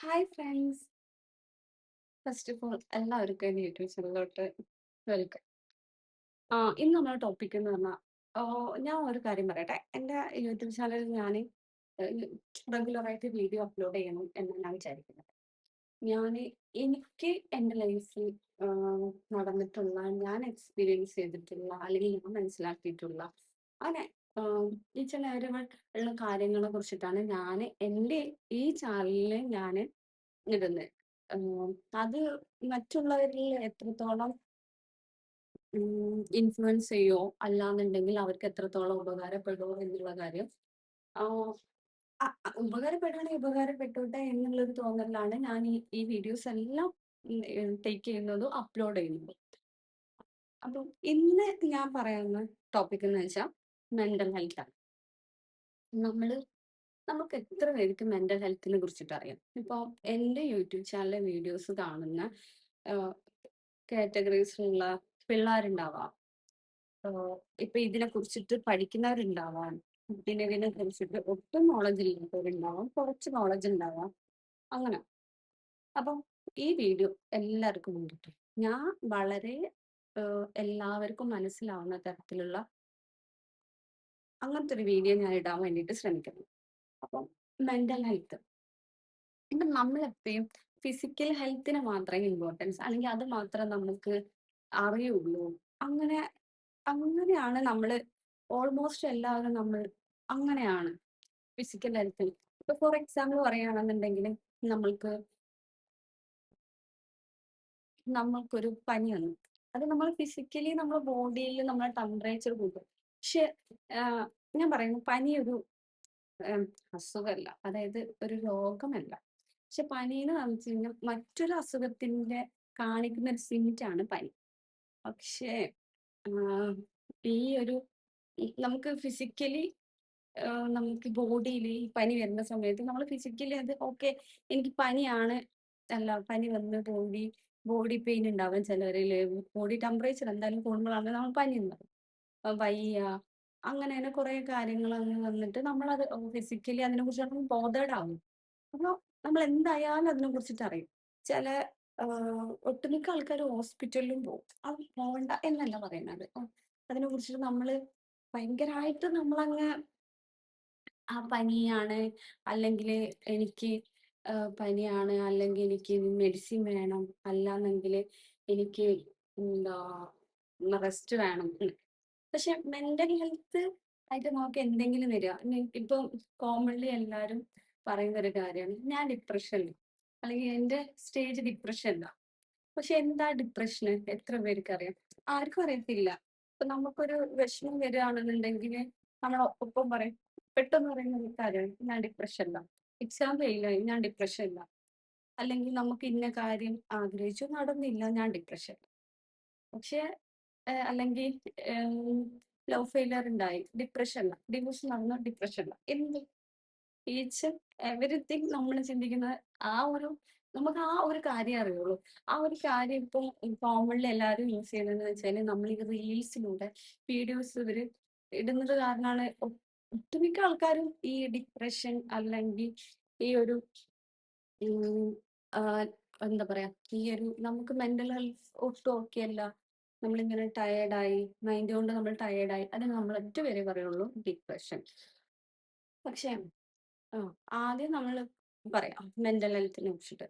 Hi friends. First of all എല്ലാവർക്കും എൻ്റെ YouTube ചാനലിലോട്ട് welcome. ഇന്ന് നമ്മുടെ ടോപ്പിക് എന്ന് പറഞ്ഞാൽ ഞാൻ ഒരു കാര്യം പറയട്ടെ. എൻ്റെ യൂട്യൂബ് ചാനലിൽ ഞാൻ റെഗുലറായിട്ട് വീഡിയോ അപ്ലോഡ് ചെയ്യണം എന്നാണ് ഞാൻ വിചാരിക്കുന്നത്. ഞാൻ എനിക്ക് എൻ്റെ ലൈഫിൽ നടന്നിട്ടുള്ള, ഞാൻ എക്സ്പീരിയൻസ് ചെയ്തിട്ടുള്ള, അല്ലെങ്കിൽ ഞാൻ മനസ്സിലാക്കിയിട്ടുള്ള അങ്ങനെ ഈ ചില ഉള്ള കാര്യങ്ങളെ കുറിച്ചിട്ടാണ് ഞാൻ എൻ്റെ ഈ ചാനലിൽ ഞാൻ ഇടുന്നത്. ഉം, അത് മറ്റുള്ളവരിൽ എത്രത്തോളം ഇൻഫ്ലുവൻസ് ചെയ്യോ അല്ലാന്നുണ്ടെങ്കിൽ അവർക്ക് എത്രത്തോളം ഉപകാരപ്പെടുമോ എന്നുള്ള കാര്യം ആഹ് ഉപകാരപ്പെടുകയാണെങ്കിൽ ഉപകാരപ്പെട്ടോട്ടെ എന്നുള്ളൊരു തോന്നലിലാണ് ഞാൻ ഈ വീഡിയോസ് എല്ലാം ടേക്ക് ചെയ്യുന്നതും അപ്ലോഡ് ചെയ്യുന്നതും. അപ്പം ഇന്ന് ഞാൻ പറയുന്ന ടോപ്പിക് എന്ന് വെച്ചാൽ മെന്റൽ ഹെൽത്ത് ആണ്. നമ്മള് നമുക്ക് എത്ര പേർക്ക് മെന്റൽ ഹെൽത്തിനെ കുറിച്ചിട്ട് അറിയാം? ഇപ്പൊ എൻ്റെ യൂട്യൂബ് ചാനലിലെ വീഡിയോസ് കാണുന്ന കാറ്റഗറീസിലുള്ള പിള്ളേരുണ്ടാവാം. ആഹ് ഇപ്പൊ ഇതിനെ കുറിച്ചിട്ട് പഠിക്കുന്നവരുണ്ടാവാം. പിന്നെ ഇതിനെ കുറിച്ചിട്ട് ഒട്ടും നോളജ് ഇല്ലാത്തവരുണ്ടാവാം. കുറച്ച് നോളജ് ഉണ്ടാവാം. അങ്ങനെ. അപ്പം ഈ വീഡിയോ എല്ലാവർക്കും വേണ്ടിയിട്ട് ഞാൻ വളരെ എല്ലാവർക്കും മനസ്സിലാവുന്ന തരത്തിലുള്ള അങ്ങനത്തെ ഒരു വീഡിയോ ഞാൻ ഇടാൻ വേണ്ടിയിട്ട് ശ്രമിക്കുന്നു. അപ്പം മെന്റൽ ഹെൽത്ത് ഇപ്പം നമ്മളെപ്പയും ഫിസിക്കൽ ഹെൽത്തിന് മാത്രമേ ഇമ്പോർട്ടൻസ് അല്ലെങ്കിൽ അത് മാത്രം നമുക്ക് അറിയുള്ളൂ. അങ്ങനെ അങ്ങനെയാണ് നമ്മള് ഓൾമോസ്റ്റ് എല്ലാവരും നമ്മൾ അങ്ങനെയാണ് ഫിസിക്കൽ ഹെൽത്തിൽ. ഇപ്പൊ ഫോർ എക്സാമ്പിൾ പറയുകയാണെന്നുണ്ടെങ്കിൽ നമ്മൾക്ക് നമ്മൾക്കൊരു പനി വന്നു. അത് നമ്മൾ ഫിസിക്കലി നമ്മുടെ ബോഡിയിൽ നമ്മളെ ടെമ്പറേച്ചർ കൂട്ടും. പക്ഷെ ആഹ് ഞാൻ പറയുന്നു പനി ഒരു ഏം, അസുഖമല്ല. അതായത് ഒരു രോഗമല്ല. പക്ഷെ പനീന്ന് വെച്ച് കഴിഞ്ഞാൽ മറ്റൊരു അസുഖത്തിന്റെ കാണിക്കുന്ന ഒരു സിംറ്റം ആണ് പനി. പക്ഷേ ആഹ് ഈ ഒരു നമുക്ക് ഫിസിക്കലി നമുക്ക് ബോഡിയിൽ ഈ പനി വരുന്ന സമയത്ത് നമ്മൾ ഫിസിക്കലി അത് ഓക്കെ എനിക്ക് പനിയാണ് അല്ല പനി വന്ന് ബോഡി പെയിൻ ഉണ്ടാവും ചിലരിൽ ബോഡി ടെമ്പറേച്ചർ എന്തായാലും കൂടുമ്പോഴാണ് നമ്മൾ പനി ഉണ്ടാവും. വയ്യ അങ്ങനെ തന്നെ കുറെ കാര്യങ്ങൾ അങ്ങ് വന്നിട്ട് നമ്മളത് ഫിസിക്കലി അതിനെ കുറിച്ച് ബോധേഡ് ആവും. അപ്പൊ നമ്മൾ എന്തായാലും അതിനെ കുറിച്ചിട്ട് അറിയും. ചില ഒട്ടുമിക്ക ആൾക്കാർ ഹോസ്പിറ്റലിലും പോകും. അത് പോവണ്ട എന്നല്ല പറയുന്നത്. അതിനെ കുറിച്ചിട്ട് നമ്മള് ഭയങ്കരായിട്ട് നമ്മളങ്ങ് പനിയാണ് അല്ലെങ്കില് എനിക്ക് പനിയാണ് അല്ലെങ്കിൽ എനിക്ക് മെഡിസിൻ വേണം അല്ലാന്നെങ്കില് എനിക്ക് എന്താ റെസ്റ്റ് വേണം. പക്ഷെ മെന്റൽ ഹെൽത്ത് ആയിട്ട് നമുക്ക് എന്തെങ്കിലും വരിക ഇപ്പം കോമൺലി എല്ലാവരും പറയുന്ന ഒരു കാര്യമാണ് ഞാൻ ഡിപ്രഷനിൽ അല്ലെങ്കിൽ എൻ്റെ സ്റ്റേജ് ഡിപ്രഷനില്ല. പക്ഷെ എന്താ ഡിപ്രഷന് എത്ര പേർക്ക് അറിയാം? ആർക്കും അറിയത്തില്ല. ഇപ്പൊ നമുക്കൊരു വിഷമം വരികയാണെന്നുണ്ടെങ്കിൽ നമ്മൾ ഒപ്പം പറയും. പെട്ടെന്ന് പറയുന്ന ഒരു കാര്യമാണ് ഞാൻ ഡിപ്രഷനില്ല. എക്സാം ഫെയിലായി ഞാൻ ഡിപ്രഷനില്ല. അല്ലെങ്കിൽ നമുക്ക് ഇന്ന കാര്യം ആഗ്രഹിച്ചു നടന്നില്ല ഞാൻ ഡിപ്രഷൻ. പക്ഷെ അല്ലെങ്കിൽ ലവ് ഫെയിലിയർ ഉണ്ടായി ഡിപ്രഷനില്ല. ഡിവോഴ്സ് നടന്നു ഡിപ്രഷനില്ല. എന്ത് ഈച്ച് എവരിത്തിങ് നമ്മൾ ചിന്തിക്കുന്നത് ആ ഒരു നമുക്ക് ആ ഒരു കാര്യം അറിയുള്ളൂ. ആ ഒരു കാര്യം ഇപ്പം കോമൺലി എല്ലാവരും യൂസ് ചെയ്യുന്നതെന്ന് വെച്ചാൽ നമ്മൾ ഈ റീൽസിലൂടെ വീഡിയോസ് ഇവര് ഇടുന്നത് കാരണമാണ് ഒട്ടുമിക്ക ആൾക്കാരും ഈ ഡിപ്രഷൻ അല്ലെങ്കിൽ ഈ ഒരു ഉം, ആ, എന്താ പറയാ ഈ ഒരു നമുക്ക് മെന്റൽ ഹെൽത്ത് ഒട്ടും ഓക്കെ അല്ല നമ്മളിങ്ങനെ ടയേർഡായി മൈൻഡ് കൊണ്ട് നമ്മൾ ടയേർഡായി അതിന് നമ്മൾ ഒറ്റ പേരെ പറയുള്ളൂ ഡിപ്രഷൻ. പക്ഷേ ആ ആദ്യം നമ്മൾ പറയാം മെന്റൽ ഹെൽത്തിനെ കുറിച്ചിട്ട്.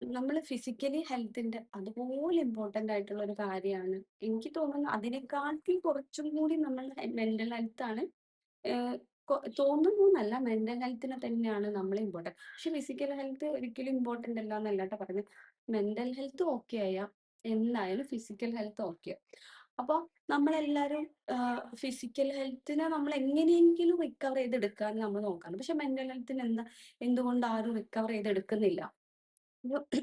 നമ്മൾ ഫിസിക്കലി ഹെൽത്തിന്റെ അതുപോലെ ഇമ്പോർട്ടന്റ് ആയിട്ടുള്ള ഒരു കാര്യമാണ്. എനിക്ക് തോന്നുന്നു അതിനെക്കാട്ടി കുറച്ചും കൂടി നമ്മൾ മെന്റൽ ഹെൽത്ത് ആണ്. ഏഹ് തോന്നുന്നു എന്നല്ല മെന്റൽ ഹെൽത്തിനെ തന്നെയാണ് നമ്മൾ ഇമ്പോർട്ടന്റ്. പക്ഷെ ഫിസിക്കൽ ഹെൽത്ത് ഒരിക്കലും ഇമ്പോർട്ടന്റ് അല്ല എന്നല്ല ട്ടോ പറഞ്ഞത്. മെന്റൽ ഹെൽത്ത് ഓക്കെ ആയാൽ എന്തായാലും ഫിസിക്കൽ ഹെൽത്ത് ഓക്കെ. അപ്പോൾ നമ്മളെല്ലാവരും ഫിസിക്കൽ ഹെൽത്തിനെ നമ്മൾ എങ്ങനെയെങ്കിലും റിക്കവർ ചെയ്തെടുക്കാൻ നമ്മൾ നോക്കാണ്. പക്ഷെ മെന്റൽ ഹെൽത്തിന് എന്തുകൊണ്ട് ആരും റിക്കവർ ചെയ്തെടുക്കുന്നില്ല? ഒരു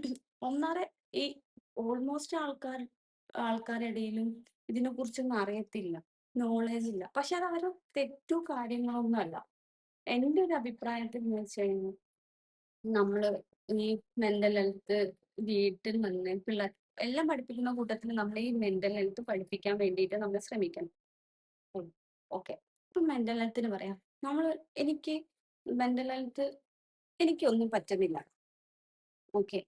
ഒന്നാമത് ഈ ഓൾമോസ്റ്റ് ആൾക്കാരെടയിലും ഇതിനെക്കുറിച്ചൊന്നും അറിയത്തില്ല. നോളേജ് ഇല്ല. പക്ഷെ അത് അവരുടെ തെറ്റോ കാര്യങ്ങളൊന്നും അല്ല. എന്റെ ഒരു അഭിപ്രായത്തിൽ എന്ന് വെച്ച് കഴിഞ്ഞാൽ നമ്മള് ഈ മെന്റൽ ഹെൽത്ത് വീട്ടിൽ നിന്ന് പിള്ളേർ എല്ലാം പഠിപ്പിക്കുന്ന കൂട്ടത്തിൽ നമ്മൾ ഈ മെന്റൽ ഹെൽത്ത് പഠിപ്പിക്കാൻ വേണ്ടിയിട്ട് നമ്മൾ ശ്രമിക്കണം. ഓക്കെ. ഇപ്പൊ മെന്റൽ ഹെൽത്തിന് പറയാം. എനിക്ക് മെന്റൽ ഹെൽത്ത് എനിക്കൊന്നും പറ്റുന്നില്ല. ഓക്കെ.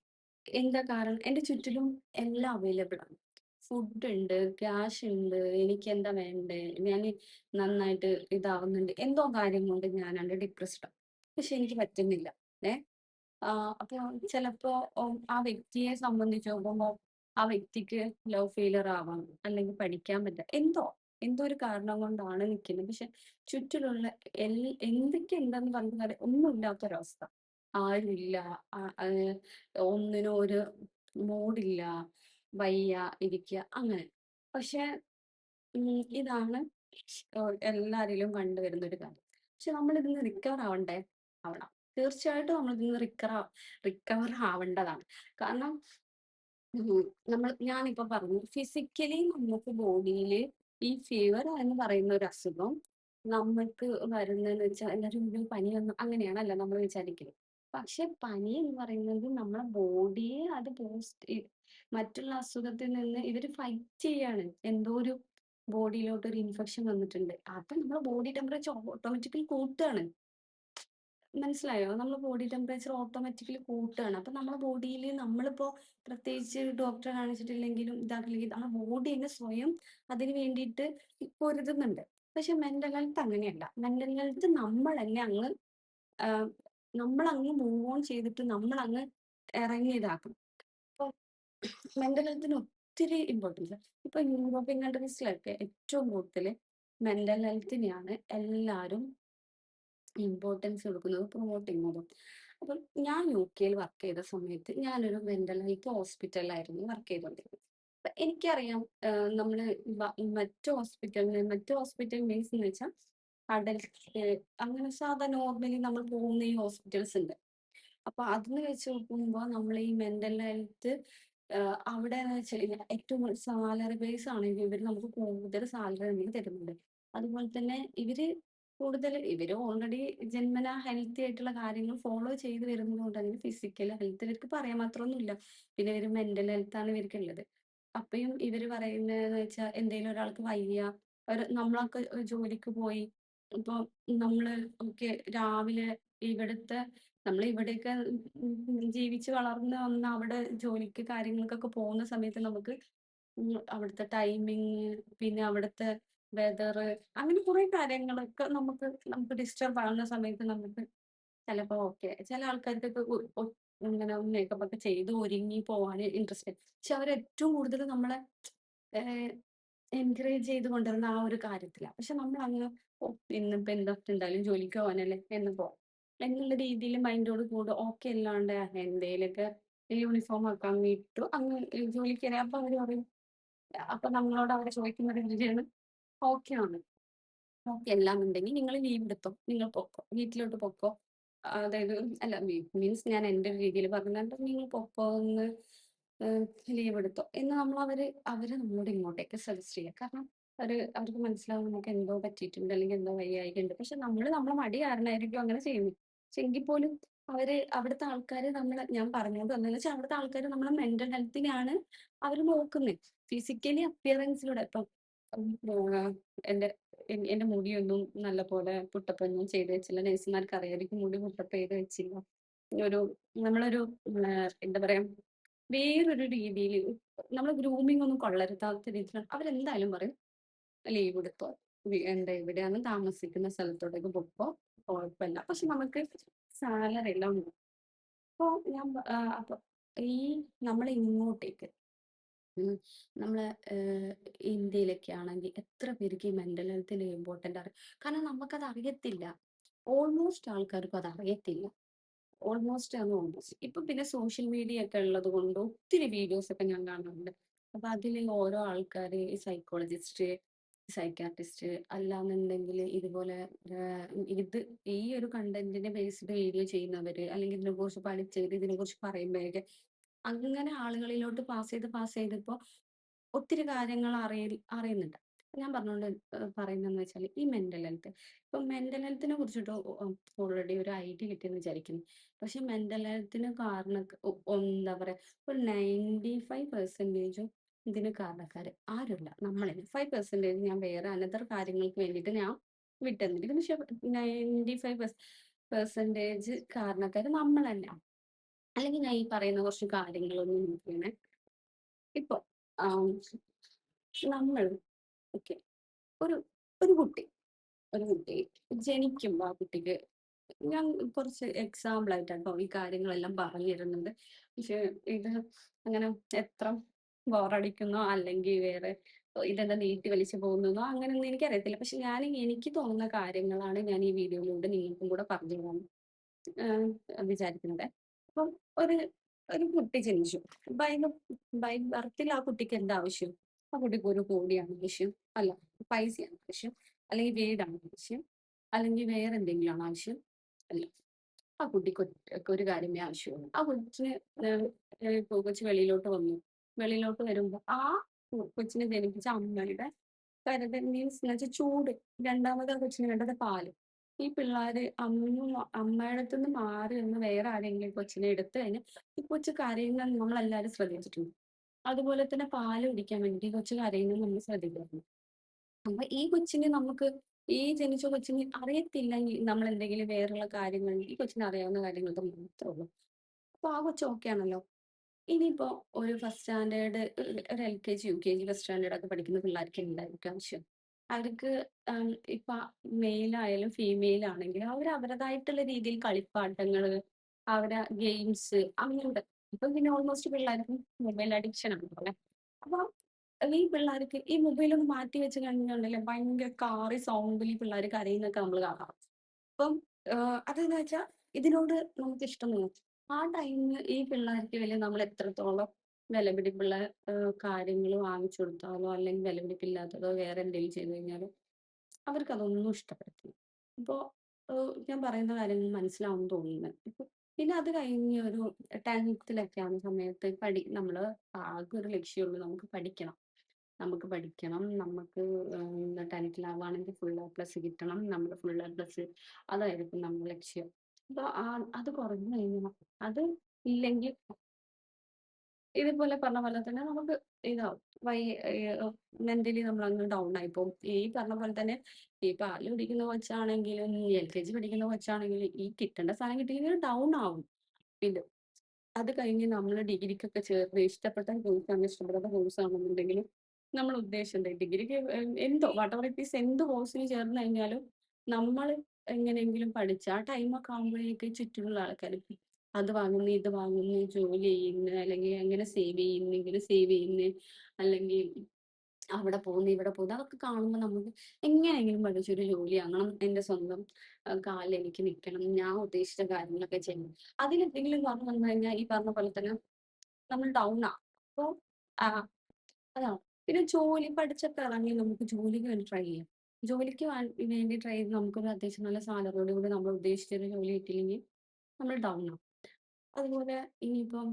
എന്താ കാരണം? എന്റെ ചുറ്റിലും എല്ലാം അവൈലബിൾ ആണ്. ഫുഡ് ഉണ്ട്, ക്യാഷ് ഉണ്ട്, എനിക്കെന്താ വേണ്ടേ? ഞാന് നന്നായിട്ട് ഇതാവുന്നുണ്ട്. എന്തോ കാര്യം കൊണ്ട് ഞാനാണ്ട് ഡിപ്രസ്ഡാ. പക്ഷെ എനിക്ക് പറ്റുന്നില്ല. ഏ അപ്പൊ ചിലപ്പോ ആ വ്യക്തിയെ സംബന്ധിച്ച് നോക്കുമ്പോ ആ വ്യക്തിക്ക് ലവ് ഫെയിലിയർ ആവാം, അല്ലെങ്കിൽ പഠിക്കാൻ പറ്റാ എന്തോ ഒരു കാരണം കൊണ്ടാണ് നിക്കുന്നത്. പക്ഷെ ചുറ്റിലുള്ള എൽ എന്തൊക്കെ ഉണ്ടെന്ന് പറഞ്ഞിട്ട് കാര്യം ഒന്നും ഇല്ലാത്തൊരവസ്ഥ. ആരുമില്ല. ഒന്നിനും ഒരു മൂഡില്ല, വയ്യ, ഇരിക്ക അങ്ങനെ. പക്ഷെ ഇതാണ് എല്ലാരിലും കണ്ടുവരുന്ന ഒരു കാര്യം. പക്ഷെ നമ്മളിതിന്ന് റിക്കവർ ആവണ്ടേ? ആവണം. തീർച്ചയായിട്ടും നമ്മളിതിന്ന് റിക്കവർ ആവണ്ടതാണ്. കാരണം ഉം. ഞാനിപ്പോ പറഞ്ഞു ഫിസിക്കലി നമുക്ക് ബോഡിയില് ഈ ഫീവർ എന്ന് പറയുന്ന ഒരു അസുഖം നമ്മൾക്ക് വരുന്നതെന്ന് വെച്ചാൽ എല്ലാവരും "അയ്യോ, പനി വന്നു" അങ്ങനെയാണല്ലോ നമ്മൾ വിചാരിക്കല്. പക്ഷെ പനി എന്ന് പറയുന്നത് നമ്മളെ ബോഡിയെ അത് മറ്റുള്ള അസുഖത്തിൽ നിന്ന് ഇവര് ഫൈറ്റ് ചെയ്യാണ്. എന്തോ ഒരു ബോഡിയിലോട്ട് ഒരു ഇൻഫെക്ഷൻ വന്നിട്ടുണ്ട്. അപ്പൊ നമ്മുടെ ബോഡി ടെമ്പറേച്ചർ ഓട്ടോമാറ്റിക്കലി കൂട്ടാണ്. മനസ്സിലായോ? നമ്മളെ ബോഡി ടെമ്പറേച്ചർ ഓട്ടോമാറ്റിക്കലി കൂട്ടാണ്. അപ്പൊ നമ്മളെ ബോഡിയില് നമ്മളിപ്പോ പ്രത്യേകിച്ച് ഡോക്ടറെ കാണിച്ചിട്ടില്ലെങ്കിലും ഇതാക്കില്ലെങ്കിലും നമ്മുടെ ബോഡി തന്നെ സ്വയം അതിന് വേണ്ടിയിട്ട് പൊരുതുന്നുണ്ട്. പക്ഷെ മെന്റൽ ഹെൽത്ത് അങ്ങനെയല്ല. മെന്റൽ ഹെൽത്ത് നമ്മളന്നെ അങ്ങ് ആഹ് നമ്മളങ്ങ് മൂവ് ഓൺ ചെയ്തിട്ട് നമ്മളങ്ങ് ഇറങ്ങി ഇതാക്കണം. ഇപ്പൊ മെന്റൽ ഹെൽത്തിന് ഒത്തിരി ഇമ്പോർട്ടൻസ്. ഇപ്പൊ യൂറോപ്യൻ കൺട്രീസിലൊക്കെ ഏറ്റവും കൂടുതല് മെന്റൽ ഹെൽത്തിനെയാണ് എല്ലാരും ഇമ്പോർട്ടൻസ് കൊടുക്കുന്നതും പ്രൊമോട്ട് ചെയ്യുന്നതും. അപ്പം ഞാൻ യുകെയിൽ വർക്ക് ചെയ്ത സമയത്ത് ഞാനൊരു മെന്റൽ ഹെൽത്ത് ഹോസ്പിറ്റലിലായിരുന്നു വർക്ക് ചെയ്തുകൊണ്ടിരുന്നത്. അപ്പൊ എനിക്കറിയാം നമ്മള് മറ്റ് ഹോസ്പിറ്റൽ മീൻസ് എന്ന് വെച്ചാൽ അഡൽറ്റ് അങ്ങനെ സാധാ നോർമലി നമ്മൾ പോകുന്ന ഈ ഹോസ്പിറ്റൽസ് ഉണ്ട്. അപ്പൊ അതിന് വെച്ച് നോക്കുമ്പോ നമ്മൾ ഈ മെന്റൽ ഹെൽത്ത് അവിടെന്ന് വെച്ച് കഴിഞ്ഞാൽ ഏറ്റവും സാലറി ബേസ് ആണെങ്കിൽ ഇവര് നമുക്ക് കൂടുതൽ സാലറി നമുക്ക് തരുന്നുണ്ട്. അതുപോലെ തന്നെ ഇവര് ഓൾറെഡി ജന്മനാ ഹെൽത്തി ആയിട്ടുള്ള കാര്യങ്ങൾ ഫോളോ ചെയ്ത് വരുന്നത് കൊണ്ട് തന്നെ ഫിസിക്കൽ ഹെൽത്ത് ഇവർക്ക് പറയാൻ മാത്രമൊന്നുമില്ല. പിന്നെ ഇവര് മെന്റൽ ഹെൽത്ത് ആണ് ഇവർക്കുള്ളത്. അപ്പയും ഇവര് പറയുന്നതെന്ന് വെച്ചാൽ എന്തെങ്കിലും ഒരാൾക്ക് വയ്യ, നമ്മളൊക്കെ ജോലിക്ക് പോയി ഇപ്പൊ നമ്മള് ഒക്കെ രാവിലെ ഇവിടുത്തെ നമ്മൾ ഇവിടെയൊക്കെ ജീവിച്ച് വളർന്ന് വന്ന് അവിടെ ജോലിക്ക് കാര്യങ്ങൾക്കൊക്കെ പോകുന്ന സമയത്ത് നമുക്ക് അവിടുത്തെ ടൈമിങ്, പിന്നെ അവിടുത്തെ വെതറ്, അങ്ങനെ കുറെ കാര്യങ്ങളൊക്കെ നമുക്ക് ഡിസ്റ്റർബ് ആവുന്ന സമയത്ത് നമുക്ക് ചിലപ്പോ ചില ആൾക്കാർക്കൊക്കെ ഇങ്ങനെ മേക്കപ്പ് ഒക്കെ ചെയ്ത് ഒരുങ്ങി പോവാൻ ഇൻട്രസ്റ്റ്. പക്ഷെ അവർ ഏറ്റവും കൂടുതൽ നമ്മളെ എൻകറേജ് ചെയ്ത് കൊണ്ടുവരുന്ന ആ ഒരു കാര്യത്തിലാ. പക്ഷെ നമ്മളങ്ങനെ ഇന്നിപ്പോ എന്തായാലും ജോലിക്ക് പോകാനല്ലേ എന്ന് പോവാം എന്നുള്ള രീതിയിൽ മൈൻഡോട് കൂടെ ഓക്കെ അല്ലാണ്ട് എന്തേലൊക്കെ യൂണിഫോം ഒക്കെ അങ്ങ് ഇട്ടു അങ്ങ് ജോലിക്ക് കയറി. അപ്പൊ അവര് പറയും, അപ്പൊ നമ്മളോട് അവര് ചോദിക്കുന്ന ഒരു രീതിയാണ് ഓക്കെ ആണ്. ഓക്കെ അല്ലാന്നുണ്ടെങ്കിൽ നിങ്ങൾ ലീവ് എടുത്തോ. നിങ്ങൾ പൊക്കോ. വീട്ടിലോട്ട് പൊക്കോ. അതായത് അല്ല മീൻസ് ഞാൻ എൻ്റെ ഒരു രീതിയിൽ പറഞ്ഞത് നിങ്ങൾ പൊക്കോ എന്ന് ലീവ് എടുത്തോ എന്ന് അവര് നമ്മളോട് ഇങ്ങോട്ടേക്ക് സജസ്റ്റ് ചെയ്യുക. കാരണം അവർക്ക് മനസ്സിലാവും നമുക്ക് എന്തോ പറ്റിയിട്ടുണ്ട് അല്ലെങ്കിൽ എന്തോ വയ്യായികയുണ്ട്. പക്ഷെ നമ്മളെ മടി കാരണമായിരിക്കും അങ്ങനെ ചെയ്യുന്നത്. പക്ഷെ എങ്കിൽ പോലും അവിടുത്തെ ആൾക്കാര് ഞാൻ പറഞ്ഞോണ്ട് വന്നതെന്ന് വെച്ചാൽ അവിടുത്തെ ആൾക്കാര് നമ്മളെ മെന്റൽ ഹെൽത്തിനെയാണ് അവര് നോക്കുന്നത്. ഫിസിക്കലി അപ്പിയറൻസിലൂടെ ഇപ്പം ആഹ് എന്റെ എന്റെ മുടിയൊന്നും നല്ലപോലെ പുട്ടപ്പ് ഒന്നും ചെയ്ത് വെച്ചില്ല. നഴ്സുമാർക്ക് അറിയായിരിക്കും മുടി പുട്ടപ്പ് ചെയ്ത് വെച്ചില്ല. ഒരു നമ്മളൊരു എന്താ പറയാ വേറൊരു രീതിയില് നമ്മള് ഗ്രൂമിംഗ് ഒന്നും കൊള്ളരുതാത്ത രീതിയിലാണ് അവരെന്തായാലും പറയും ലീവ് എടുത്തോ. എവിടെയാണ് താമസിക്കുന്ന സ്ഥലത്തോട്ടേക്ക് പൊക്കോ. കുഴപ്പമില്ല. പക്ഷെ നമുക്ക് സാലറി എല്ലാം ഉണ്ട്. അപ്പൊ അപ്പൊ ഈ നമ്മളെ ഇങ്ങോട്ടേക്ക് ഉം. നമ്മളെ ഇന്ത്യയിലൊക്കെ ആണെങ്കിൽ എത്ര പേർക്ക് ഈ മെന്റൽ ഹെൽത്തിന് ഇമ്പോർട്ടന്റ് അറിയാം. കാരണം നമുക്കത് അറിയത്തില്ല. ഓൾമോസ്റ്റ് ആൾക്കാർക്കും അത് അറിയത്തില്ല. ഓൾമോസ്റ്റ്. ഇപ്പൊ പിന്നെ സോഷ്യൽ മീഡിയ ഒക്കെ ഉള്ളത് കൊണ്ട് ഒത്തിരി വീഡിയോസ് ഒക്കെ ഞാൻ കാണുന്നുണ്ട്. അപ്പൊ അതില് ഓരോ ആൾക്കാര് ഈ സൈക്കോളജിസ്റ്റ്, സൈക്കാട്രിസ്റ്റ് അല്ലാന്നുണ്ടെങ്കിൽ ഇതുപോലെ ഇത് ഈ ഒരു കണ്ടന്റിനെ ബേസ്ഡ് വീഡിയോ ചെയ്യുന്നവര് അല്ലെങ്കിൽ ഇതിനെക്കുറിച്ച് പഠിച്ചവര് ഇതിനെക്കുറിച്ച് പറയുമ്പോഴേക്ക് അങ്ങനെ ആളുകളിലോട്ട് പാസ് ചെയ്ത് ഇപ്പൊ ഒത്തിരി കാര്യങ്ങൾ അറിയുന്നുണ്ട്. ഞാൻ പറയുന്നതെന്ന് വെച്ചാല് ഈ മെന്റൽ ഹെൽത്ത്. ഇപ്പൊ മെന്റൽ ഹെൽത്തിനെ കുറിച്ചിട്ട് ഓൾറെഡി ഒരു ഐഡിയ കിട്ടിയെന്ന് വിചാരിക്കുന്നു. പക്ഷെ മെന്റൽ ഹെൽത്തിന് കാരണം എന്താ പറയാ ഒരു 95% ഇതിന് കാരണക്കാര് ആരുമില്ല. നമ്മളന്നെ. 5% ഞാൻ വേറെ അനദർ കാര്യങ്ങൾക്ക് വേണ്ടിയിട്ട് ഞാൻ വിട്ടെന്നിരിക്കുന്നു. പക്ഷെ 95% കാരണക്കാര് നമ്മൾ തന്നെയാ. അല്ലെങ്കിൽ ഞാൻ ഈ പറയുന്ന കുറച്ച് കാര്യങ്ങളൊന്ന് നോക്കിയാണേ. ഇപ്പൊ ആം, നമ്മൾ ഓക്കെ, ഒരു ഒരു കുട്ടി ഒരു കുട്ടി ജനിക്കുമ്പോ ആ കുട്ടിക്ക് ഞാൻ കുറച്ച് എക്സാമ്പിൾ ആയിട്ടാട്ടോ ഈ കാര്യങ്ങളെല്ലാം പറഞ്ഞു തരുന്നുണ്ട്. പക്ഷെ ഇത് അങ്ങനെ എത്ര ബോറടിക്കുന്നോ അല്ലെങ്കിൽ വേറെ ഇതെന്താ നീട്ടി വലിച്ചു പോകുന്നതോ അങ്ങനെയൊന്നും എനിക്കറിയത്തില്ല. പക്ഷെ ഞാൻ എനിക്ക് തോന്നുന്ന കാര്യങ്ങളാണ് ഞാൻ ഈ വീഡിയോയിലൂടെ നിങ്ങൾക്കും കൂടെ പറഞ്ഞു തരാൻ വിചാരിക്കുന്നത്. അപ്പം ഒരു ഒരു കുട്ടി ജനിച്ചു. ബൈ ബൈ ബർത്തിൽ ആ കുട്ടിക്ക് എന്താ ആവശ്യം? ആ കുട്ടിക്ക് ഒരു കോടിയാണ് ആവശ്യം. അല്ല, പൈസയാണ് ആവശ്യം. അല്ലെങ്കിൽ വീടാണ് ആവശ്യം. അല്ലെങ്കിൽ വേറെ എന്തെങ്കിലും ആണ് ആവശ്യം. അല്ല. ആ കുട്ടിക്ക് ഒരു കാര്യമേ ആവശ്യമുള്ളൂ. ആ കൊച്ചിന് കൊച്ച് വെളിയിലോട്ട് വന്നു. വെളിയിലോട്ട് വരുമ്പോ ആ കൊച്ചിനെ ജനിപ്പിച്ച അമ്മയുടെ കരുതൽ മീൻസ് എന്ന് വെച്ചാൽ ചൂട്. രണ്ടാമത് ആ കൊച്ചിന് വേണ്ടത് പാല്. ഈ പിള്ളാര് അമ്മയുടെ അടുത്തുനിന്ന് മാറി നിന്ന് വേറെ ആരെങ്കിലും കൊച്ചിനെ എടുത്തു കഴിഞ്ഞാൽ ഈ കൊച്ച് കരയുന്നത് നമ്മളെല്ലാരും ശ്രദ്ധിച്ചിട്ടുണ്ട്. അതുപോലെ തന്നെ പാല് കുടിക്കാൻ വേണ്ടി ഈ കൊച്ച് കരയുന്നത് നമ്മൾ ശ്രദ്ധിക്കാറുണ്ട്. അപ്പൊ ഈ കൊച്ചിന് നമുക്ക് ഈ ജനിച്ച കൊച്ചിന് അറിയത്തില്ല നമ്മൾ എന്തെങ്കിലും വേറെയുള്ള കാര്യങ്ങൾ ഈ കൊച്ചിന് അറിയാവുന്ന കാര്യങ്ങളൊക്കെ മാത്രമേ ഉള്ളൂ. അപ്പൊ ആ കൊച്ച് ഓക്കെ ആണല്ലോ. ഇനിയിപ്പോ ഒരു ഫസ്റ്റ് സ്റ്റാൻഡേർഡ് ഒരു എൽകെജി, യുകെജി, ഫസ്റ്റ് സ്റ്റാൻഡേർഡ് ഒക്കെ പഠിക്കുന്ന പിള്ളേർക്ക് എന്തായിരിക്കും ആവശ്യം? അവർക്ക് ഇപ്പൊ മെയിൽ ആയാലും ഫീമെയിൽ ആണെങ്കിലും അവർ അവരുടേതായിട്ടുള്ള രീതിയിൽ കളിപ്പാട്ടങ്ങള്, അവരെ ഗെയിംസ് അങ്ങനെയുണ്ട്. ഇപ്പൊ പിന്നെ ഓൾമോസ്റ്റ് പിള്ളേർക്ക് മൊബൈൽ അഡിക്ഷൻ ആണ് പോലെ. അപ്പൊ ഈ പിള്ളേർക്ക് ഈ മൊബൈൽ ഒന്ന് മാറ്റി വെച്ച് കഴിഞ്ഞിട്ടുണ്ടെങ്കിൽ ഭയങ്കര കാറി സൗണ്ടിൽ ഈ പിള്ളേർ കരയുന്നൊക്കെ നമ്മൾ കാണാം. അപ്പം അതെന്ന് വെച്ചാൽ ഇതിനോട് നമുക്ക് ഇഷ്ടം തോന്നും. ആ ടൈമില് ഈ പിള്ളേർക്ക് വേണ്ടി നമ്മൾ എത്രത്തോളം വിലപിടിപ്പുള്ള കാര്യങ്ങൾ വാങ്ങിച്ചു കൊടുത്താലോ അല്ലെങ്കിൽ വിലപിടിപ്പില്ലാത്തതോ വേറെ എന്തെങ്കിലും ചെയ്തു കഴിഞ്ഞാലോ അവർക്കതൊന്നും ഇഷ്ടപ്പെടത്തില്ല. ഇപ്പൊ ഞാൻ പറയുന്ന കാര്യങ്ങൾ മനസ്സിലാവുമെന്ന് തോന്നുന്നു. ഇപ്പൊ പിന്നെ അത് കഴിഞ്ഞ് ഒരു 10th ആവുന്ന സമയത്ത് നമ്മള് ആകെ ഒരു ലക്ഷ്യമുള്ളൂ, നമുക്ക് പഠിക്കണം. നമുക്ക് പഠിക്കണം. നമുക്ക് 10th ഫുൾ എ പ്ലസ് കിട്ടണം. നമ്മൾ ഫുൾ എ പ്ലസ് അതായിരിക്കും നമ്മുടെ ലക്ഷ്യം. അപ്പൊ അത് കുറഞ്ഞു കഴിഞ്ഞാൽ അത് ഇല്ലെങ്കിൽ ഇതുപോലെ പറഞ്ഞ പോലെ തന്നെ നമുക്ക് ഇതാവും. വൈ മെന്റലി നമ്മളങ്ങ് ഡൗൺ ആയിപ്പോവും. ഈ പറഞ്ഞ പോലെ തന്നെ ഈ പാല് കുടിക്കുന്ന കൊച്ചാണെങ്കിലും എൽകെജി പഠിക്കുന്ന കൊച്ചാണെങ്കിലും ഈ കിട്ടേണ്ട സാധനം കിട്ടിയില്ലെങ്കിൽ ഡൗൺ ആവും. പിന്നെ അത് കഴിഞ്ഞ് നമ്മള് ഡിഗ്രിക്കൊക്കെ ചേർന്ന് ഇഷ്ടപ്പെട്ട കോഴ്സാണ്, ഇഷ്ടപ്പെടാത്ത കോഴ്സാണെന്നുണ്ടെങ്കിലും നമ്മൾ ഉദ്ദേശിച്ചത് ഡിഗ്രിക്ക് എന്തോ വാട്ടെവർ ഇറ്റ് ഈസ് എന്ത് കോഴ്സിന് ചേർന്ന് കഴിഞ്ഞാലും നമ്മൾ എങ്ങനെയെങ്കിലും പഠിച്ച് ആ ടൈമൊക്കെ ആകുമ്പോഴേക്ക് ചുറ്റുമുള്ള ആൾക്കാര് അത് വാങ്ങുന്നു, ഇത് വാങ്ങുന്നു, ജോലി ചെയ്യുന്നു, അല്ലെങ്കിൽ അങ്ങനെ സേവ് ചെയ്യുന്നു, ഇങ്ങനെ സേവ് ചെയ്യുന്നു, അല്ലെങ്കിൽ അവിടെ പോകുന്നു, ഇവിടെ പോകുന്നു, അതൊക്കെ കാണുമ്പോൾ നമുക്ക് എങ്ങനെയെങ്കിലും പഠിച്ചൊരു ജോലി വാങ്ങണം, എൻ്റെ സ്വന്തം കാലിൽ എനിക്ക് നിൽക്കണം, ഞാൻ ഉദ്ദേശിച്ച കാര്യങ്ങളൊക്കെ ചെയ്യണം. അതിലെന്തെങ്കിലും കുറവ് വന്നു കഴിഞ്ഞാൽ ഈ പറഞ്ഞ പോലെ തന്നെ നമ്മൾ ഡൗൺ ആവും. അപ്പൊ ആ അതാണ്. പിന്നെ ജോലി പഠിച്ചൊക്കെ ഇറങ്ങി നമുക്ക് ജോലിക്ക് വേണ്ടി ട്രൈ ചെയ്യാം. ജോലിക്ക് വേണ്ടി ട്രൈ ചെയ്ത് നമുക്കൊരു അത്യാവശ്യം നല്ല സാലറിയോട് കൂടി നമ്മൾ ഉദ്ദേശിച്ചൊരു ജോലി കിട്ടിയില്ലെങ്കിൽ നമ്മൾ ഡൗൺ ആവും. അതുപോലെ ഇനിയിപ്പം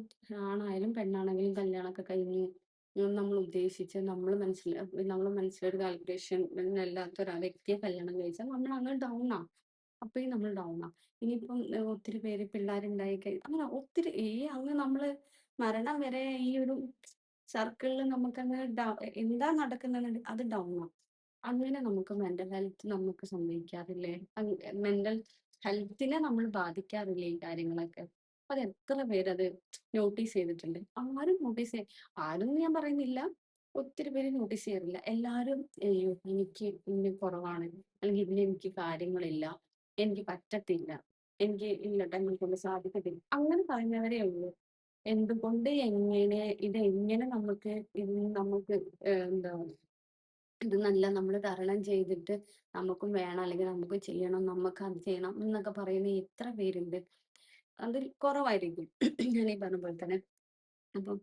ആണായാലും പെണ്ണാണെങ്കിലും കല്യാണമൊക്കെ കഴിഞ്ഞ് നമ്മൾ ഉദ്ദേശിച്ച് നമ്മൾ മനസ്സിലൊരു കാൽക്കുലേഷൻ അല്ലാത്ത ഒരു വ്യക്തിയെ കല്യാണം കഴിച്ചാൽ നമ്മൾ അങ്ങ് ഡൗൺ ആവും. അപ്പഴും നമ്മൾ ഡൗൺ ആവും. ഇനിയിപ്പം ഒത്തിരി പേര് പിള്ളേരുണ്ടായി അങ്ങനെ ഒത്തിരി അങ്ങ് നമ്മള് മരണം വരെ ഈ ഒരു സർക്കിളിൽ നമുക്കങ്ങ് എന്താ നടക്കുന്നത് അത് ഡൗൺ ആവും. അങ്ങനെ നമുക്ക് മെന്റൽ ഹെൽത്ത് നമുക്ക് സംഭവിക്കാറില്ലേ? മെന്റൽ ഹെൽത്തിനെ നമ്മൾ ബാധിക്കാറില്ലേ ഈ കാര്യങ്ങളൊക്കെ? അത് എത്ര പേരത് നോട്ടീസ് ചെയ്തിട്ടുണ്ട്? ആരും ഞാൻ പറയുന്നില്ല. ഒത്തിരി പേര് നോട്ടീസ് ചെയ്യാറില്ല. എല്ലാരും അയ്യോ എനിക്ക് ഇന്ന കുറവാണ്, അല്ലെങ്കിൽ ഇതിനെനിക്ക് കാര്യങ്ങളില്ല, എനിക്ക് പറ്റത്തില്ല, എനിക്ക് ഇന്ന ടൈമിൽ കൊണ്ട് സാധിക്കത്തില്ല. അങ്ങനെ പറയുന്നവരേ ഉള്ളൂ. എന്തുകൊണ്ട്, എങ്ങനെ, ഇതെങ്ങനെ നമുക്ക് എന്താ ഇത് നല്ല നമ്മൾ തരണം ചെയ്തിട്ട് നമുക്കും വേണം, അല്ലെങ്കിൽ നമുക്ക് ചെയ്യണം, നമുക്ക് അത് ചെയ്യണം എന്നൊക്കെ പറയുന്ന എത്ര പേരുണ്ട്? അതിൽ കുറവായിരിക്കും. ഞാൻ ഈ പറഞ്ഞ പോലെ തന്നെ. അപ്പം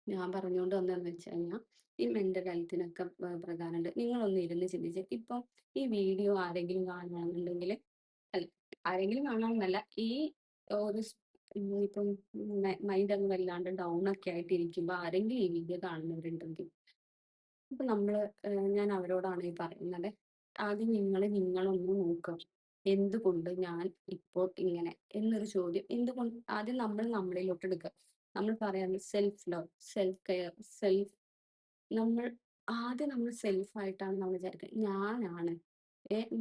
ഞാൻ പറഞ്ഞുകൊണ്ട് വന്നതെന്ന് വെച്ച് കഴിഞ്ഞാൽ ഈ മെന്റൽ ഹെൽത്തിനൊക്കെ പ്രധാനമുണ്ട്. നിങ്ങളൊന്ന് ഇരുന്ന് ചിന്തിച്ച് ഇപ്പം ഈ വീഡിയോ ആരെങ്കിലും കാണുകയാണെന്നുണ്ടെങ്കിൽ, അല്ല, ആരെങ്കിലും കാണാമെന്നല്ല, ഈ ഒരു ഇപ്പം മൈൻഡ് അങ്ങ് വല്ലാണ്ട് ഡൗൺ ഒക്കെ ആയിട്ടിരിക്കുമ്പോൾ ആരെങ്കിലും ഈ വീഡിയോ കാണുന്നവരുണ്ടെങ്കിൽ അപ്പൊ ഞാൻ അവരോടാണ് ഈ പറയുന്നത്. ആദ്യം നിങ്ങളൊന്ന് നോക്കുക. എന്തുകൊണ്ട് ഞാൻ ഇപ്പോൾ ഇങ്ങനെ എന്നൊരു ചോദ്യം ആദ്യം നമ്മൾ നമ്മളിലോട്ട് എടുക്കുക. നമ്മൾ പറയാറുണ്ട് സെൽഫ് ലവ്, സെൽഫ് കെയർ, നമ്മൾ നമ്മൾ സെൽഫ് ആയിട്ടാണ് നമ്മൾ വിചാരിക്കുക. ഞാനാണ്.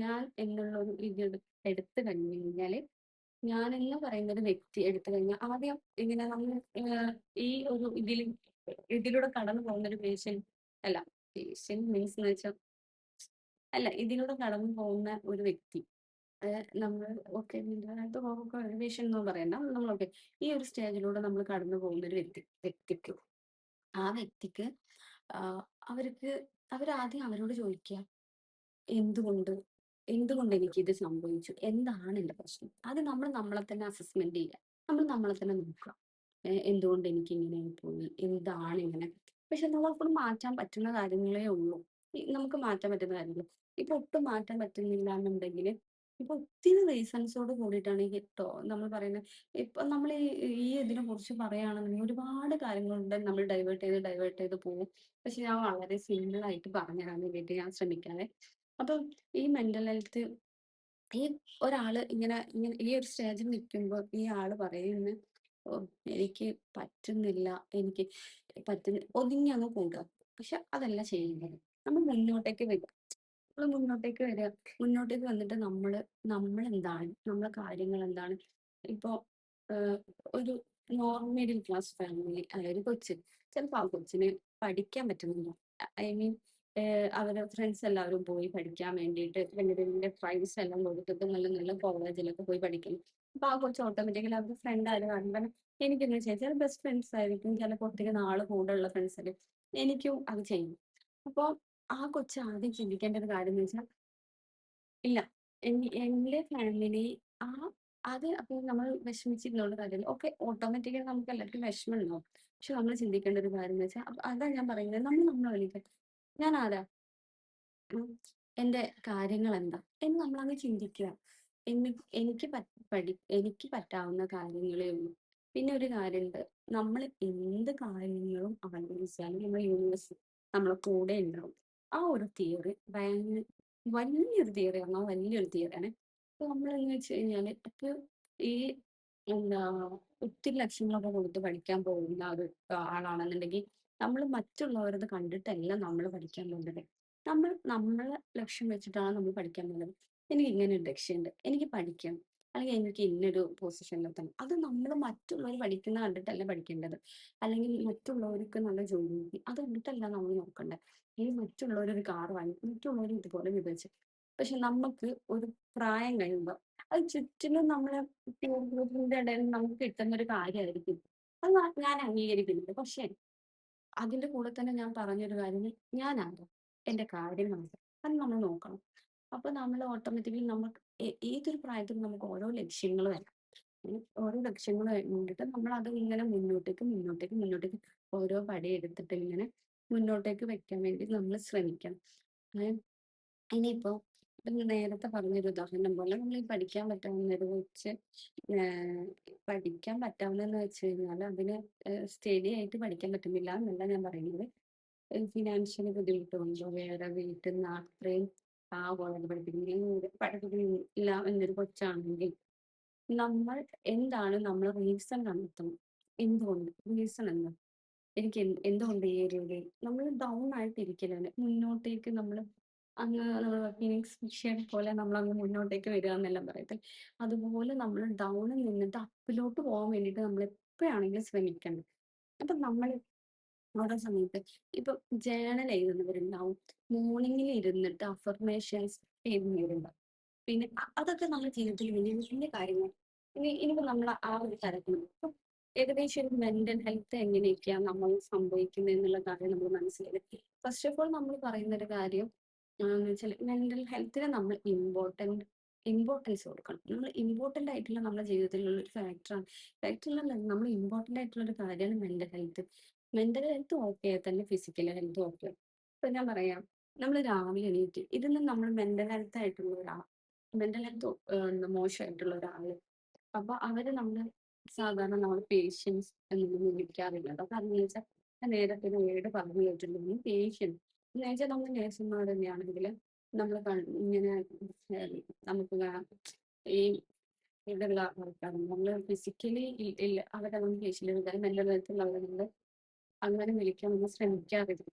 ഞാൻ എന്നുള്ള ഒരു ഇത് എടുത്തു കഴിഞ്ഞു കഴിഞ്ഞാല് ഞാനെന്ന് പറയുന്ന ഒരു വ്യക്തി എടുത്തു കഴിഞ്ഞാൽ ആദ്യം ഇങ്ങനെ നമ്മൾ ഈ ഒരു ഇതിലൂടെ കടന്നു പോകുന്ന ഒരു പേഷ്യന്റ് അല്ല, പേഷ്യന്റ് മീൻസ് എന്ന് വെച്ചാൽ അല്ല, ഇതിലൂടെ കടന്നു പോകുന്ന ഒരു വ്യക്തി നമ്മൾ ഓക്കെ മെന്റലായിട്ട് പേഷ്യന്റ് എന്ന് പറയണ്ട, നമ്മൾ ഓക്കെ ഈ ഒരു സ്റ്റേജിലൂടെ നമ്മൾ കടന്നു പോകുന്ന ഒരു വ്യക്തിക്ക് ആ വ്യക്തിക്ക് അവർക്ക് അവരാദ്യം അവരോട് ചോദിക്കുക എന്തുകൊണ്ട്? എന്തുകൊണ്ട് എനിക്കിത് സംഭവിച്ചു? എന്താണ് എന്റെ പ്രശ്നം? അത് നമ്മൾ നമ്മളെ തന്നെ അസസ്മെന്റ് ചെയ്യുക. നമ്മൾ നമ്മളെ തന്നെ നോക്കുക. എന്തുകൊണ്ട് എനിക്കിങ്ങനെ പോയി? എന്താണ് ഇങ്ങനെ? പക്ഷെ നമ്മളെക്കൊണ്ട് മാറ്റാൻ പറ്റുന്ന കാര്യങ്ങളേ ഉള്ളൂ. നമുക്ക് മാറ്റാൻ പറ്റുന്ന കാര്യങ്ങൾ. ഇപ്പൊ ഒട്ടും മാറ്റാൻ പറ്റുന്നില്ല എന്നുണ്ടെങ്കില് ഇപ്പൊ ഒത്തിരി റീസൺസോട് കൂടിയിട്ടാണ് ഈ ട്ടോ നമ്മൾ പറയുന്നത്. ഇപ്പൊ നമ്മൾ ഈ ഇതിനെ കുറിച്ച് പറയുകയാണെന്നുണ്ടെങ്കിൽ ഒരുപാട് കാര്യങ്ങളുണ്ട്. നമ്മൾ ഡൈവേർട്ട് ചെയ്ത് പോകും. പക്ഷെ ഞാൻ വളരെ സിമ്പിൾ ആയിട്ട് പറഞ്ഞു തരാൻ വേണ്ടിയിട്ട് ഞാൻ ശ്രമിക്കാവേ. അപ്പം ഈ മെന്റൽ ഹെൽത്ത് ഈ ഒരാള് ഇങ്ങനെ ഇങ്ങനെ ഈ ഒരു സ്റ്റേജിൽ നിൽക്കുമ്പോൾ ഈ ആള് പറയുന്നു, "ഓ, എനിക്ക് പറ്റുന്നില്ല, എനിക്ക് ഒതുങ്ങി അങ്ങ് കൂടുക." പക്ഷെ അതല്ല ചെയ്യേണ്ടത്. നമ്മൾ മുന്നോട്ടേക്ക് വരിക. നമ്മള് മുന്നോട്ടേക്ക് വരിക. മുന്നോട്ടേക്ക് വന്നിട്ട് നമ്മളെന്താണ്? നമ്മളെ കാര്യങ്ങൾ എന്താണ്? ഇപ്പൊ ഏഹ്, ഒരു മിഡിൽ ക്ലാസ് ഫാമിലി ആയ ഒരു കൊച്ച്. ചിലപ്പോ ആ കൊച്ചിന് പഠിക്കാൻ പറ്റുന്നില്ല. ഐ മീൻ അവരെ ഫ്രണ്ട്സ് എല്ലാവരും പോയി പഠിക്കാൻ വേണ്ടിയിട്ട് വലിയ വലിയ പ്രൈസ് എല്ലാം കൊടുത്തിട്ട് നല്ല നല്ല കോളേജിലൊക്കെ പോയി പഠിക്കുന്നു. അപ്പൊ ആ കൊച്ച് ഓട്ടോമാറ്റിക്കലി അവരുടെ ഫ്രണ്ട് ആര് കാണുമ്പോൾ എനിക്കെന്ന് വെച്ചാൽ ചില ബെസ്റ്റ് ഫ്രണ്ട്സ് ആയിരിക്കും, ചിലപ്പോൾ ഒത്തിരി നാള് കൂടെയുള്ള ഫ്രണ്ട്സ് ആയിരിക്കും. എനിക്കും അത് ചെയ്യും. അപ്പൊ ആ കൊച്ച് ആദ്യം ചിന്തിക്കേണ്ട ഒരു കാര്യം എന്ന് വെച്ചാൽ ഇല്ല. എന്റെ ഫാമിലി ആ അത് അപ്പോൾ നമ്മൾ വിഷമിച്ചിരുന്നോണ്ട് കാര്യമില്ല. ഓക്കെ ഓട്ടോമാറ്റിക്കലി നമുക്ക് എല്ലാവർക്കും വിഷമമുണ്ടാവും. പക്ഷെ നമ്മൾ ചിന്തിക്കേണ്ട ഒരു കാര്യം എന്ന് വെച്ചാൽ അതാ ഞാൻ പറയുന്നത്. നമ്മൾ നമ്മളെ വിളിക്കുക. ഞാൻ ആരാ? ഉം. എന്റെ കാര്യങ്ങളെന്താ? എന്ന് നമ്മളങ്ങ് ചിന്തിക്കുക. എന്ന് എനിക്ക് എനിക്ക് പറ്റാവുന്ന കാര്യങ്ങളേ ഉള്ളൂ. പിന്നെ ഒരു കാര്യമുണ്ട്. നമ്മൾ എന്ത് കാര്യങ്ങളും ആഗ്രഹിച്ചാലും നമ്മുടെ യൂണിവേഴ്സ് നമ്മളെ കൂടെ ഉണ്ടാവും. ആ ഒരു തിയറി വലിയൊരു തിയറിയാണ്. വലിയൊരു തിയറിയാണ്. അപ്പൊ നമ്മളെന്ന് വെച്ച് കഴിഞ്ഞാല് ഇപ്പൊ ഈ എന്താ ഒത്തിരി ലക്ഷങ്ങളൊക്കെ കൊടുത്ത് പഠിക്കാൻ പോകുന്ന ഒരു ആളാണെന്നുണ്ടെങ്കിൽ നമ്മൾ മറ്റുള്ളവരത് കണ്ടിട്ടല്ല നമ്മൾ പഠിക്കാൻ പോകുന്നത്. നമ്മളെ ലക്ഷ്യം വെച്ചിട്ടാണ് നമ്മൾ പഠിക്കാൻ പോകുന്നത്. എനിക്ക് ഇങ്ങനെ ഒരു ലക്ഷ്യമുണ്ട്. എനിക്ക് പഠിക്കണം. അല്ലെങ്കിൽ എനിക്ക് ഇന്നൊരു പൊസിഷനിലെത്തണം. അത് നമ്മൾ മറ്റുള്ളവർ പഠിക്കുന്നത് കണ്ടിട്ടല്ല പഠിക്കേണ്ടത്. അല്ലെങ്കിൽ മറ്റുള്ളവർക്ക് നല്ല ജോലി കിട്ടി. അത് കണ്ടിട്ടല്ല നമ്മൾ നോക്കണ്ടേ. ഈ മറ്റുള്ളവർ ഒരു കാർ വാങ്ങി, മറ്റുള്ളവർ ഇതുപോലെ വിഭജിച്ചു. പക്ഷെ നമുക്ക് ഒരു പ്രായം കഴിയുമ്പോൾ അത് ചുറ്റിലും നമ്മളെ പീർ ഗ്രൂപ്പിന്റെ ഇടയിൽ നമുക്ക് കിട്ടുന്ന ഒരു കാര്യമായിരിക്കും. അത് ഞാൻ അംഗീകരിക്കുന്നുണ്ട്. പക്ഷേ അതിന്റെ കൂടെ തന്നെ ഞാൻ പറഞ്ഞൊരു കാര്യം ഞാനാരാ? എന്റെ കാര്യങ്ങളെന്താ? അത് നമ്മൾ നോക്കണം. അപ്പൊ നമ്മൾ ഓട്ടോമാറ്റിക്കലി നമുക്ക് ഏതൊരു പ്രായത്തിലും നമുക്ക് ഓരോ ലക്ഷ്യങ്ങൾ വരാം. ഓരോ ലക്ഷ്യങ്ങൾ കണ്ടിട്ട് നമ്മൾ അത് ഇങ്ങനെ മുന്നോട്ടേക്ക് ഓരോ പടി എടുത്തിട്ട് ഇങ്ങനെ മുന്നോട്ടേക്ക് വെക്കാൻ വേണ്ടി നമ്മൾ ശ്രമിക്കണം. ഏ, ഇനിയിപ്പോ ഇപ്പം നേരത്തെ പറഞ്ഞൊരു ഉദാഹരണം പോലെ നമ്മൾ ഈ പഠിക്കാൻ പറ്റാവുന്നത് വെച്ച് പഠിക്കാൻ പറ്റാവുന്നതെന്ന് വെച്ച് കഴിഞ്ഞാൽ അതിന് സ്റ്റഡി ആയിട്ട് പഠിക്കാൻ പറ്റുന്നില്ല എന്നല്ല ഞാൻ പറയുന്നത്. ഫിനാൻഷ്യലി ബുദ്ധിമുട്ട് കൊണ്ടോ വേറെ വീട്ടിൽ നിന്ന് അത്രയും പാവമുള്ളത് പഠിപ്പിക്കുന്നില്ല എന്നൊരു കൊച്ചാണെങ്കിൽ നമ്മൾ എന്താണ് നമ്മൾ റീസൺ കണ്ടെത്തണം. എന്തുകൊണ്ട്? റീസൺ എന്താ? എനിക്ക് എന്തുകൊണ്ട് ഈ ഒരു നമ്മൾ ഡൗൺ ആയിട്ടിരിക്കലാണ്. മുന്നോട്ടേക്ക് നമ്മൾ അങ്ങ് നമ്മൾ ഫീനിക്സ് പക്ഷിയെ പോലെ നമ്മളങ്ങ് മുന്നോട്ടേക്ക് വരിക എന്നെല്ലാം പറയത്തില്ലേ. അതുപോലെ നമ്മൾ ഡൗണിൽ നിന്നിട്ട് അപ്പിലോട്ട് പോകാൻ വേണ്ടിയിട്ട് നമ്മൾ എപ്പോഴാണെങ്കിലും ശ്രമിക്കണം. അപ്പൊ നമ്മൾ ഓരോ സമയത്ത് ഇപ്പൊ ജേണൽ എഴുതുന്നവരുണ്ടാവും. മോർണിംഗിൽ ഇരുന്നിട്ട് അഫർമേഷൻസ് എഴുതുന്നവരുണ്ടാവും. പിന്നെ അതൊക്കെ നമ്മുടെ ജീവിതത്തിൽ വലിയ വലിയ കാര്യങ്ങൾ. ഇനിയിപ്പോ നമ്മൾ ആ ഒരു തരത്തിൽ ഇപ്പം ഏകദേശം ഒരു മെന്റൽ ഹെൽത്ത് എങ്ങനെയൊക്കെയാണ് നമ്മൾ സംഭവിക്കുന്നത് എന്നുള്ള കാര്യം നമ്മൾ മനസ്സിലാക്കി. ഫസ്റ്റ് ഓഫ് ഓൾ നമ്മൾ പറയുന്ന ഒരു കാര്യം എന്ന് വെച്ചാൽ മെന്റൽ ഹെൽത്തിന് നമ്മൾ ഇമ്പോർട്ടൻസ് കൊടുക്കണം. നമ്മൾ ഇമ്പോർട്ടന്റ് ആയിട്ടുള്ള നമ്മുടെ ജീവിതത്തിലുള്ള ഒരു ഫാക്ടറാണ്. ഫാക്ടറിലല്ല, നമ്മൾ ഇമ്പോർട്ടന്റ് ആയിട്ടുള്ള ഒരു കാര്യമാണ് mental health. Mental health okay തന്നെ ഫിസിക്കൽ ഹെൽത്ത് ഓക്കെ. ഇപ്പൊ ഞാൻ പറയാം, നമ്മൾ രാവിലെ എണീറ്റ് ഇതിന് നമ്മൾ മെന്റൽ ഹെൽത്ത് മോശമായിട്ടുള്ള ഒരാള് അപ്പൊ അവര് നമ്മള് സാധാരണ നമ്മൾ പേഷ്യൻസ് എന്നൊന്നും വിളിക്കാറില്ല. കാരണം എന്ന് വെച്ചാൽ ഞാൻ നേരത്തെ ഒരു വേർഡ് പറഞ്ഞു കേട്ടിട്ടുണ്ടെങ്കിൽ പേഷ്യൻസ് എന്ന് വെച്ചാൽ നമ്മൾ നേഴ്സുമാർ തന്നെയാണെങ്കിൽ നമ്മൾ ഇങ്ങനെ നമുക്ക് ഈ ഇതുള്ള ആൾക്കാരുണ്ട്. നമ്മൾ ഫിസിക്കലി ഇല്ല അവരെ നമ്മൾ പേഷ്യൻ്റ് വിളിക്കാൻ മെന്റൽ ഹെൽത്ത് ഉള്ളവരെ നമ്മൾ അങ്ങനെ വിളിക്കാൻ നമ്മൾ ശ്രമിക്കാറില്ല.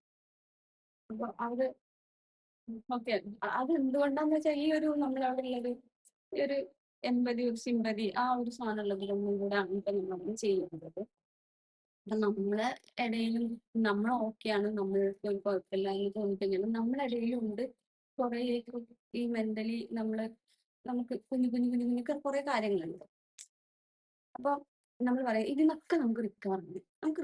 അപ്പൊ അവര് ഓക്കെ. അത് എന്തുകൊണ്ടാന്ന് വെച്ചാൽ ഈ ഒരു നമ്മളവിടെ ഉള്ളത് എമ്പതി, ഒരു സിമ്പതി ആ ഒരു സാധനം ഉള്ളതിലൊന്നും കൂടെയാണ് ഇപ്പൊ നമ്മളങ്ങനെ ചെയ്യുന്നത്. അപ്പൊ നമ്മളെ ഇടയിലും നമ്മൾ ഓക്കെയാണ്, നമ്മൾക്ക് ഒരു കുഴപ്പമില്ല എന്ന് തോന്നിക്കഴിഞ്ഞാലും നമ്മളെ ഇടയിലും ഉണ്ട് കുറെ ഈ മെന്റലി നമുക്ക് കുഞ്ഞു കുഞ്ഞു കുഞ്ഞു കുഞ്ഞു കുറെ കാര്യങ്ങളുണ്ട്. അപ്പൊ നമ്മൾ പറയാം ഇതിന്നൊക്കെ നമുക്ക്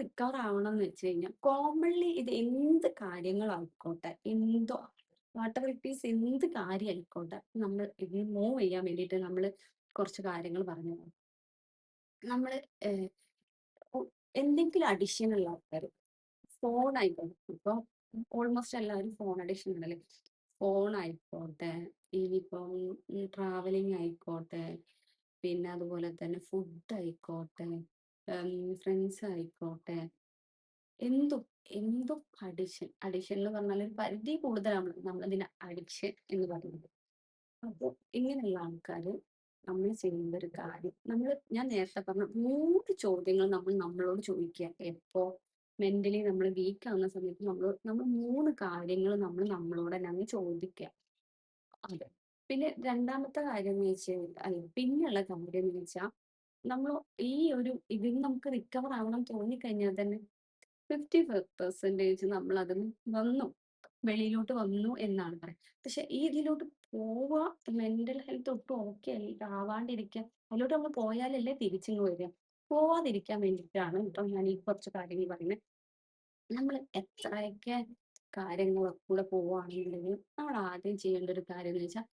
റിക്കവർ ആവണം എന്ന് വെച്ച് കഴിഞ്ഞാൽ കോമൺലി ഇത് എന്ത് കാര്യങ്ങളായിക്കോട്ടെ, എന്തോ വാട്ടർ ഇറ്റ് ഈസ്, എന്ത് കാര്യം ആയിക്കോട്ടെ, നമ്മൾ ഇതിന് മൂവ് ചെയ്യാൻ വേണ്ടിയിട്ട് നമ്മൾ കുറച്ച് കാര്യങ്ങൾ പറഞ്ഞു തരാം. നമ്മൾ എന്തെങ്കിലും അഡിഷൻ ഉള്ള ആൾക്കാർ, ഫോൺ ആയിക്കോട്ടെ, ഇപ്പൊ ഓൾമോസ്റ്റ് എല്ലാവരും ഫോൺ അഡിഷൻ ഉണ്ടല്ലേ. ഫോൺ ആയിക്കോട്ടെ, ഇനിയിപ്പം ട്രാവലിംഗ് ആയിക്കോട്ടെ, പിന്നെ അതുപോലെ തന്നെ ഫുഡ് ആയിക്കോട്ടെ, ഫ്രണ്ട്സ് ആയിക്കോട്ടെ, എന്തും എന്തും അഡിഷൻ അഡിഷൻ എന്ന് പറഞ്ഞാൽ ഒരു പരിധി കൂടുതലാണ് നമ്മളതിന് അഡിക്ഷൻ എന്ന് പറയുന്നത്. അപ്പോൾ ഇങ്ങനെയുള്ള ആൾക്കാര് നമ്മൾ ചെയ്യേണ്ട ഒരു കാര്യം, ഞാൻ നേരത്തെ പറഞ്ഞ 3 ചോദ്യങ്ങൾ നമ്മൾ നമ്മളോട് ചോദിക്കുക. എപ്പോ മെന്റലി നമ്മൾ വീക്ക് ആവുന്ന സമയത്ത് നമ്മൾ 3 കാര്യങ്ങൾ നമ്മൾ നമ്മളോട് തന്നെ അങ്ങ് ചോദിക്കുക. അതെ. പിന്നെ രണ്ടാമത്തെ കാര്യം എന്ന് വെച്ച് അല്ല പിന്നെയുള്ള കാര്യം എന്ന് വെച്ചാൽ, നമ്മൾ ഈ ഒരു ഇതിന്ന് നമുക്ക് റിക്കവർ ആവണം തോന്നിക്കഴിഞ്ഞാൽ തന്നെ 50% നമ്മൾ അതിന് വന്നു, വെളിയിലോട്ട് വന്നു എന്നാണ് പറയുന്നത്. പക്ഷെ ഈ ഇതിലോട്ട് പോവാ, മെന്റൽ ഹെൽത്ത് ഒട്ടും ഓക്കെ ആവാണ്ടിരിക്കാൻ, അതിലോട്ട് നമ്മൾ പോയാലല്ലേ തിരിച്ചിങ്ങ് വരിക. പോവാതിരിക്കാൻ വേണ്ടിയിട്ടാണ് കേട്ടോ ഞാൻ ഈ കുറച്ച് കാര്യങ്ങൾ പറയുന്നത്. നമ്മൾ എത്രയൊക്കെ കാര്യങ്ങൾ കൂടെ പോവുകയാണെന്നുണ്ടെങ്കിലും നമ്മൾ ആദ്യം ചെയ്യേണ്ട ഒരു കാര്യം എന്ന് വെച്ചാൽ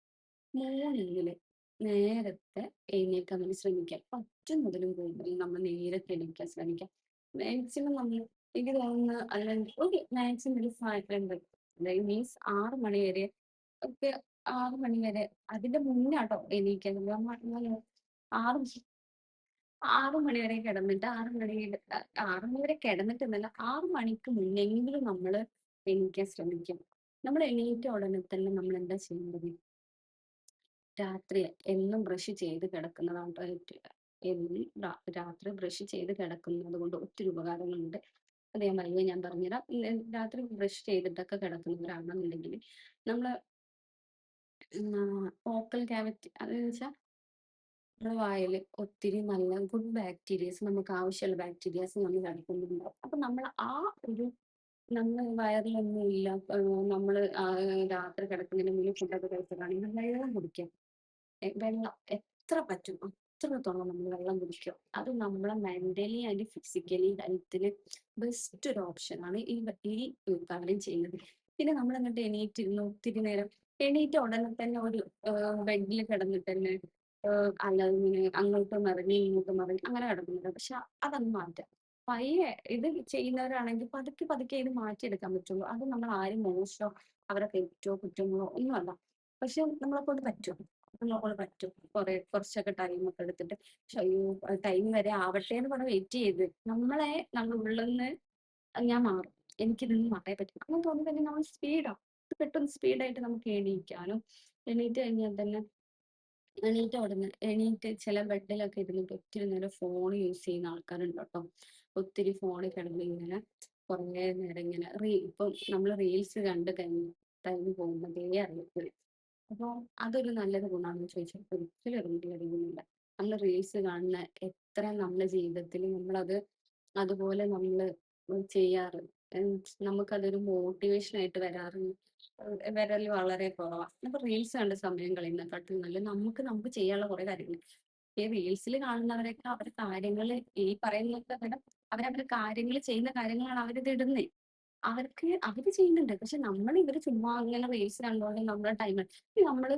മോർണിംഗില് നേരത്തെ എഴുന്നേൽക്കാൻ വേണ്ടി ശ്രമിക്കുക. പറ്റുന്നതിലും കൂടുതൽ നമ്മൾ നേരത്തെ എണീക്കാൻ ശ്രമിക്കുക. മാക്സിമം നമ്മൾ എനിക്ക് തോന്നുന്നു അല്ലെങ്കിൽ ഒരു മാക്സിമം ഒരു 500, അതായത് മീൻസ് 6 മണി വരെ ഒക്കെ, 6 മണി വരെ അതിന്റെ മുന്നാട്ടോ എണീക്കാൻ. 6 6 മണി വരെ കിടന്നിട്ട് 6 മണി വരെ കിടന്നിട്ടെന്നല്ല, 6 മണിക്ക് മുന്നെങ്കിലും നമ്മള് എണീക്കാൻ ശ്രമിക്കണം. നമ്മൾ എണീറ്റ ഉടനെ തന്നെ നമ്മൾ എന്താ ചെയ്യേണ്ടത്? രാത്രി എന്നും ബ്രഷ് ചെയ്ത് കിടക്കുന്നതാണ് ട്ടോ എന്നും രാത്രി ബ്രഷ് ചെയ്ത് കിടക്കുന്നത് കൊണ്ട് ഒത്തിരി ഉപകാരങ്ങളുണ്ട്. അത് ഞാൻ പറഞ്ഞുതരാം. രാത്രി ബ്രഷ് ചെയ്തിട്ടൊക്കെ കിടക്കുന്നവരാണെന്നുണ്ടെങ്കിൽ നമ്മള് ഓക്കൽ ക്യാവിറ്റി അതെന്ന് വെച്ചാൽ നമ്മുടെ വായില് ഒത്തിരി നല്ല ഗുഡ് ബാക്ടീരിയസ്, നമുക്ക് ആവശ്യമുള്ള ബാക്ടീരിയാസ് നമ്മൾ കിടക്കുന്നുണ്ടാവും. അപ്പൊ ഒരു നമ്മൾ വയറിലൊന്നും ഇല്ല, നമ്മള് രാത്രി കിടക്കുന്നതിന് മുന്നേ ഫുഡൊക്കെ കഴിച്ചതാണെങ്കിൽ വെള്ളം കുടിക്കുക. വെള്ളം എത്ര പറ്റും അത്രത്തോളം നമ്മൾ വെള്ളം കുടിക്കുക. അത് നമ്മളെ മെന്റലി ആൻഡ് ഫിസിക്കലി ഹെൽത്തിന് ബെസ്റ്റ് ഒരു ഓപ്ഷനാണ് ഈ കാര്യം ചെയ്യുന്നത്. പിന്നെ നമ്മൾ അങ്ങോട്ട് എണീറ്റിരുന്നു ഒത്തിരി നേരം, എണീറ്റ ഉടനെ തന്നെ ഒരു ബെഡിൽ കിടന്നിട്ട് തന്നെ അല്ലാതെ ഇങ്ങനെ അങ്ങോട്ടും മറിഞ്ഞ് ഇങ്ങോട്ടും മറിഞ്ഞ് അങ്ങനെ കിടക്കുന്നുണ്ട്. പക്ഷെ അതങ്ങ് മാറ്റാം. പയ്യെ ഇത് ചെയ്യുന്നവരാണെങ്കിൽ പതുക്കെ പതുക്കെ ഇത് മാറ്റിയെടുക്കാൻ പറ്റുള്ളൂ. അത് നമ്മൾ ആരും മോശമോ അവരെ തെറ്റോ കുറ്റങ്ങളോ ഒന്നുമല്ല. പക്ഷെ നമ്മളെക്കൊണ്ട് പറ്റും. നമ്മളെക്കൊണ്ട് പറ്റും. കുറച്ചൊക്കെ ടൈമൊക്കെ എടുത്തിട്ട്, പക്ഷെ അയ്യോ ടൈം വരെ ആവട്ടെ എന്ന് പറഞ്ഞ് വെയിറ്റ് ചെയ്ത് നമ്മുടെ ഉള്ളിന്ന് ഞാൻ മാറും. എനിക്കിതിന്ന് മാറിയേ പറ്റും. അങ്ങനെ തോന്നുമ്പോൾ നമ്മൾ സ്പീഡാവും. പെട്ടെന്ന് സ്പീഡായിട്ട് നമുക്ക് എണീക്കാനും, എണീറ്റ് കഴിഞ്ഞാൽ തന്നെ എണീറ്റ് ചില ബെഡിലൊക്കെ ഇരുന്നിട്ട് ഒത്തിരി നേരം ഫോൺ യൂസ് ചെയ്യുന്ന ആൾക്കാരുണ്ട് കേട്ടോ. ഒത്തിരി ഫോണിൽ കിടന്ന് ഇങ്ങനെ കുറേ നേരം ഇങ്ങനെ ഇപ്പം നമ്മൾ റീൽസ് കണ്ട് കഴിഞ്ഞ് ടൈം പോകുന്നതേ അറിയത്തില്ല. അപ്പോൾ അതൊരു നല്ലൊരു ഗുണമാണെന്ന് ചോദിച്ചാൽ ഒരിക്കലും അറിയുന്നില്ല. നമ്മൾ റീൽസ് കാണുന്ന എത്ര നമ്മുടെ ജീവിതത്തിൽ നമ്മളത് അതുപോലെ നമ്മൾ ചെയ്യാറ്, നമുക്കതൊരു മോട്ടിവേഷൻ ആയിട്ട് വരൽ വളരെ കുറവാണ്. അപ്പൊ റീൽസ് കണ്ട് സമയം കളയുന്നതിനെക്കാട്ടും നല്ലത് നമുക്ക് ചെയ്യാനുള്ള കുറെ കാര്യങ്ങൾ. ഈ റീൽസിൽ കാണുന്നവരൊക്കെ അവരുടെ കാര്യങ്ങൾ ഈ പറയുന്നതൊക്കെ വിട അവരവരുടെ കാര്യങ്ങൾ ചെയ്യുന്ന കാര്യങ്ങളാണ് അവരിത് ഇടുന്നത്. അവര് ചെയ്യുന്നുണ്ട്. പക്ഷെ ഇവര് ചുമ്മാ അങ്ങനെ റീൽസ് കണ്ടോണ്ട് നമ്മുടെ ടൈം നമ്മള്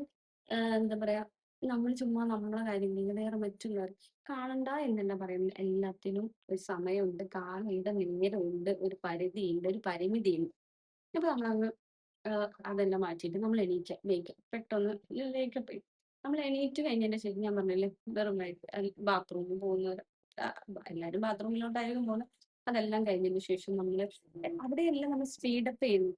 എന്താ പറയാ, നമ്മൾ ചുമ്മാ നമ്മളെ കാര്യങ്ങൾ വേറെ മറ്റുള്ളവർ കാണണ്ട എന്നല്ല പറയുന്നത്. എല്ലാത്തിനും ഒരു സമയമുണ്ട്, കാലമുണ്ട്, നേരമുണ്ട്, ഒരു പരിധിയുണ്ട്, ഒരു പരിമിതിയുണ്ട്. അപ്പൊ നമ്മളങ്ങ് അതെല്ലാം മാറ്റിയിട്ട് നമ്മൾ എണീക്കുക. പെട്ടെന്ന് ലേക്കപ്പ് ചെയ്യും. നമ്മൾ എണീറ്റ് കഴിഞ്ഞതിന് ശേഷം ഞാൻ പറഞ്ഞില്ലേ, വെറും വയറ്റിൽ ബാത്റൂമിൽ പോകുന്നവർ, എല്ലാവരും ബാത്റൂമിലോട്ടായിരിക്കും പോകുന്നത്. അതെല്ലാം കഴിഞ്ഞതിന് ശേഷം അവിടെയെല്ലാം നമ്മൾ സ്പീഡപ്പ് ചെയ്യുന്നു.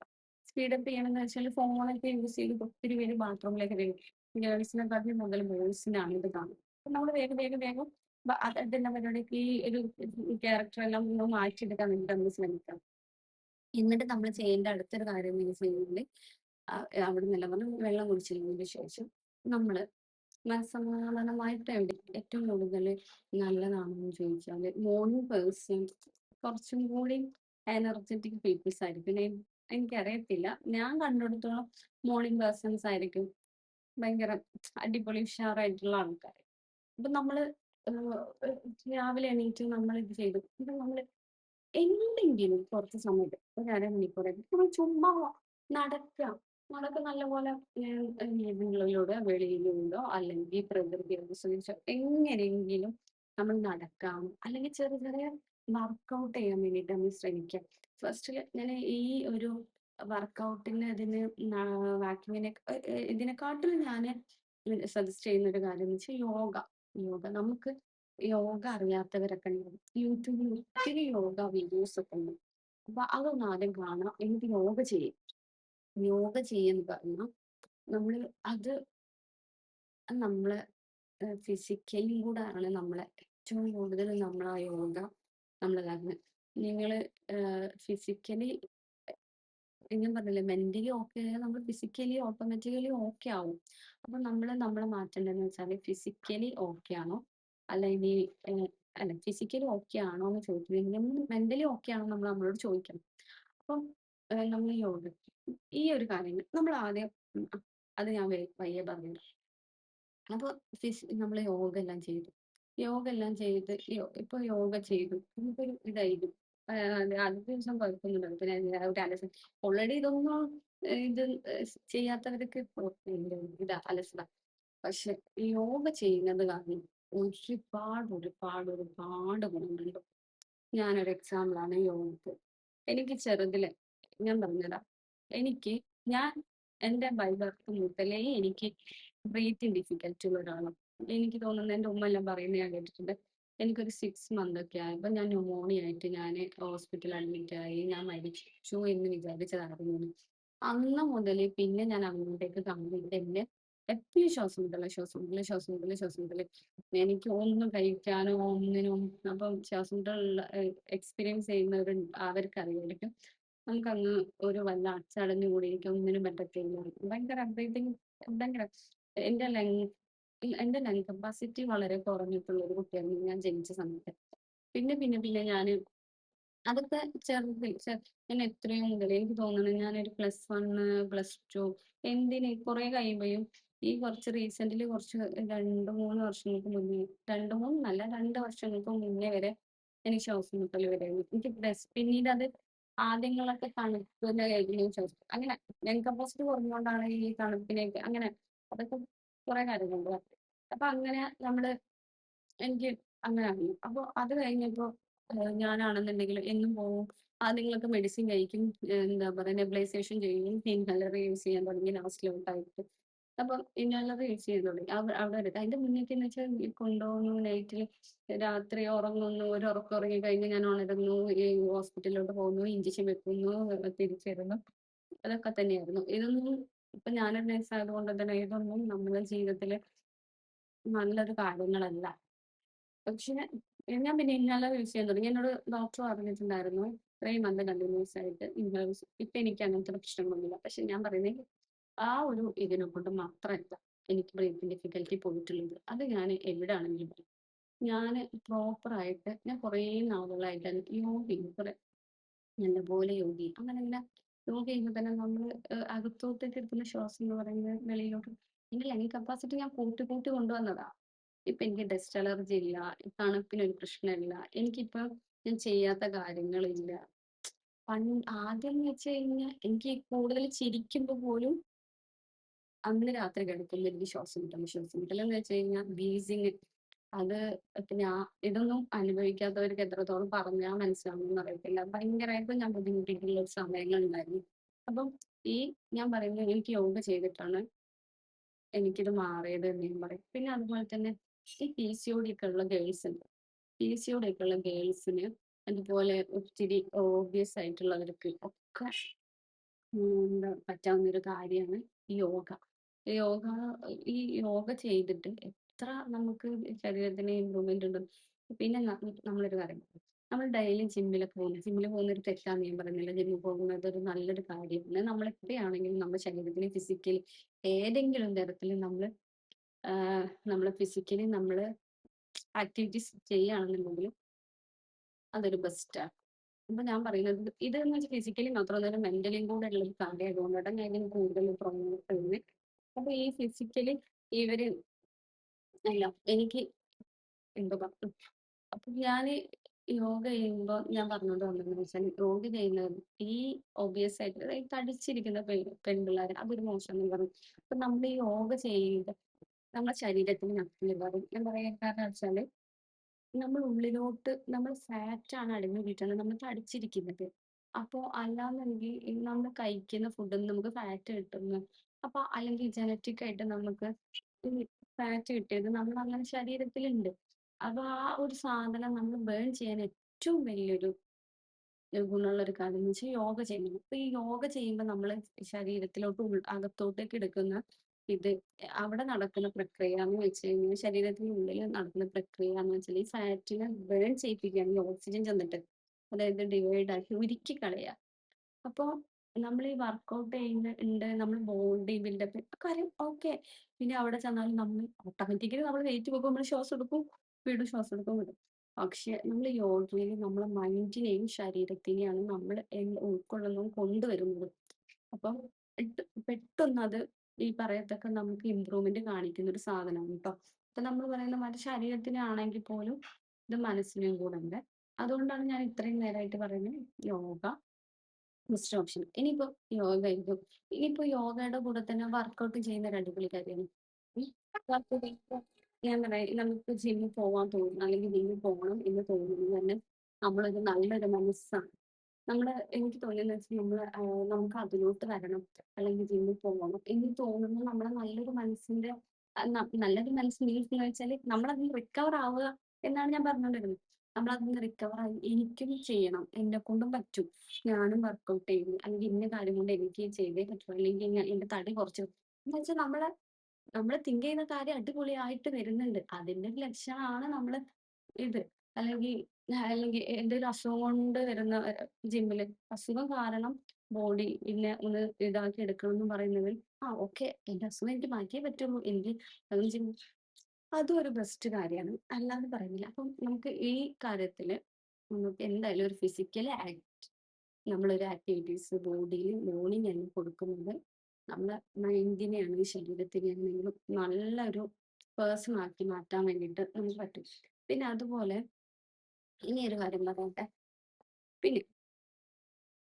സ്പീഡപ്പ് ചെയ്യണമെന്ന് വെച്ചാൽ ഫോണൊക്കെ യൂസ് ചെയ്ത് ഒത്തിരി പേര് ബാത്റൂമിലേക്ക് വരും. ഗേൾസിനെക്കാട്ടിലും മുതൽ ബോയ്സിനാണ് ഇത് കാണുന്നത്. അപ്പൊ നമ്മൾ വേഗം വേഗം വേഗം അതെല്ലാം പരിപാടിക്ക് ഈ ഒരു ക്യാരക്ടർ എല്ലാം ഒന്ന് മാറ്റിയെടുക്കാൻ വേണ്ടിയിട്ട് നമ്മൾ ശ്രമിക്കണം. എന്നിട്ട് നമ്മൾ ചെയ്യേണ്ട അടുത്തൊരു കാര്യം എന്ന് വെച്ച് കഴിഞ്ഞാൽ അവിടെ നിലവന്ന് വെള്ളം കുടിച്ചതിന് ശേഷം നമ്മള് മനസ്സമാധാനമായിട്ട് ഏറ്റവും കൂടുതൽ നല്ലതാണെന്ന് ചോദിച്ചാൽ മോർണിംഗ് പേഴ്സൺ കുറച്ചും കൂടി എനർജറ്റിക് പീപ്പിൾസ് ആയിരിക്കും. എനിക്കറിയത്തില്ല, ഞാൻ കണ്ടിടത്തോളം മോർണിംഗ് പേഴ്സൺസ് ആയിരിക്കും ഭയങ്കര അടിപൊളി ഉഷാറായിട്ടുള്ള ആൾക്കാർ. അപ്പൊ നമ്മള് രാവിലെ എണീറ്റ് നമ്മൾ ഇത് ചെയ്തു, ഇപ്പൊ നമ്മള് എന്തെങ്കിലും കുറച്ച് സമയം ഒരു അരമണിക്കൂറൊക്കെ നമ്മൾ ചുമ്മാ നടക്കാം. നടക്കുക നല്ലപോലെ. വീടുകളിലൂടെ വെളിയിലൂടോ അല്ലെങ്കിൽ പ്രകൃതി ആസ്വദിച്ചോ എങ്ങനെയെങ്കിലും നമ്മൾ നടക്കാം. അല്ലെങ്കിൽ ചെറിയ ചെറിയ വർക്കൗട്ട് ചെയ്യാൻ വേണ്ടിയിട്ട് നമ്മൾ ശ്രമിക്കാം. ഫസ്റ്റില് ഞാൻ ഈ ഒരു വർക്കൗട്ടിന് ഇതിന് വാക്കിങ്ങിനെ ഇതിനെക്കാട്ടിലും ഞാൻ സജസ്റ്റ് ചെയ്യുന്ന ഒരു കാര്യം എന്ന് വെച്ചാൽ യോഗ. യോഗ നമുക്ക് യോഗ അറിയാത്തവരൊക്കെ ഉണ്ടാവും. യൂട്യൂബിൽ ഒത്തിരി യോഗ വീഡിയോസ് ഒക്കെ ഉണ്ട്. അപ്പൊ അതൊന്ന് ആദ്യം കാണാം, എന്നിട്ട് യോഗ ചെയ്യും. യോഗ ചെയ്യുന്ന പറഞ്ഞാൽ നമ്മൾ അത് നമ്മളെ ഫിസിക്കലി കൂടെ ആണ് നമ്മളെ ഏറ്റവും കൂടുതൽ നമ്മൾ ആ യോഗ നമ്മൾ ഇതാക്കുന്നത്. നിങ്ങൾ ഫിസിക്കലി ഞാൻ പറഞ്ഞില്ലേ, മെന്റലി ഓക്കെ ആയാൽ നമ്മൾ ഫിസിക്കലി ഓട്ടോമാറ്റിക്കലി ഓക്കെ ആവും. അപ്പൊ നമ്മളെ മാറ്റേണ്ടതെന്ന് വെച്ചാൽ ഫിസിക്കലി ഓക്കെ ആണോ, അല്ല ഇനി അല്ല ഫിസിക്കലി ഓക്കെ ആണോ എന്ന് ചോദിക്കുന്നത് നമ്മൾ മെന്റലി ഓക്കെ ആണോ നമ്മൾ നമ്മളോട് ചോദിക്കണം. അപ്പം നമ്മൾ യോഗ ഈ ഒരു കാര്യങ്ങൾ നമ്മൾ ആദ്യം അത് ഞാൻ പയ്യെ പറഞ്ഞു. അപ്പോൾ നമ്മൾ യോഗ എല്ലാം ചെയ്തു. യോഗ എല്ലാം ചെയ്ത് ഇപ്പൊ യോഗ ചെയ്തു. നമുക്കൊരു ഇതായിരിക്കും. ആദ്യത്തെ ദിവസം കുഴപ്പമൊന്നുമില്ല. പിന്നെ ഒരു അലസത. ഓൾറെഡി ഇതൊന്നും ഇത് ചെയ്യാത്തവർക്ക് ഇതാ അലസത. പക്ഷെ യോഗ ചെയ്യുന്നത് കാരണം ഒരുപാട് ഗുണങ്ങളുണ്ട്. ഞാനൊരു എക്സാമ്പിളാണ് യോഗക്ക്. എനിക്ക് ചെറുതിലെ ഞാൻ പറഞ്ഞുതരാം. എനിക്ക് ഞാൻ എൻ്റെ ബൈ ബർത്ത് മുതലേ എനിക്ക് ബ്രീത്തിങ് ഡിഫിക്കൽറ്റി ഉള്ള ഒരാളാണ്. എനിക്ക് തോന്നുന്നു എൻ്റെ ഉമ്മ എല്ലാം പറയുന്നത് ഞാൻ കേട്ടിട്ടുണ്ട്. എനിക്കൊരു 6 മന്ത് ഒക്കെ ആയപ്പോ ഞാൻ ന്യൂമോണിയ ആയിട്ട് ഞാൻ ഹോസ്പിറ്റലിൽ അഡ്മിറ്റ് ആയി. ഞാൻ മരിച്ചു എന്ന് വിചാരിച്ചതായിരുന്നു. അന്ന് മുതൽ പിന്നെ ഞാൻ അങ്ങോട്ടേക്ക് കംപ്ലീറ്റ് എന്റെ എപ്പോഴും ശ്വാസം മുട്ടല്. എനിക്ക് ഒന്നും കഴിക്കാനോ ഒന്നിനും അപ്പം ശ്വാസം മുട്ടലുള്ള എക്സ്പീരിയൻസ് ചെയ്യുന്നവരുണ്ട്, അവർക്കറിയായിരിക്കും. നമുക്കങ്ങ് ഒരു വല്ല അച്ചടഞ്ഞു കൂടിയിരിക്കും, ഒന്നിനും പറ്റത്തില്ല. ഭയങ്കര ബ്രീതിങ് ഭയങ്കര എന്റെ ലങ് എന്റെ ലങ് കപ്പാസിറ്റി വളരെ കുറഞ്ഞിട്ടുള്ള ഒരു കുട്ടിയായിരുന്നു ഞാൻ ജനിച്ച സമയത്ത്. പിന്നെ ഞാൻ അതൊക്കെ ഞാൻ എത്രയോ മുതൽ എനിക്ക് തോന്നുന്നു ഞാനൊരു +1 +2 കുറെ കഴിയുമ്പോഴും ഈ കുറച്ച് റീസെന്റ്ലി കുറച്ച് 2-3 വർഷങ്ങൾക്ക് മുന്നേ 2-3 അല്ല 2 വർഷങ്ങൾക്ക് മുന്നേ വരെ എനിക്ക് ശ്വാസം മുട്ടൽ വരെയായിരുന്നു. എനിക്ക് പിന്നീട് അത് ആദ്യങ്ങളൊക്കെ തണുപ്പിന്റെ ആയിരിക്കും ശ്വാസം അങ്ങനെ ലങ് കപ്പാസിറ്റി കുറഞ്ഞുകൊണ്ടാണ് ഈ തണുപ്പിനെയൊക്കെ അങ്ങനെ അതൊക്കെ കുറെ കാര്യങ്ങളുണ്ട്. അപ്പൊ അങ്ങനെ നമ്മള് എനിക്ക് അങ്ങനെ അറിയും. അപ്പൊ അത് കഴിഞ്ഞപ്പോ ഞാനാണെന്നുണ്ടെങ്കിൽ എന്നും പോവും. ആദ്യങ്ങളൊക്കെ മെഡിസിൻ കഴിക്കും. എന്താ പറയാ നെബുലൈസേഷൻ ചെയ്യും. ഇൻഹേലർ യൂസ് ചെയ്യാൻ തുടങ്ങി ലാസ്റ്റിലോട്ടായിട്ട്. അപ്പം ഇൻഹേലർ യൂസ് ചെയ്ത് തുടങ്ങി. അവിടെ വരെ അതിന്റെ മുന്നേക്കെന്ന് വെച്ചാൽ കൊണ്ടുപോകുന്നു നൈറ്റിൽ രാത്രി ഉറങ്ങുന്നു. ഒരു ഉറക്കം ഉറങ്ങി കഴിഞ്ഞ് ഞാൻ ഉണരുന്നു. ഈ ഹോസ്പിറ്റലിലോട്ട് പോകുന്നു. ഇഞ്ചക്ഷൻ വെക്കുന്നു. തിരിച്ചു വരുന്നു. അതൊക്കെ തന്നെയായിരുന്നു. ഇതൊന്നും ഇപ്പൊ ഞാനൊരു നഴ്സ് ആയതുകൊണ്ട് തന്നെ ഇതൊന്നും നമ്മുടെ ജീവിതത്തില് നല്ലൊരു കാര്യങ്ങളല്ല. പക്ഷെ ഞാൻ പിന്നെ ഇൻഹേലർ യൂസ് ചെയ്യാൻ തുടങ്ങി. എന്നോട് ഡോക്ടർ പറഞ്ഞിട്ടുണ്ടായിരുന്നു 3 മന്ത് കണ്ടിന്യൂസ് ആയിട്ട് ഇൻഹേലർ. ഇപ്പൊ എനിക്ക് അങ്ങനത്തെ പ്രശ്നങ്ങളൊന്നുമില്ല. പക്ഷെ ഞാൻ പറയുന്നത് ആ ഒരു ഇതിനെ കൊണ്ട് മാത്രമല്ല എനിക്ക് ബ്രീത്തിങ് ഡിഫിക്കൽറ്റി പോയിട്ടുള്ളത്. അത് ഞാൻ എവിടെയാണെങ്കിലും പറയും. ഞാൻ പ്രോപ്പറായിട്ട് ഞാൻ കുറേ നാളുകളായിട്ട് യോഗ ചെയ്യും. നല്ലപോലെ യോഗ ചെയ്യും. അങ്ങനെയല്ല യോഗ ചെയ്യുമ്പോൾ തന്നെ നമ്മൾ അകത്തോട്ടേക്ക് എടുക്കുന്ന ശ്വാസം എന്ന് പറയുന്നത് വെളിയിലോട്ട് എന്റെ ലങ് കപ്പാസിറ്റി ഞാൻ കൂട്ടി കൊണ്ടുവന്നതാ. ഇപ്പൊ എനിക്ക് ഡസ്റ്റ് അലർജി ഇല്ല, തണുപ്പിനൊരു പ്രശ്നമില്ല, എനിക്കിപ്പോ ഞാൻ ചെയ്യാത്ത കാര്യങ്ങളില്ല. ആദ്യം എന്ന് വെച്ച് കഴിഞ്ഞാൽ എനിക്ക് കൂടുതൽ ചിരിക്കുമ്പോൾ പോലും അന്ന് രാത്രി കിടക്കുമ്പോൾ എനിക്ക് ശ്വാസം മുട്ടൽ എന്ന് വെച്ച് കഴിഞ്ഞാൽ വീസിങ്. അത് പിന്നെ ഇതൊന്നും അനുഭവിക്കാത്തവർക്ക് എത്രത്തോളം പറഞ്ഞാൽ മനസ്സിലാവുമെന്ന് അറിയത്തില്ല. ഭയങ്കരമായിട്ട് ഞാൻ ബുദ്ധിമുട്ടിയിട്ടുള്ള ഒരു സമയങ്ങളുണ്ടായിരുന്നു. അപ്പം ഈ ഞാൻ പറയുന്നത് എനിക്ക് യോഗ ചെയ്തിട്ടാണ് എനിക്കിത് മാറിയത് എന്ന് ഞാൻ പറയും. പിന്നെ അതുപോലെ തന്നെ ഈ PCOD ഒക്കെ ഉള്ള ഗേൾസ് ഉണ്ട്. PCOD ഒക്കെ ഉള്ള ഗേൾസിന് അതുപോലെ ഒത്തിരി ഓബിയസ് ആയിട്ടുള്ളവർക്ക് ഒക്കെ എന്താ പറ്റാവുന്ന ഒരു കാര്യമാണ് യോഗ. യോഗ ഈ യോഗ ചെയ്തിട്ട് എത്ര നമുക്ക് ശരീരത്തിന് ഇമ്പ്രൂവ്മെന്റ് ഉണ്ട്. പിന്നെ നമ്മളൊരു കാര്യം നമ്മൾ ഡെയിലി ജിമ്മിൽ പോകുന്ന ഒരു തെറ്റാന്ന് ഞാൻ പറയുന്നില്ല. ജിമ്മിൽ പോകുന്നത് ഒരു നല്ലൊരു കാര്യമാണ്. നമ്മൾ എപ്പോഴാണെങ്കിലും നമ്മുടെ ശരീരത്തിന് ഫിസിക്കലി ഏതെങ്കിലും തരത്തിൽ നമ്മൾ നമ്മള് ഫിസിക്കലി നമ്മള് ആക്ടിവിറ്റീസ് ചെയ്യുകയാണെന്നുണ്ടെങ്കിൽ അതൊരു ബെസ്റ്റാണ്. അപ്പൊ ഞാൻ പറയുന്നത് ഇതെന്ന് വെച്ചാൽ ഫിസിക്കലി മാത്രമല്ല മെന്റലിയും കൂടെ ഉള്ള ഒരു കാര്യം ആയതുകൊണ്ടാണ് ഞാൻ ഇതിന് കൂടുതൽ പ്രൊമോട്ട് ചെയ്യുന്നത്. അപ്പൊ ഈ ഫിസിക്കലി ഇവര് അല്ല എനിക്ക് എന്തോ പറഞ്ഞു. അപ്പൊ ഞാന് യോഗ ചെയ്യുമ്പോ ഞാൻ പറഞ്ഞത് എന്താണെന്ന് വെച്ചാൽ യോഗ ചെയ്യുന്നത് ഈ ഒബിയസ് ആയിട്ട് അതായത് തടിച്ചിരിക്കുന്ന പെൺപിള്ളേർ അതൊരു മോശം എന്ന് പറയും. അപ്പൊ നമ്മൾ ഈ യോഗ ചെയ്ത് നമ്മുടെ ശരീരത്തിന് നട്ടില്ല പറയും. ഞാൻ പറയാൻ കാരണം വെച്ചാല് നമ്മൾ ഉള്ളിലോട്ട് നമ്മൾ ഫാറ്റാണ് അടിഞ്ഞു കൂടിയിട്ടാണ് നമ്മൾ തടിച്ചിരിക്കുന്നത്. അപ്പോ അല്ലാന്നുണ്ടെങ്കിൽ ഈ നമ്മൾ കഴിക്കുന്ന ഫുഡിൽ നമുക്ക് ഫാറ്റ് കിട്ടുന്നു. അപ്പൊ അല്ലെങ്കിൽ ജനറ്റിക് ആയിട്ട് നമുക്ക് ഈ ഫാറ്റ് കിട്ടിയത് നമ്മളങ്ങനെ ശരീരത്തിലുണ്ട്. അപ്പൊ ആ ഒരു സാധനം നമ്മൾ ബേൺ ചെയ്യാൻ ഏറ്റവും വലിയൊരു ഗുണമുള്ള ഒരു കാര്യം എന്ന് വെച്ചാൽ യോഗ ചെയ്യുന്നത്. അപ്പൊ ഈ യോഗ ചെയ്യുമ്പോൾ നമ്മള് ശരീരത്തിലോട്ട് അകത്തോട്ടേക്ക് എടുക്കുന്ന ഇത് അവിടെ നടക്കുന്ന പ്രക്രിയ എന്ന് വെച്ച് കഴിഞ്ഞാൽ ശരീരത്തിനുള്ളിൽ നടക്കുന്ന പ്രക്രിയ എന്ന് വെച്ചാൽ ഈ ഫാറ്റിനെ ബേൺ ചെയ്യിപ്പിക്കുകയാണ് ഈ ഓക്സിജൻ ചെന്നിട്ട്. അതായത് ഡിവൈഡ് ആക്കി ഉരുക്കി കളയുക. അപ്പൊ നമ്മൾ ഈ വർക്കൗട്ട് ചെയ്യുന്നുണ്ട്, നമ്മൾ ബോഡി ബിൽഡപ്പ് കാര്യം ഓക്കെ. പിന്നെ അവിടെ ചെന്നാലും നമ്മൾ ഓട്ടോമാറ്റിക്കലി നമ്മൾ വെയിറ്റ് പോകുമ്പോൾ നമ്മൾ ശ്വാസം എടുക്കും, വിടും, ശ്വാസം എടുക്കും, വിടും. പക്ഷെ നമ്മൾ യോഗയിൽ നമ്മളെ മൈൻഡിനെയും ശരീരത്തിനെയാണ് നമ്മൾ ഉൾക്കൊള്ളുന്നതും കൊണ്ടുവരുന്നത്. അപ്പം പെട്ടെന്ന് അത് ഈ പറയത്തക്ക നമുക്ക് ഇമ്പ്രൂവ്മെന്റ് കാണിക്കുന്ന ഒരു സാധനമാണ് കേട്ടോ. ഇപ്പൊ നമ്മൾ പറയുന്ന മാതിരി ശരീരത്തിനാണെങ്കിൽ പോലും ഇത് മനസ്സിനും കൂടെ ഉണ്ട്. അതുകൊണ്ടാണ് ഞാൻ ഇത്രയും നേരമായിട്ട് പറയുന്നത് യോഗ ബെസ്റ്റ് ഓപ്ഷൻ. ഇനിയിപ്പോ യോഗ ഇപ്പൊ ഇനിയിപ്പോ യോഗയുടെ കൂടെ തന്നെ വർക്കൗട്ട് ചെയ്യുന്ന ഒരു അടിപൊളി കാര്യമാണ്. ഉം. വർക്കൗട്ട് ഇപ്പൊ ഞാൻ പറയാം നമുക്ക് ജിമ്മിൽ പോവാൻ തോന്നുന്നു അല്ലെങ്കിൽ ജിമ്മിൽ പോകണം എന്ന് തോന്നുന്നത് തന്നെ നമ്മളൊരു നല്ലൊരു മനസ്സാണ്. നമ്മള് എനിക്ക് തോന്നുന്നത് വെച്ചാൽ നമ്മള് നമുക്ക് അതിലോട്ട് വരണം അല്ലെങ്കിൽ ജിമ്മിൽ പോകണം എന്ന് തോന്നുന്നത് നമ്മുടെ നല്ലൊരു മനസ്സിന്റെ നല്ലൊരു മനസ്സ് മീൻസ് എന്ന് വെച്ചാൽ നമ്മളതിൽ റിക്കവർ ആവുക എന്നാണ് ഞാൻ പറഞ്ഞുകൊണ്ടിരുന്നത്. നമ്മളതിൽ നിന്ന് റിക്കവർ ആയി എനിക്കും ചെയ്യണം, എന്നെ കൊണ്ടും പറ്റും, ഞാനും വർക്കൗട്ട് ചെയ്യുന്നു അല്ലെങ്കിൽ ഇന്ന കാര്യം കൊണ്ട് എനിക്ക് ചെയ്തേ പറ്റൂ അല്ലെങ്കിൽ ഞാൻ എന്റെ തടി കുറച്ച് എന്ന് വെച്ചാൽ നമ്മള് തിങ്ക് ചെയ്യുന്ന കാര്യം അടിപൊളിയായിട്ട് വരുന്നുണ്ട്. അതിന്റെ ഒരു ലക്ഷണമാണ് നമ്മള് ഇത്. അല്ലെങ്കിൽ അല്ലെങ്കിൽ എന്തെങ്കിലും അസുഖം കൊണ്ട് വരുന്ന ജിമ്മില് അസുഖം കാരണം ബോഡി പിന്നെ ഒന്ന് ഇതാക്കി എടുക്കണം എന്ന് പറയുന്നതിൽ ഓക്കെ എന്റെ അസുഖം എനിക്ക് മാറ്റിയേ പറ്റുള്ളൂ. എനിക്ക് അതൊന്നും അതും ഒരു ബെസ്റ്റ് കാര്യമാണ്. അല്ലാന്ന് പറയുന്നില്ല. അപ്പം നമുക്ക് ഈ കാര്യത്തില് നമുക്ക് എന്തായാലും ഒരു ഫിസിക്കൽ നമ്മളൊരു ആക്ടിവിറ്റീസ് ബോഡിയിൽ മോർണിംഗ് തന്നെ കൊടുക്കുന്നത് നമ്മളെ മൈൻഡിനെയാണെങ്കിലും ശരീരത്തിനെയാണെങ്കിലും നല്ലൊരു പേഴ്സൺ ആക്കി മാറ്റാൻ വേണ്ടിയിട്ട് നമുക്ക് പറ്റും. പിന്നെ അതുപോലെ ഇനി ഒരു കാര്യം പറയട്ടെ. പിന്നെ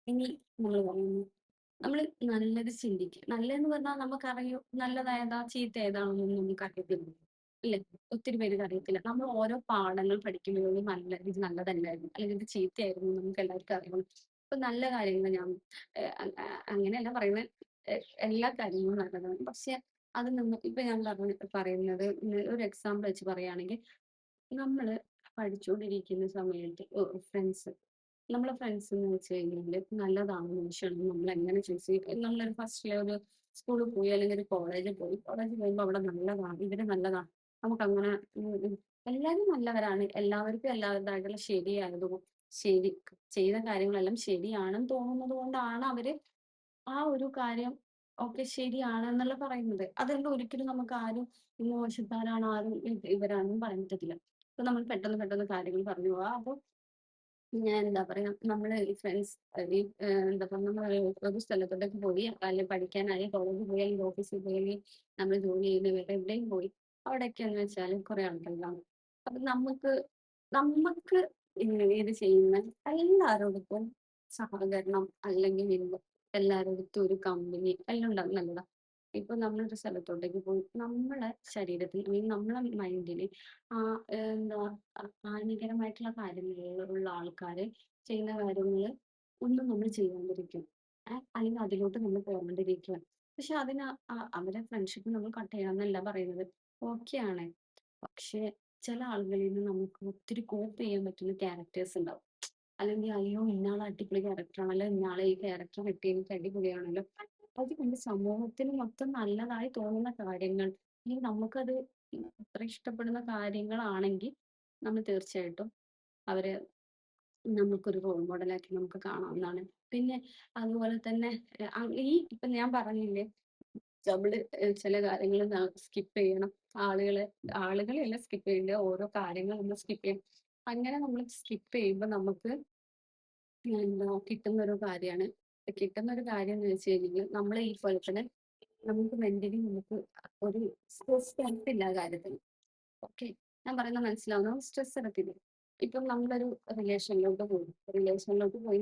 ഇനി നമ്മള് പറയുന്നു നമ്മള് നല്ലത് ചിന്തിക്കുക. നല്ലതെന്ന് പറഞ്ഞാൽ നമുക്കറിയും നല്ലതേതാ ചീത്ത ഏതാണെന്നൊന്നും നമുക്കറിയത്തില്ല. ഇല്ലേ? ഒത്തിരി പേർക്ക് അറിയത്തില്ല. നമ്മൾ ഓരോ പാഠങ്ങൾ പഠിക്കുമ്പോഴും ഇത് നല്ലതല്ലായിരുന്നു അല്ലെങ്കിൽ ഇത് ചീത്തയായിരുന്നു നമുക്ക് എല്ലാവർക്കും അറിയണം. ഇപ്പൊ നല്ല കാര്യങ്ങൾ ഞാൻ അങ്ങനെയല്ല പറയുന്നത്. എല്ലാ കാര്യങ്ങളും നല്ലതാണ്. പക്ഷെ അത് ഇപ്പൊ ഞാൻ പറയുന്നത് ഒരു എക്സാമ്പിൾ വെച്ച് പറയുകയാണെങ്കിൽ നമ്മള് പഠിച്ചുകൊണ്ടിരിക്കുന്ന സമയത്ത് ഫ്രണ്ട്സ് നമ്മളെ ഫ്രണ്ട്സ് എന്ന് വെച്ച് കഴിഞ്ഞാല് നല്ലതാണ് മോശമാണ് നമ്മൾ എങ്ങനെ ചൂസ് ചെയ്യും. നമ്മളൊരു ഫസ്റ്റിലെ ഒരു സ്കൂളിൽ പോയി അല്ലെങ്കിൽ ഒരു കോളേജിൽ പോകുമ്പോൾ അവിടെ നല്ലതാണ് ഇവര് നല്ലതാണ് നമുക്കങ്ങനെ എല്ലാവരും നല്ലവരാണ്. എല്ലാവർക്കും എല്ലാവരുടേതായിട്ടുള്ള ശരിയായതും ശരി ചെയ്ത കാര്യങ്ങളെല്ലാം ശരിയാണെന്ന് തോന്നുന്നത് കൊണ്ടാണ് അവര് ആ ഒരു കാര്യം ഓക്കെ ശരിയാണ് എന്നുള്ള പറയുന്നത്. അതെല്ലാം ഒരിക്കലും നമുക്ക് ആരും മോശക്കാരാണ് ആരും ഇവരാണെന്നും പറയാൻ പറ്റത്തില്ല. ഇപ്പൊ നമ്മൾ പെട്ടെന്ന് പെട്ടെന്ന് കാര്യങ്ങൾ പറഞ്ഞു പോവാ. അപ്പൊ ഞാൻ എന്താ പറയാ നമ്മള് ഈ ഫ്രണ്ട്സ് ഈ എന്താ പറയാ നമ്മള് ഒരു സ്ഥലത്തോട്ടൊക്കെ പോയി അല്ലെങ്കിൽ പഠിക്കാനായി കോളേജിൽ പോയി അല്ലെങ്കിൽ ഓഫീസിൽ പോയി അല്ലെങ്കിൽ നമ്മൾ ജോലി ചെയ്യുന്ന വേറെ എവിടെയും പോയി അവിടെയൊക്കെയെന്ന് വെച്ചാൽ കുറെ ആൾക്കാരുണ്ടാവും. അപ്പൊ നമുക്ക് ഇത് ചെയ്യുന്ന എല്ലാവരോടൊപ്പം സഹകരണം അല്ലെങ്കിൽ എല്ലാവരോടൊത്തും ഒരു കമ്പനി എല്ലാം ഉണ്ടാവും നല്ലതാ. ഇപ്പൊ നമ്മളൊരു സ്ഥലത്തോട്ടേക്ക് പോയി നമ്മളെ ശരീരത്തിൽ അല്ലെങ്കിൽ നമ്മളെ മൈൻഡില് ആ എന്താ ഹാനികരമായിട്ടുള്ള കാര്യങ്ങളുള്ള ആൾക്കാര് ചെയ്യുന്ന കാര്യങ്ങള് ഒന്നും നമ്മൾ ചെയ്യാണ്ടിരിക്കും. അല്ലെങ്കിൽ അതിലോട്ട് നമ്മൾ പോകാണ്ടിരിക്കുക. പക്ഷെ അതിന് അവരെ ഫ്രണ്ട്ഷിപ്പ് നമ്മൾ കട്ട് ചെയ്യണമെന്നല്ല പറയുന്നത്. ഓക്കെ ആണ്. പക്ഷെ ചില ആളുകളിൽ നിന്ന് നമുക്ക് ഒത്തിരി കോപ്പ് ചെയ്യാൻ പറ്റുന്ന ക്യാരക്ടേഴ്സ് ഉണ്ടാവും. അല്ലെങ്കിൽ അയ്യോ ഇന്നാള് അടിപൊളി ക്യാരക്ടറാണല്ലോ, ഇന്നാളെ ഈ ക്യാരക്ടർ കിട്ടി എനിക്ക് അടിപൊളിയാണല്ലോ. അതുകൊണ്ട് സമൂഹത്തിന് മൊത്തം നല്ലതായി തോന്നുന്ന കാര്യങ്ങൾ അല്ലെങ്കിൽ നമുക്കത് അത്ര ഇഷ്ടപ്പെടുന്ന കാര്യങ്ങളാണെങ്കിൽ നമ്മൾ തീർച്ചയായിട്ടും അവരെ നമുക്കൊരു റോൾ മോഡലാക്കി നമുക്ക് കാണാവുന്നതാണ്. പിന്നെ അതുപോലെ തന്നെ ഈ ഇപ്പൊ ഞാൻ പറഞ്ഞില്ലേ നമ്മള് ചില കാര്യങ്ങൾ സ്കിപ്പ് ചെയ്യണം. ആളുകളെ ആളുകളെയല്ല സ്കിപ്പ് ചെയ്യേണ്ടത്, ഓരോ കാര്യങ്ങൾ നമ്മൾ സ്കിപ്പ് ചെയ്യണം. അങ്ങനെ നമ്മൾ സ്കിപ്പ് ചെയ്യുമ്പോ നമുക്ക് എന്താ കിട്ടുന്നൊരു കാര്യാണ്. കിട്ടുന്നൊരു കാര്യംന്ന് വെച്ച് കഴിഞ്ഞാല് നമ്മളെ ഈ പോലെ തന്നെ നമുക്ക് മെന്റലി നമുക്ക് ഒരു സ്ട്രെസ് തരത്തില്ല ആ കാര്യത്തിന്. ഓക്കെ. ഞാൻ പറയുന്നത് മനസ്സിലാവുന്നോ? സ്ട്രെസ് തരത്തില്ല. ഇപ്പം നമ്മളൊരു റിലേഷനിലോട്ട് പോയി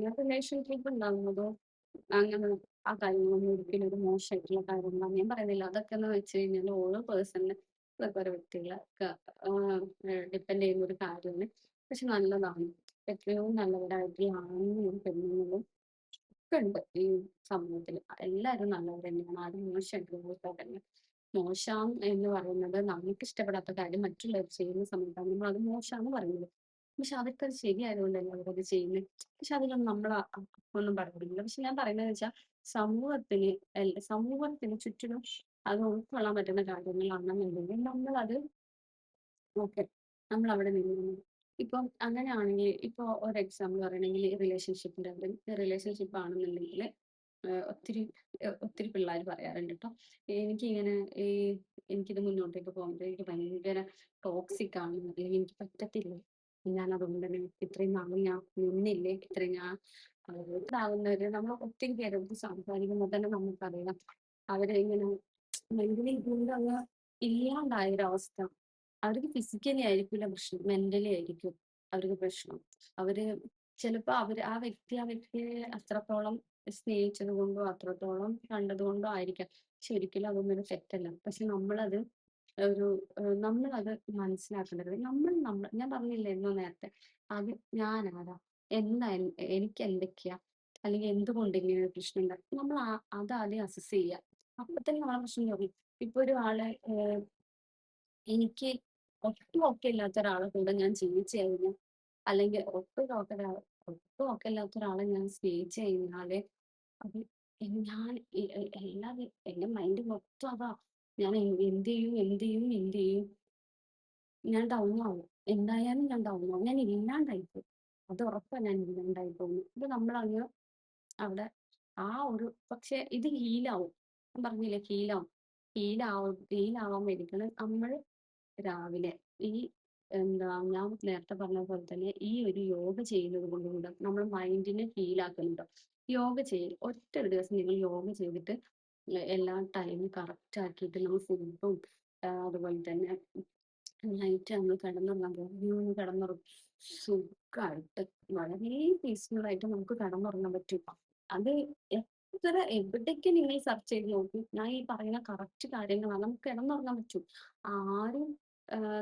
ആ റിലേഷൻഷിപ്പ് ഉണ്ടാകുന്നതോ അങ്ങനെ ആ കാര്യങ്ങളൊന്നും ഒരിക്കലും ഒരു മോശമായിട്ടുള്ള കാര്യങ്ങളാണ് ഞാൻ പറയുന്നില്ല. അതൊക്കെന്ന് വെച്ച് കഴിഞ്ഞാൽ ഓരോ പേഴ്സണിനെ അതൊക്കെ ഓരോ വ്യക്തികളെ ഡിപ്പെൻഡ് ചെയ്യുന്ന ഒരു കാര്യമാണ്. പക്ഷെ നല്ലതാണ്. എത്രയോ നല്ലവരായിട്ടുള്ള ആണുങ്ങളും പെണ്ണുങ്ങളും ഒക്കെ ഉണ്ട് ഈ സമൂഹത്തില്. എല്ലാവരും നല്ലവർ തന്നെയാണ്. ആരും മോശമായിട്ടുള്ള ആൾക്കാരല്ല. മോശം എന്ന് പറയുന്നത് നമുക്ക് ഇഷ്ടപ്പെടാത്ത കാര്യം മറ്റുള്ളവർ ചെയ്യുന്ന സമയത്താണ് നമ്മൾ അത് മോശാന്ന് പറയുന്നത്. പക്ഷെ അതൊക്കെ അത് ശരിയായതുകൊണ്ടല്ലേ അവരത് ചെയ്യുന്നത്. പക്ഷെ അതിലൊന്നും നമ്മൾ ഒന്നും പറയുന്നില്ല. പക്ഷെ ഞാൻ പറയുന്നതെന്ന് വെച്ചാൽ സമൂഹത്തിന് സമൂഹത്തിന് ചുറ്റിനും അത് ഉൾക്കൊള്ളാൻ പറ്റുന്ന കാര്യങ്ങളാണെന്നുണ്ടെങ്കിൽ നമ്മളത് ഓക്കെ. നമ്മളവിടെ നിന്ന് ഇപ്പം അങ്ങനെയാണെങ്കിൽ ഇപ്പൊ ഒരു എക്സാമ്പിൾ പറയണെങ്കിൽ റിലേഷൻഷിപ്പിന്റെ കാര്യം. റിലേഷൻഷിപ്പ് ആണെന്നുണ്ടെങ്കില് ഒത്തിരി ഒത്തിരി പിള്ളേര് പറയാറുണ്ട് ട്ടോ. എനിക്കിങ്ങനെ ഈ എനിക്കിത് മുന്നോട്ടേക്ക് പോകുമ്പോ എനിക്ക് ഭയങ്കര ടോക്സിക് ആണ്. അല്ലെങ്കിൽ എനിക്ക് പറ്റത്തില്ല. ഞാൻ അതുകൊണ്ട് തന്നെ ഇത്രയും നാള് ഞാൻ നിന്നില്ലേ, ഇത്രയും ഞാൻ ഇതാവുന്നവര് നമ്മൾ ഒത്തിരി പേരോട് സംസാരിക്കുമ്പോൾ തന്നെ നമുക്കറിയാം അവര് ഇങ്ങനെ മെന്റലി കൊണ്ട് അങ്ങ് ഇല്ലാണ്ടായൊരവസ്ഥ. അവർക്ക് ഫിസിക്കലി ആയിരിക്കില്ല പ്രശ്നം, മെന്റലി ആയിരിക്കും അവർക്ക് പ്രശ്നം. അവര് ചിലപ്പോ ആ വ്യക്തിയെ അത്രത്തോളം സ്നേഹിച്ചത് കൊണ്ടോ അത്രത്തോളം കണ്ടത് കൊണ്ടോ ആയിരിക്കാം. പക്ഷെ ഒരിക്കലും അതൊന്നും ഒരു തെറ്റല്ല. പക്ഷെ ഒരു നമ്മളത് മനസ്സിലാക്കേണ്ടത് ഞാൻ പറഞ്ഞില്ലേ എന്നോ നേരത്തെ, അത് ഞാനാരാ? എന്താ എനിക്ക് എന്തൊക്കെയാ? അല്ലെങ്കിൽ എന്തുകൊണ്ട് ഇങ്ങനെ ഒരു പ്രശ്നം ഉണ്ടായി? നമ്മൾ അതാദ്യം അസസ് ചെയ്യുക. അപ്പൊ തന്നെ നമ്മളെ പ്രശ്നം തുടങ്ങും. ഇപ്പൊ ഒരു ആളെ എനിക്ക് ഒട്ടും ഒക്കെ ഇല്ലാത്ത ഒരാളെ കൂടെ ഞാൻ ജീവിച്ചു കഴിഞ്ഞാൽ, അല്ലെങ്കിൽ ഒട്ടും ഒക്കെ ഇല്ലാത്ത ഒരാളെ ഞാൻ സ്നേഹിച്ചു കഴിഞ്ഞാല് അത് ഞാൻ എന്റെ മൈൻഡ് മൊത്തം അതാ. ഞാൻ എന്ത് ചെയ്യും ഞാൻ ഡൗൺ ആവും. എന്തായാലും ഞാൻ ഡൗൺ ആവും. ഞാൻ ഇല്ലാണ്ടായി പോകും. അത് ഉറപ്പാ, ഞാൻ ഇല്ലാണ്ടായി പോകും. ഇത് നമ്മളങ്ങ് അവിടെ ആ ഒരു പക്ഷെ ഇത് ഹീലാവും. ഞാൻ പറഞ്ഞില്ലേ ഹീലാവും. ഹീലാവാൻ വേണ്ടിയിട്ടാണ് നമ്മൾ രാവിലെ ഈ ഞാൻ നേരത്തെ പറഞ്ഞ പോലെ തന്നെ ഈ ഒരു യോഗ ചെയ്യുന്നത് കൊണ്ട് കൂടെ നമ്മൾ മൈൻഡിനെ ഹീലാക്കുന്നുണ്ട്. യോഗ ചെയ്യൽ ഒറ്റ ഒരു ദിവസം നിങ്ങൾ യോഗ ചെയ്തിട്ട് എല്ലാ ടൈമും കറക്റ്റ് ആക്കിയിട്ട് നമ്മൾ ഫുഡും അതുപോലെ തന്നെ നൈറ്റ് നമ്മൾ കിടന്നുറങ്ങാൻ പോകും. കിടന്നുറങ്ങും സുഖമായിട്ട് വളരെ പീസ്ഫുൾ ആയിട്ട് നമുക്ക് കിടന്നുറങ്ങാൻ പറ്റും. അത് എവിടേക്ക് നിങ്ങൾ സെർച്ച് ചെയ്ത് നോക്കും, ഞാൻ ഈ പറയുന്ന കറക്റ്റ് കാര്യങ്ങളാണ്. നമുക്ക് കിടന്നുറങ്ങാൻ പറ്റും. ആരും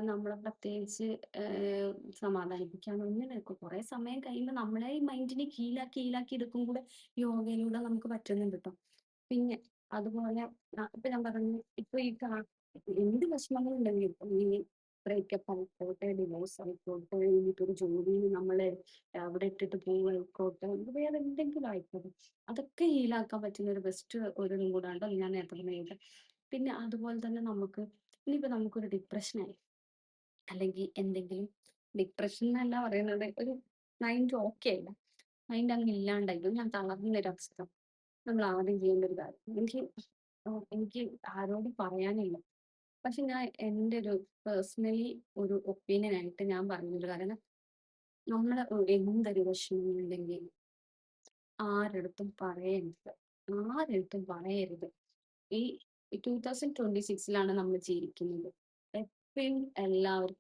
നമ്മളെ പ്രത്യേകിച്ച് സമാധാനിപ്പിക്കാൻ നിൽക്കും. കുറെ സമയം കഴിയുമ്പോൾ നമ്മളെ ഈ മൈൻഡിനെ കീലാക്കി ഇതൊക്കെ കൂടെ യോഗയിലൂടെ നമുക്ക് പറ്റുന്നുണ്ട് ട്ടോ. പിന്നെ അതുപോലെ ഇപ്പൊ ഞാൻ പറഞ്ഞു ഇപ്പൊ എന്ത് വിഷമങ്ങളുണ്ടെങ്കിലും ഇപ്പൊ ഈ ബ്രേക്കപ്പ് ആയിക്കോട്ടെ, ഡിവോഴ്സ് ആയിക്കോട്ടെ, ഇനിയിപ്പോ ഒരു ജോലിയിൽ നമ്മള് അവിടെ ഇട്ടിട്ട് പോവായിക്കോട്ടെ, വേറെ എന്തെങ്കിലും ആയിക്കോട്ടെ, അതൊക്കെ ഹീലാക്കാൻ പറ്റുന്ന ഒരു ബെസ്റ്റ് ഒരു ഇതും കൂടാണ്ട് ഞാൻ നേരത്തെ പറഞ്ഞത്. പിന്നെ അതുപോലെ തന്നെ ഇനിയിപ്പോ നമുക്കൊരു ഡിപ്രഷനായി, അല്ലെങ്കിൽ എന്തെങ്കിലും ഡിപ്രഷൻ എന്നല്ല പറയുന്നത്, ഒരു മൈൻഡ് ഓക്കെ അല്ല, മൈൻഡ് അങ്ങ് ഇല്ലാണ്ടായി ഞാൻ തളർന്നൊരവസ്ഥ. നമ്മൾ ആദ്യം ചെയ്യേണ്ട ഒരു കാര്യം, എനിക്ക് ആരോടും പറയാനില്ല. പക്ഷെ ഞാൻ എൻ്റെ ഒരു പേഴ്സണലി ഒരു ഒപ്പീനിയൻ ആയിട്ട് ഞാൻ പറഞ്ഞൊരു കാര്യം, നമ്മള് എന്തൊരു വിഷമം ഉണ്ടെങ്കിൽ ആരടുത്തും പറയരുത്. ആരടുത്തും പറയരുത്. ഈ 2026 നമ്മൾ ജീവിക്കുന്നത്. എപ്പഴും എല്ലാവരും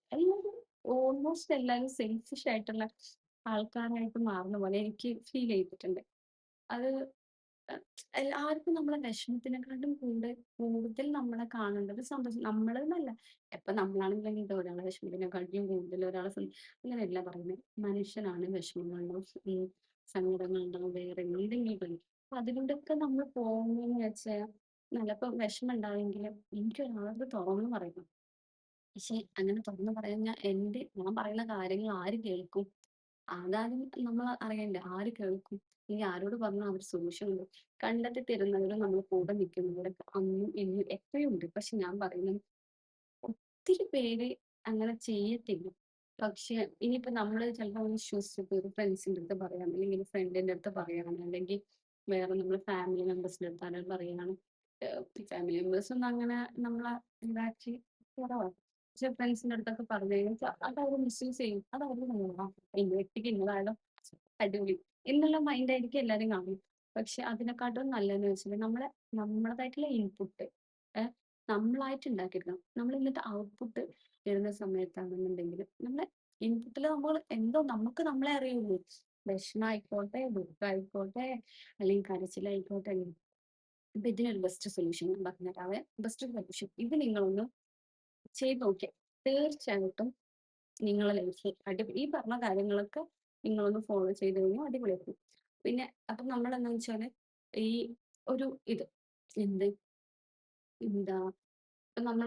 ഓൾമോസ്റ്റ് എല്ലാവരും സെൽഫിഷ് ആയിട്ടുള്ള ആൾക്കാരായിട്ട് മാറുന്ന പോലെ എനിക്ക് ഫീൽ ചെയ്തിട്ടുണ്ട്. അത് ആർക്കും നമ്മളെ വിഷമത്തിനെക്കാട്ടും കൂടുതൽ നമ്മളെ കാണേണ്ടത് സന്തോഷം. നമ്മളെന്നല്ല, ഇപ്പൊ നമ്മളാണെങ്കിലും ഇത് ഒരാളെ വിഷമത്തിനെക്കാട്ടിലും കൂടുതൽ അങ്ങനെയല്ല പറയുന്നത്. മനുഷ്യനാണ് വിഷമങ്ങളുണ്ടാവും, സങ്കടങ്ങളുണ്ടാവും, വേറെ എന്തെങ്കിലും കളി. അപ്പൊ അതിലൂടെയൊക്കെ നമ്മൾ പോകുന്നതെന്ന് വെച്ചാൽ ചിലപ്പോ വിഷമം ഉണ്ടാවෙങ്കിലും എനിക്കൊരാളോട് തുറന്നു പറയണം. പക്ഷെ അങ്ങനെ തുറന്നു പറയാൻ ഞാൻ പറയുന്ന കാര്യങ്ങൾ ആര് കേൾക്കും? അതാദ്യം നമ്മൾ അറിയണ്ടേ, ആര് കേൾക്കും? ഇനി ആരോട് പറഞ്ഞാൽ അവർ സൊല്യൂഷൻ ഉണ്ട്? കണ്ടെത്തി തരുന്നവരും നമ്മൾ കൂടെ നിൽക്കുന്നവരൊക്കെ അന്നും ഇന്നും എപ്പോഴും ഉണ്ട്. പക്ഷെ ഞാൻ പറയുന്നത് ഒത്തിരി പേര് അങ്ങനെ ചെയ്യത്തില്ല. പക്ഷെ ഇനിയിപ്പോ നമ്മള് ചിലപ്പോ വിശ്വസിച്ചിട്ട് ഒരു ഫ്രണ്ട്സിന്റെ അടുത്ത് പറയാം, അല്ലെങ്കിൽ ഫ്രണ്ടിന്റെ അടുത്ത് പറയണം, അല്ലെങ്കിൽ വേറെ നമ്മുടെ ഫാമിലി മെമ്പേഴ്സിന്റെ അടുത്ത് ആരെങ്കിലും പറയണം. ഫാമിലി മെമ്പേഴ്സ് ഒന്നും അങ്ങനെ നമ്മളെ ഇതാക്കി കുറവാണ്. പക്ഷെ ഫ്രണ്ട്സിന്റെ അടുത്തൊക്കെ പറഞ്ഞു കഴിഞ്ഞാൽ അത് അവർ മിസ്യൂസ് ചെയ്യും. അത് അവർ എന്റെ വ്യക്തിക്ക് ഇന്നതായാലും അടിപൊളി എന്നുള്ള മൈൻഡ് ആയിരിക്കും എല്ലാവരും കാണും. പക്ഷെ അതിനെക്കാട്ടും നല്ലതെന്ന് വെച്ചാൽ നമ്മളതായിട്ടുള്ള ഇൻപുട്ട് നമ്മളായിട്ട് ഉണ്ടാക്കിയെടുക്കണം. നമ്മൾ എന്നിട്ട് ഔട്ട്പുട്ട് വരുന്ന സമയത്താണെന്നുണ്ടെങ്കിൽ നമ്മളെ ഇൻപുട്ടിൽ നമ്മൾ എന്തോ നമുക്ക് നമ്മളെ അറിയുള്ളൂ. വിഷമായിക്കോട്ടെ, ദുഃഖമായിക്കോട്ടെ, അല്ലെങ്കിൽ കരച്ചിലായിക്കോട്ടെ. അപ്പൊ ഇതിനൊരു ബെസ്റ്റ് സൊല്യൂഷൻ ഞാൻ പറഞ്ഞുതരാവേ. ബെസ്റ്റ് സൊല്യൂഷൻ ഇത് നിങ്ങളൊന്ന് ചെയ്ത് നോക്കിയാൽ തീർച്ചയായിട്ടും നിങ്ങളെ ലൈഫ് ഈ പറഞ്ഞ കാര്യങ്ങളൊക്കെ നിങ്ങളൊന്ന് ഫോളോ ചെയ്ത് കഴിഞ്ഞാൽ അടിപൊളിയായിരിക്കും. പിന്നെ അപ്പൊ നമ്മൾ എന്താ വെച്ചാല് ഈ ഒരു ഇത് എന്ത് എന്താ ഇപ്പൊ നമ്മൾ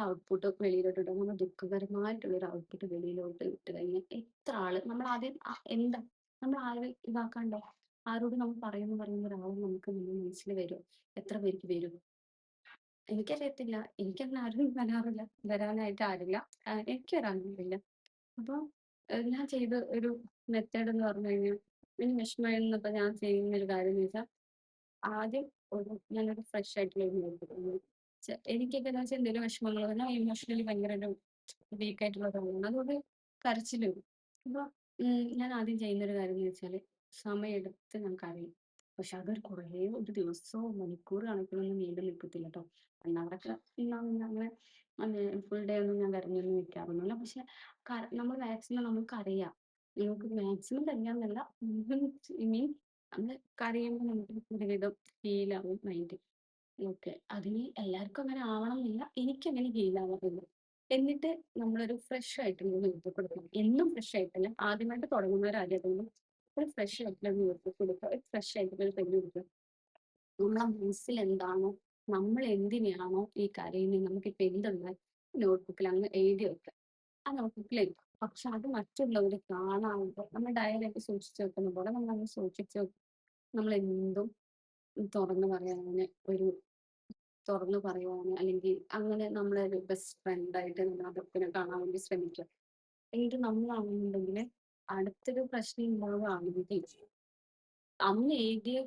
ഔട്ട്പുട്ട് വെളിയിലോട്ട് ഇടും. നമ്മൾ ദുഃഖകരമായിട്ടുള്ള ഒരു ഔട്ട്പുട്ട് വെളിയിലോട്ട് ഇട്ട് കഴിഞ്ഞാൽ എത്ര ആള് നമ്മൾ ആദ്യം എന്താ നമ്മൾ ആരും ഇതാക്കണ്ടോ, ആരോട് നമ്മൾ പറയുന്ന ഒരാൾ നമുക്ക് നമ്മുടെ മനസ്സിൽ വരും. എത്ര പേർക്ക് വരും എനിക്കറിയത്തില്ല. എനിക്കങ്ങനെ ആരും വരാറില്ല. വരാനായിട്ട് ആരില്ല. എനിക്ക് വരാനൊന്നുമില്ല. അപ്പൊ ഞാൻ ചെയ്ത ഒരു മെത്തേഡ് എന്ന് പറഞ്ഞു കഴിഞ്ഞാൽ എനിക്ക് വിഷമം വന്നപ്പോ ഞാൻ ചെയ്യുന്ന ഒരു കാര്യം എന്ന് വെച്ചാൽ ആദ്യം ഞാനൊരു ഫ്രഷ് ആയിട്ടുള്ള ഒരു നോട്ട് എനിക്കൊക്കെ എന്ന് വെച്ചാൽ എന്തെങ്കിലും വിഷമങ്ങൾ വന്നാൽ ഇമോഷണലി ഭയങ്കര ഒരു വീക്ക് ആയിട്ടുള്ള ഒരാളാണ്. അതുകൊണ്ട് കരച്ചിൽ വരും. അപ്പൊ ഞാൻ ആദ്യം ചെയ്യുന്ന ഒരു കാര്യം എന്ന് വെച്ചാൽ സമയമെടുത്ത് ഞാൻ കരയും. പക്ഷെ അതൊരു കുറേ ഒരു ദിവസമോ മണിക്കൂർ കണക്കിനൊന്നും നീണ്ടു നിൽക്കത്തില്ല കേട്ടോ. അല്ലാതൊക്കെ അങ്ങനെ ഫുൾ ഡേ ഒന്നും ഞാൻ കരഞ്ഞൊന്നും നിൽക്കാറൊന്നുമില്ല. പക്ഷെ നമ്മൾ മാക്സിമം നമുക്ക് അറിയാം, നമുക്ക് മാക്സിമം കരയാന്നല്ല, മീൻ നമ്മള് കരയുമ്പോൾ നമുക്ക് ഒരുവിധം ഫീലാവും മൈൻഡ്. ഓക്കെ. അതിന് എല്ലാവർക്കും അങ്ങനെ ആവണമെന്നില്ല. എനിക്കങ്ങനെ ഫീൽ ആവാറുണ്ട്. എന്നിട്ട് നമ്മളൊരു ഫ്രഷ് ആയിട്ടുള്ള മ്യൂസിക് കൊടുക്കണം. എന്നും ഫ്രഷ് ആയിട്ടല്ല. ആദ്യമായിട്ട് തുടങ്ങുന്നവരാദ്യം ഒരു ഫ്രഷ് ആയിട്ടുള്ള മ്യൂസിക് കൊടുക്കുക. ഒരു ഫ്രഷ് ആയിട്ടുള്ള ഒരു പെണ്ണ് കൊടുക്കുക. നമ്മളെ മനസ്സിൽ എന്താണോ, നമ്മൾ എന്തിനാണോ ഈ കരയുന്നത്, നമുക്കിപ്പോൾ എന്തുണ്ടായി നോട്ട്ബുക്കിൽ അങ്ങ് എഴുതി വെക്കുക. ആ നോട്ട്ബുക്കിൽ എഴുതുക. പക്ഷെ അത് മറ്റുള്ളവർ കാണാതെ നമ്മൾ ഡയറിയൊക്കെ സൂക്ഷിച്ചു വെക്കുന്ന പോലെ നമ്മൾ സൂക്ഷിച്ചു വെക്കും. നമ്മൾ എന്തും തുറന്നു പറയാന് ഒരു തുറന്നു പറയുവാന് അല്ലെങ്കിൽ അങ്ങനെ നമ്മളെ ഒരു ബെസ്റ്റ് ഫ്രണ്ടായിട്ട് നമ്മൾ അതൊക്കെ കാണാൻ വേണ്ടി ശ്രമിക്കുക. എന്നിട്ട് നമ്മളാണെന്നുണ്ടെങ്കിൽ അടുത്തൊരു പ്രശ്നം ഉണ്ടാവുകയാണെങ്കിൽ അന്ന് എഴുതിയ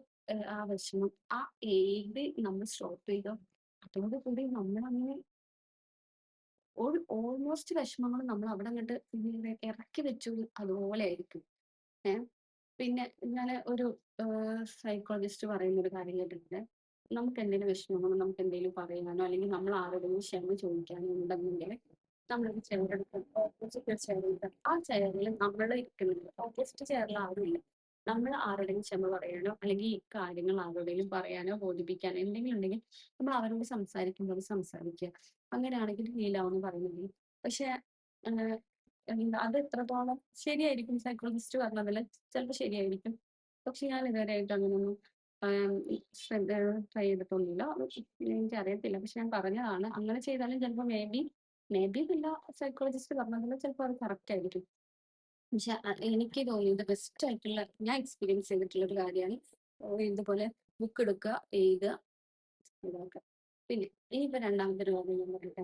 ആ വിഷമം ആ എഴുതി നമ്മൾ സ്റ്റോപ്പ് ചെയ്തോ അതോടുകൂടി നമ്മളങ്ങനെ ഒരു ഓൾമോസ്റ്റ് വിഷമങ്ങൾ നമ്മൾ അവിടെ അങ്ങോട്ട് ഇറക്കി വെച്ചു അതുപോലെ ആയിരിക്കും. ഏഹ് പിന്നെ ഞാൻ ഒരു സൈക്കോളജിസ്റ്റ് പറയുന്ന ഒരു കാര്യം കേട്ടിട്ടുണ്ട്. നമുക്ക് എന്തെങ്കിലും വിഷമങ്ങളോ നമുക്ക് എന്തെങ്കിലും പറയാനോ അല്ലെങ്കിൽ നമ്മൾ ആരോടെങ്കിലും ക്ഷമ ചോദിക്കാനോ ഉണ്ടെന്നുണ്ടെങ്കിൽ നമ്മളൊരു ചെയറെടുക്കും. ഓപ്പോസിറ്റ് ചെയറെടുക്കും. ആ ചെയറിൽ നമ്മൾ ഇരിക്കുന്നുണ്ട്. ഓപ്പോസിറ്റ് ചെയറിൽ ആരുമില്ല. നമ്മൾ ആരോടെങ്കിലും ക്ഷമ പറയാനോ അല്ലെങ്കിൽ ഈ കാര്യങ്ങൾ ആരോടെങ്കിലും പറയാനോ ബോധിപ്പിക്കാനോ എന്തെങ്കിലും ഉണ്ടെങ്കിൽ നമ്മൾ അവരോട് സംസാരിക്കുമ്പോൾ സംസാരിക്കുക. അങ്ങനെയാണെങ്കിൽ ഹീൽ ആവുമെന്ന് പറയുന്നുണ്ട്. പക്ഷെ ഏഹ് അത് എത്രത്തോളം ശരിയായിരിക്കും സൈക്കോളജിസ്റ്റ് പറഞ്ഞതിൽ ചിലപ്പോൾ ശരിയായിരിക്കും. പക്ഷെ ഞാൻ ഇതുവരെയായിട്ട് അങ്ങനെയൊന്നും ട്രൈ ചെയ്തിട്ടൊന്നുമില്ല. എനിക്കറിയത്തില്ല. പക്ഷെ ഞാൻ പറഞ്ഞതാണ്. അങ്ങനെ ചെയ്താലും ചിലപ്പോൾ മേ ബി ഇല്ല, സൈക്കോളജിസ്റ്റ് പറഞ്ഞതിൽ ചിലപ്പോൾ അത് കറക്റ്റ് ആയിരിക്കും. പക്ഷെ എനിക്ക് തോന്നിയത് ബെസ്റ്റ് ആയിട്ടുള്ള ഞാൻ എക്സ്പീരിയൻസ് ചെയ്തിട്ടുള്ള ഒരു കാര്യമാണ് ഇതുപോലെ ബുക്ക് എടുക്കുക, എഴുതുക, ഇതാക്കുക. പിന്നെ ഇനിയിപ്പോൾ രണ്ടാമത്തെ ഒരു കാര്യം ഞാൻ പറയട്ടെ.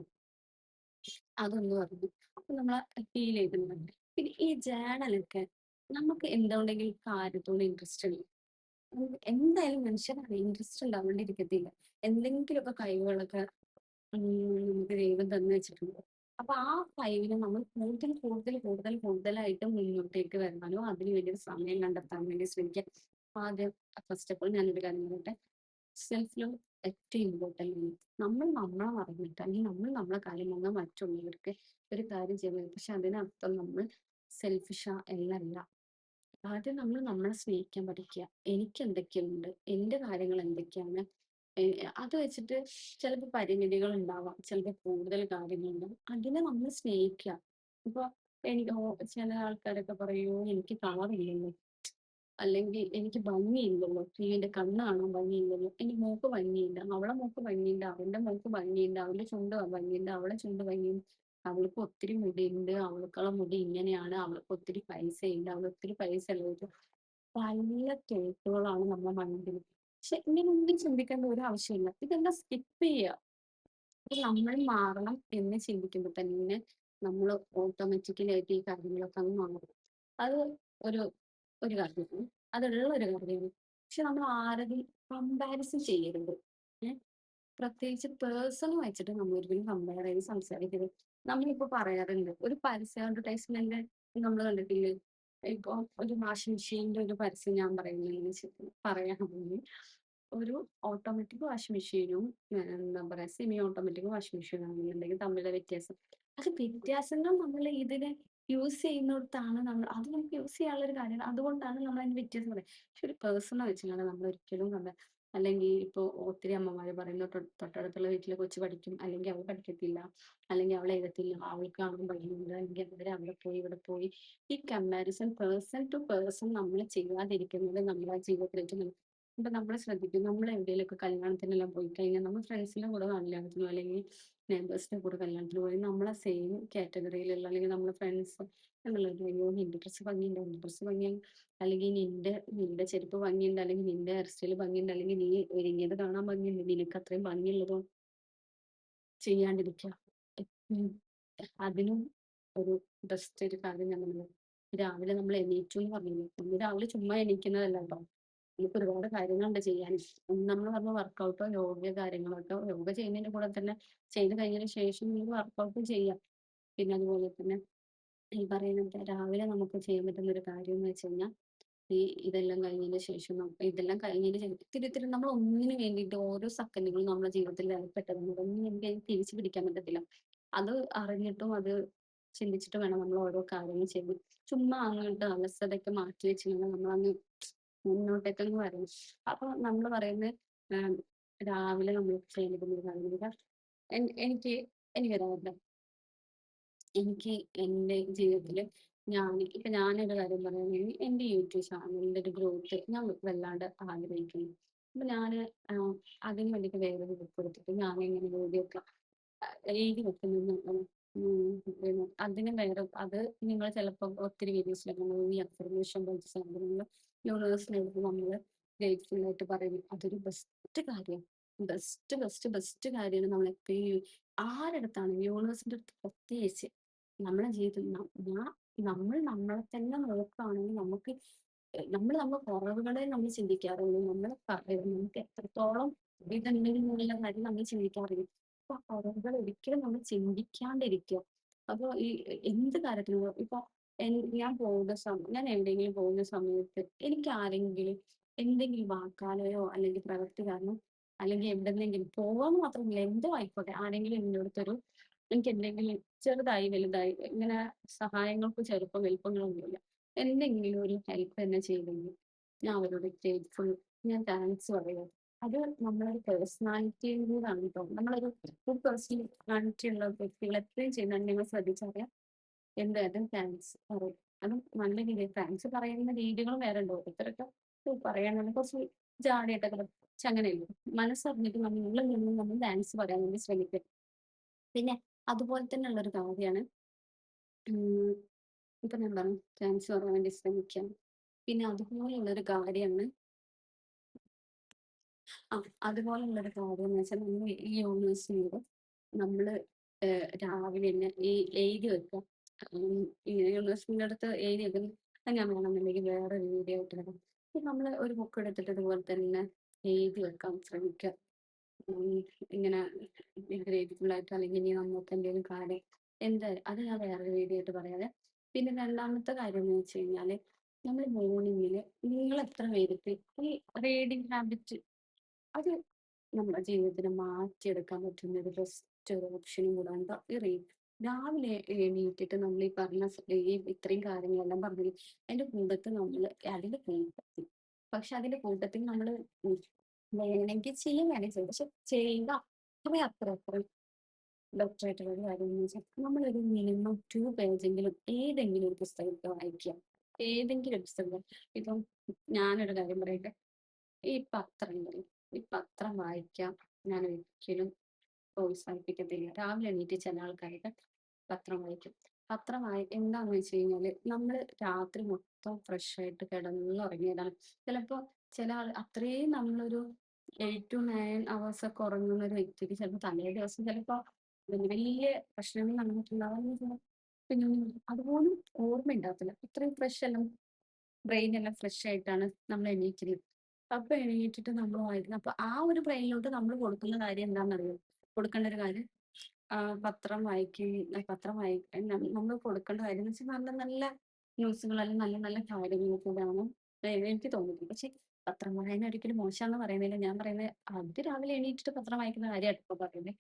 അതൊന്ന് പറഞ്ഞു. അപ്പൊ നമ്മള് ഫീൽ ചെയ്തിട്ടുണ്ട്. പിന്നെ ഈ ജേണലൊക്കെ നമുക്ക് എന്തുകൊണ്ടെങ്കിലും കാര്യത്തോട് ഇൻട്രസ്റ്റ് ഉണ്ട്. എന്തായാലും മനുഷ്യനാണ് ഇൻട്രസ്റ്റ് ഉണ്ടാവാണ്ടിരിക്കത്തില്ല. എന്തെങ്കിലുമൊക്കെ കഴിവുകളൊക്കെ നമുക്ക് ദൈവം തന്നു വെച്ചിട്ടുണ്ട്. അപ്പൊ ആ കഴിവിനെ നമ്മൾ കൂടുതലായിട്ട് മുന്നോട്ടേക്ക് വരാനോ അതിന് വേണ്ടി ഒരു സമയം കണ്ടെത്താൻ വേണ്ടി ശ്രമിക്കുക. ആദ്യം ഫസ്റ്റ് ഓഫ് ഓൾ ഞാനൊരു കാര്യം പറയട്ടെ. സെൽഫ് ലവ് ഏറ്റവും ഇമ്പോർട്ടൻ്റ് ആണ്. നമ്മൾ നമ്മളെ മറന്നിട്ട് അല്ലെങ്കിൽ നമ്മൾ നമ്മളെ കാര്യം വന്നാൽ മറ്റുള്ളവർക്ക് ഒരു കാര്യം ചെയ്യുന്നത്. പക്ഷെ അതിനർത്ഥം നമ്മൾ സെൽഫിഷ് എന്നല്ല. ആദ്യം നമ്മൾ നമ്മളെ സ്നേഹിക്കാൻ പഠിക്കുക. എനിക്ക് എന്തൊക്കെയുണ്ട്, എൻ്റെ കാര്യങ്ങൾ എന്തൊക്കെയാണ്, അത് വെച്ചിട്ട് ചിലപ്പോൾ പരിമിതികൾ ഉണ്ടാവാം, ചിലപ്പോൾ കൂടുതൽ കാര്യങ്ങളുണ്ടാവും. അതിനെ നമ്മൾ സ്നേഹിക്കുക. ഇപ്പൊ എനിക്ക് ചില ആൾക്കാരൊക്കെ പറയൂ എനിക്ക് കളറില്ലല്ലോ, അല്ലെങ്കിൽ എനിക്ക് ഭംഗിയില്ലല്ലോ, നീ എന്റെ കണ്ണ് കാണാൻ ഭംഗിയില്ലല്ലോ, എന്റെ മൂക്ക് ഭംഗിയില്ല, അവളെ മൂക്ക് ഭംഗിയുണ്ട്, അവന്റെ മൂക്ക് ഭംഗിയുണ്ട്, അവന്റെ ചുണ്ട് ഭംഗിയുണ്ട്, അവളെ ചുണ്ട് ഭംഗിയുണ്ട്, അവൾക്ക് ഒത്തിരി മുടിയുണ്ട്, അവൾക്കുള്ള മുടി ഇങ്ങനെയാണ്, അവൾക്ക് ഒത്തിരി പൈസയുണ്ട്, അവൾ ഒത്തിരി പൈസ ഉള്ളത്. പല തോട്ടുകളാണ് നമ്മുടെ മൈൻഡിൽ. പക്ഷെ ഇങ്ങനെ ഒന്നും ചിന്തിക്കേണ്ട ഒരു ആവശ്യമില്ല. ഇതെല്ലാം സ്കിപ്പ് ചെയ്യുക. അപ്പൊ നമ്മൾ മാറണം എന്ന് ചിന്തിക്കുമ്പോൾ തന്നെ നമ്മൾ ഓട്ടോമാറ്റിക്കലി ആയിട്ട് ഈ കാര്യങ്ങളൊക്കെ അങ്ങ് മാറും. അത് ഒരു ഒരു കാര്യമാണ്. അതുള്ള ഒരു കാര്യമാണ്. പക്ഷെ നമ്മൾ ആരെയും കമ്പാരിസൺ ചെയ്യരുത്. പ്രത്യേകിച്ച് പേഴ്സൺ വെച്ചിട്ട് നമ്മൾ ഒരിക്കലും കമ്പയർ ചെയ്ത് സംസാരിക്കരുത്. നമ്മളിപ്പോ പറയാറുണ്ട്, ഒരു പരസ്യ അഡ്വർടൈസ്മെന്റ് നമ്മൾ കണ്ടിട്ടില്ലേ? ഇപ്പൊ ഒരു വാഷിംഗ് മെഷീന്റെ ഒരു പരസ്യം ഞാൻ പറയുന്നതെന്ന് പറയാണെങ്കിൽ, ഒരു ഓട്ടോമാറ്റിക് വാഷിംഗ് മെഷീനും എന്താ പറയാ സെമി ഓട്ടോമാറ്റിക് വാഷിംഗ് മെഷീനും ആണെന്നുണ്ടെങ്കിൽ തമ്മിലുള്ള വ്യത്യാസം. അത് വ്യത്യാസങ്ങൾ നമ്മൾ ഇതിനെ യൂസ് ചെയ്യുന്നിടത്താണ് നമ്മൾ അത് നമുക്ക് യൂസ് ചെയ്യാനുള്ള ഒരു കാര്യമാണ്. അതുകൊണ്ടാണ് നമ്മൾ അതിന്റെ വ്യത്യാസം പറയുന്നത്. പക്ഷെ ഒരു പേഴ്സണെ വെച്ചിട്ടാണ് നമ്മൾ ഒരിക്കലും അല്ലെങ്കിൽ ഇപ്പോൾ ഒത്തിരി അമ്മമാര് പറയുന്നു തൊട്ടടുത്തുള്ള വീട്ടിലെ കൊച്ച് പഠിക്കും, അല്ലെങ്കിൽ അവൾ പഠിക്കത്തില്ല, അല്ലെങ്കിൽ അവൾ എഴുതത്തില്ല, അവൾക്ക് കാണാൻ കഴിയില്ല, അല്ലെങ്കിൽ അവര് അവിടെ പോയി ഇവിടെ പോയി. ഈ കമ്പാരിസൺ പേഴ്സൺ ടു പേഴ്സൺ നമ്മൾ ചെയ്യാതിരിക്കുന്നത് നമ്മളെ ജീവിതത്തിൽ ഏറ്റവും ഇപ്പൊ നമ്മൾ ശ്രദ്ധിക്കും, നമ്മൾ എവിടെയെങ്കിലുമൊക്കെ കല്യാണത്തിനെല്ലാം പോയി കഴിഞ്ഞാൽ നമ്മൾ ഫ്രണ്ട്സിന്റെ കൂടെ കല്യാണത്തിനോ അല്ലെങ്കിൽ നെയ്ബേഴ്സിന്റെ കൂടെ കല്യാണത്തിന് പോയി നമ്മളെ സെയിം കാറ്റഗറിയിലുള്ള അല്ലെങ്കിൽ നമ്മളെ ഫ്രണ്ട്സ് എന്നുള്ളത്, അയ്യോ നിന്റെ ഡ്രസ്സ് ഭംഗിയുണ്ട്, നിന്റെ ഡ്രസ്സ് ഭംഗിയുണ്ട്, അല്ലെങ്കിൽ നിന്റെ ചെരുപ്പ് ഭംഗിയുണ്ട്, അല്ലെങ്കിൽ നിന്റെ ഹെയർ സ്റ്റൈൽ ഭംഗിയുണ്ട്, അല്ലെങ്കിൽ നീ ഒരുങ്ങിയത് കാണാൻ ഭംഗിയുണ്ട്, നിനക്ക് അത്രയും ഭംഗിയുള്ളതോ ചെയ്യാണ്ടിരിക്കുക. ഉം. അതിനും ഒരു ബെസ്റ്റ് ഒരു കാര്യം ഞാൻ പറഞ്ഞത്, രാവിലെ നമ്മൾ എണീറ്റു എന്ന് പറഞ്ഞില്ലേ, നമ്മൾ രാവിലെ ചുമ്മാ എണീക്കുന്നതല്ല കേട്ടോ. നമുക്ക് ഒരുപാട് കാര്യങ്ങളുണ്ട് ചെയ്യാൻ. നമ്മൾ പറഞ്ഞ വർക്കൗട്ടോ യോഗ കാര്യങ്ങളൊക്കെ, യോഗ ചെയ്യുന്നതിന്റെ കൂടെ തന്നെ ചെയ്ത് കഴിഞ്ഞതിന് ശേഷം നിങ്ങൾ വർക്കൗട്ടും ചെയ്യാം. പിന്നെ അതുപോലെ തന്നെ ഈ പറയുന്നത് രാവിലെ നമുക്ക് ചെയ്യാൻ പറ്റുന്ന ഒരു കാര്യം എന്ന് വെച്ച് കഴിഞ്ഞാൽ, ഈ ഇതെല്ലാം കഴിഞ്ഞതിന് ശേഷം ഇതെല്ലാം കഴിഞ്ഞതിന് ശേഷം ഇത്തിരി ഇത്തിരി നമ്മൾ ഒന്നിനു വേണ്ടിയിട്ട് ഓരോ സെക്കൻഡുകളും നമ്മുടെ ജീവിതത്തിൽ ഏർപ്പെട്ടത് ഒന്നും എനിക്ക് തിരിച്ചു പിടിക്കാൻ പറ്റത്തില്ല. അത് അറിഞ്ഞിട്ടും അത് ചിന്തിച്ചിട്ട് വേണം നമ്മൾ ഓരോ കാര്യങ്ങൾ ചെയ്യാൻ. ചുമ്മാ അങ്ങോട്ട് അലസതയൊക്കെ മാറ്റി വെച്ചിങ്ങനെ നമ്മളങ്ങ് മുന്നോട്ടേക്കങ്ങ് വരണം. അപ്പൊ നമ്മൾ പറയുന്നത് രാവിലെ നമ്മൾ ചെയ്യാൻ പറ്റുന്ന ഒരു കാര്യം എന്ന് വെച്ചാൽ, എനിക്ക് എനിക്കൊരാഗ്രഹം, എനിക്ക് എൻ്റെ ജീവിതത്തില് ഞാനൊരു കാര്യം പറയുകയാണെങ്കിൽ എൻ്റെ യൂട്യൂബ് ചാനലിന്റെ ഒരു ഗ്രോത്ത് ഞാൻ വല്ലാണ്ട് ആഗ്രഹിക്കുന്നു. അപ്പൊ ഞാന് അതിന് വേണ്ടിയിട്ട് വേറൊരു ബുക്ക് എടുത്തിട്ട് ഞാനെങ്ങനെ വീഡിയോ എഴുതി വെക്കുന്നുണ്ട്. പിന്നെ അതിന് വേറെ അത് നിങ്ങൾ ചിലപ്പോൾ ഒത്തിരി വീഡിയോസിലൊക്കെ നമ്മൾ ഈ അഫർമേഷൻ പോലത്തെ സാധനങ്ങൾ യൂണിവേഴ്സിനെടുത്ത് നമ്മൾ ഗ്രേറ്റ്ഫുൾ ആയിട്ട് പറയുന്നു. അതൊരു ബെസ്റ്റ് കാര്യം, ബെസ്റ്റ് കാര്യമാണ്. നമ്മൾ എപ്പോഴും ആരടുത്താണ് യൂണിവേഴ്സിന്റെ അടുത്ത് പ്രത്യേകിച്ച് നമ്മുടെ ജീവിതത്തിൽ നമ്മൾ നമ്മളെ തന്നെ നോക്കുകയാണെങ്കിൽ നമുക്ക് നമ്മുടെ കുറവുകളെ നമ്മൾ ചിന്തിക്കാറുള്ളൂ. നമുക്ക് എത്രത്തോളം ഇതുണ്ടെങ്കിൽ എന്നുള്ള കാര്യം നമ്മൾ ചിന്തിക്കാറില്ല. അപ്പൊ ആ കുറവുകൾ ഒരിക്കലും നമ്മൾ ചിന്തിക്കാണ്ടിരിക്കുക. അപ്പൊ ഈ എന്ത് കാര്യത്തിനും ഇപ്പൊ ഞാൻ എവിടെയെങ്കിലും പോകുന്ന സമയത്ത് എനിക്ക് ആരെങ്കിലും എന്തെങ്കിലും വാക്കാലെയോ അല്ലെങ്കിൽ പ്രവൃത്തി കാരണം അല്ലെങ്കിൽ എവിടെന്നെങ്കിലും പോവാന്ന് മാത്രമല്ല എന്തോ ആയിക്കോട്ടെ, ആരെങ്കിലും എന്നോടത്തൊരു എനിക്ക് എന്തെങ്കിലും ചെറുതായി വലുതായി ഇങ്ങനെ സഹായങ്ങൾക്ക് ചെറുപ്പം വലിപ്പങ്ങളൊന്നുമില്ല, എന്തെങ്കിലും ഒരു ഹെൽപ്പ് തന്നെ ചെയ്തെങ്കിൽ ഞാൻ അവരോട് ഗ്രേറ്റ്ഫുൾ, ഞാൻ താങ്ക്സ് പറയുക. അത് നമ്മളൊരു പേഴ്സണാലിറ്റിയും കൂടാണ് കേട്ടോ. നമ്മളൊരു ഗുഡ് പേഴ്സണാലിറ്റി ഉള്ള വ്യക്തികൾ എപ്പോഴും ചെയ്യുന്നത് നിങ്ങൾ ശ്രദ്ധിച്ചറിയാം, എന്തായാലും താങ്ക്സ് പറയും. അതും നല്ല രീതിയിൽ താങ്ക്സ് പറയുന്ന രീതികളും വേറെ ഉണ്ട്. ഓരോരുത്തരൊക്കെ പറയാനുള്ള കുറച്ച് ജാടയായിട്ടൊക്കെ പക്ഷെ അങ്ങനെയല്ല, മനസ്സറിഞ്ഞിട്ട് നമ്മൾ ഉള്ളിൽ നിന്നും നമ്മൾ താങ്ക്സ് പറയാൻ വേണ്ടി ശ്രമിക്കുക. പിന്നെ അതുപോലെ തന്നെ ഉള്ളൊരു കാര്യമാണ്, ഉം, ഇപ്പൊ ഞാൻ പറഞ്ഞു താങ്ക്സ് പറയാൻ വേണ്ടി ശ്രമിക്കാം. പിന്നെ അതുപോലെയുള്ളൊരു കാര്യമാണ്, ആ അതുപോലെയുള്ളൊരു കാര്യം എന്ന് വെച്ചാൽ നമ്മൾ ഈ യൂണിവേഴ്സിനോട് നമ്മൾ രാവിലെ തന്നെ ഈ എഴുതി വെക്കുക. ഇങ്ങനെ യൂണിവേഴ്സിന്റെ അടുത്ത് എഴുതി വെക്കുന്നത്, അത് ഞാൻ വേണമെന്നുണ്ടെങ്കിൽ വേറെ വീഡിയോ ആയിട്ട് വരാം. നമ്മൾ ഒരു ബുക്ക് എടുത്തിട്ട് ഇതുപോലെ തന്നെ എഴുതി വെക്കാൻ ശ്രമിക്കുക. ഉം, ഇങ്ങനെ ഗ്രേറ്റ്ഫുൾ ആയിട്ട്, അല്ലെങ്കിൽ ഇനി നമുക്ക് എന്തെങ്കിലും കാര്യം എന്തായാലും അത് ഞാൻ വേറെ വീഡിയോ ആയിട്ട് പറയാതെ. പിന്നെ രണ്ടാമത്തെ കാര്യം എന്ന് വെച്ച് കഴിഞ്ഞാല്, നമ്മൾ മോർണിംഗില് നിങ്ങൾ എത്ര പേർക്ക് ഈ റീഡിങ് ഹാബിറ്റ് അത് നമ്മുടെ ജീവിതത്തിന് മാറ്റിയെടുക്കാൻ പറ്റുന്ന ഒരു ബെസ്റ്റ് ഒരു ഓപ്ഷനും കൂടാണ് ട്ടോ ഈ രാവിലെ എണീറ്റിട്ട് നമ്മൾ ഈ പറഞ്ഞ ഈ ഇത്രയും കാര്യങ്ങളെല്ലാം പറഞ്ഞു അതിന്റെ കൂട്ടത്തിൽ നമ്മൾ അതിന്റെ കൂട്ടത്തിൽ പക്ഷെ അതിന്റെ കൂട്ടത്തിൽ നമ്മൾ വേണമെങ്കിൽ ചെയ്യാൻ വേണമെങ്കിൽ ചെയ്യും, പക്ഷെ ചെയ്യുക അത്ര ബെറ്റർ ആയിട്ടുള്ള ഒരു കാര്യം എന്ന് വെച്ചാൽ നമ്മളൊരു മിനിമം 2 പേജെങ്കിലും ഏതെങ്കിലും ഒരു പുസ്തകത്തെ വായിക്കുക. ഏതെങ്കിലും ഒരു പുസ്തകം. ഇപ്പം ഞാനൊരു കാര്യം പറയട്ടെ, ഈ പത്രങ്ങൾ ഈ പത്രം വായിക്കാം ഞാൻ ഒരിക്കലും പ്രോത്സാഹിപ്പിക്കത്തില്ല. രാവിലെ എണീറ്റ് ചില ആൾക്കാരൊക്കെ പത്രം വായിക്കും. എന്താന്ന് വെച്ച് കഴിഞ്ഞാല് നമ്മള് രാത്രി മൊത്തം ഫ്രഷ് ആയിട്ട് കിടന്നുറങ്ങിയതാണ്. ചിലപ്പോ ചില ആൾ അത്രയും നമ്മളൊരു 8 to 9 hours ഒക്കെ ഉറങ്ങുന്ന ഒരു വ്യക്തിക്ക് ചിലപ്പോ തലേ ദിവസം ചിലപ്പോ വലിയ പ്രശ്നങ്ങൾ നടന്നിട്ടുണ്ടാവാൻ, പിന്നെ അതുപോലും ഓർമ്മ ഉണ്ടാകത്തില്ല. ഇത്രയും ഫ്രഷ് എല്ലാം ബ്രെയിൻ എല്ലാം ഫ്രഷ് ആയിട്ടാണ് നമ്മൾ എണീക്കുന്നത്. അപ്പൊ എണീറ്റിട്ട് നമ്മൾ വായിക്കണം. അപ്പൊ ആ ഒരു ബ്രെയിനിലോട്ട് നമ്മൾ കൊടുക്കുന്ന കാര്യം എന്താണെന്നറിയോ? കൊടുക്കേണ്ട ഒരു കാര്യം പത്രം വായിക്കും. പത്രം നമ്മൾ കൊടുക്കേണ്ട കാര്യം എന്ന് വെച്ചാൽ നല്ല നല്ല ന്യൂസുകൾ അല്ലെങ്കിൽ നല്ല നല്ല കാര്യങ്ങളൊക്കെയാണ് എനിക്ക് തോന്നുന്നത്. പക്ഷെ പത്രം വായന ഒരിക്കലും മോശാന്ന് പറയുന്നില്ല. ഞാൻ പറയുന്നത് അതിരാവിലെ എണീറ്റിട്ട് പത്രം വായിക്കുന്ന കാര്യമാട്ടോ ഇപ്പൊ പറയുന്നത്.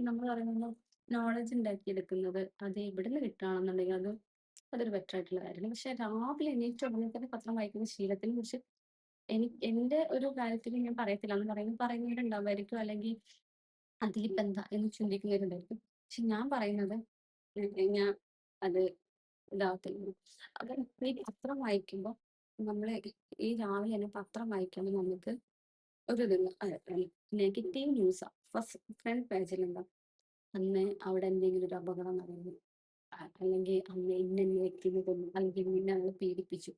നമ്മൾ പറയുന്നത് നോളഡ്ജ് ഉണ്ടാക്കിയെടുക്കുന്നത് അത് എവിടുന്ന് കിട്ടുകയാണെന്നുണ്ടെങ്കിൽ അതൊരു ബെറ്റർ ആയിട്ടുള്ള കാര്യമാണ്. പക്ഷെ രാവിലെ എണീറ്റ് ഉടനെ തന്നെ പത്രം വായിക്കുന്ന ശീലത്തിനെ കുറിച്ച് എന്റെ ഒരു കാര്യത്തിൽ ഞാൻ പറയത്തില്ല എന്ന് പറയുന്നവരുണ്ടാവുമായിരിക്കും, അല്ലെങ്കിൽ അതിലിപ്പോ എന്താ എന്ന് ചിന്തിക്കുന്നവരുണ്ടായിരിക്കും. പക്ഷെ ഞാൻ പറയുന്നത് ഞാൻ അത് ഇതാകത്തില്ല. അപ്പൊ ഈ പത്രം വായിക്കുമ്പോൾ നമ്മള് ഈ രാവിലെ തന്നെ പത്രം വായിക്കുമ്പോൾ നമുക്ക് ഒരു നെഗറ്റീവ് ന്യൂസാ ഫസ്റ്റ് ഫ്രണ്ട് പേജിലുണ്ടാവും. അന്ന് അവിടെ എന്തെങ്കിലും ഒരു അപകടം നടന്നു, അല്ലെങ്കിൽ അന്ന് ഇന്ന വ്യക്തിനെ കൊന്നു, അല്ലെങ്കിൽ ഇന്ന ആളെ പീഡിപ്പിച്ചു,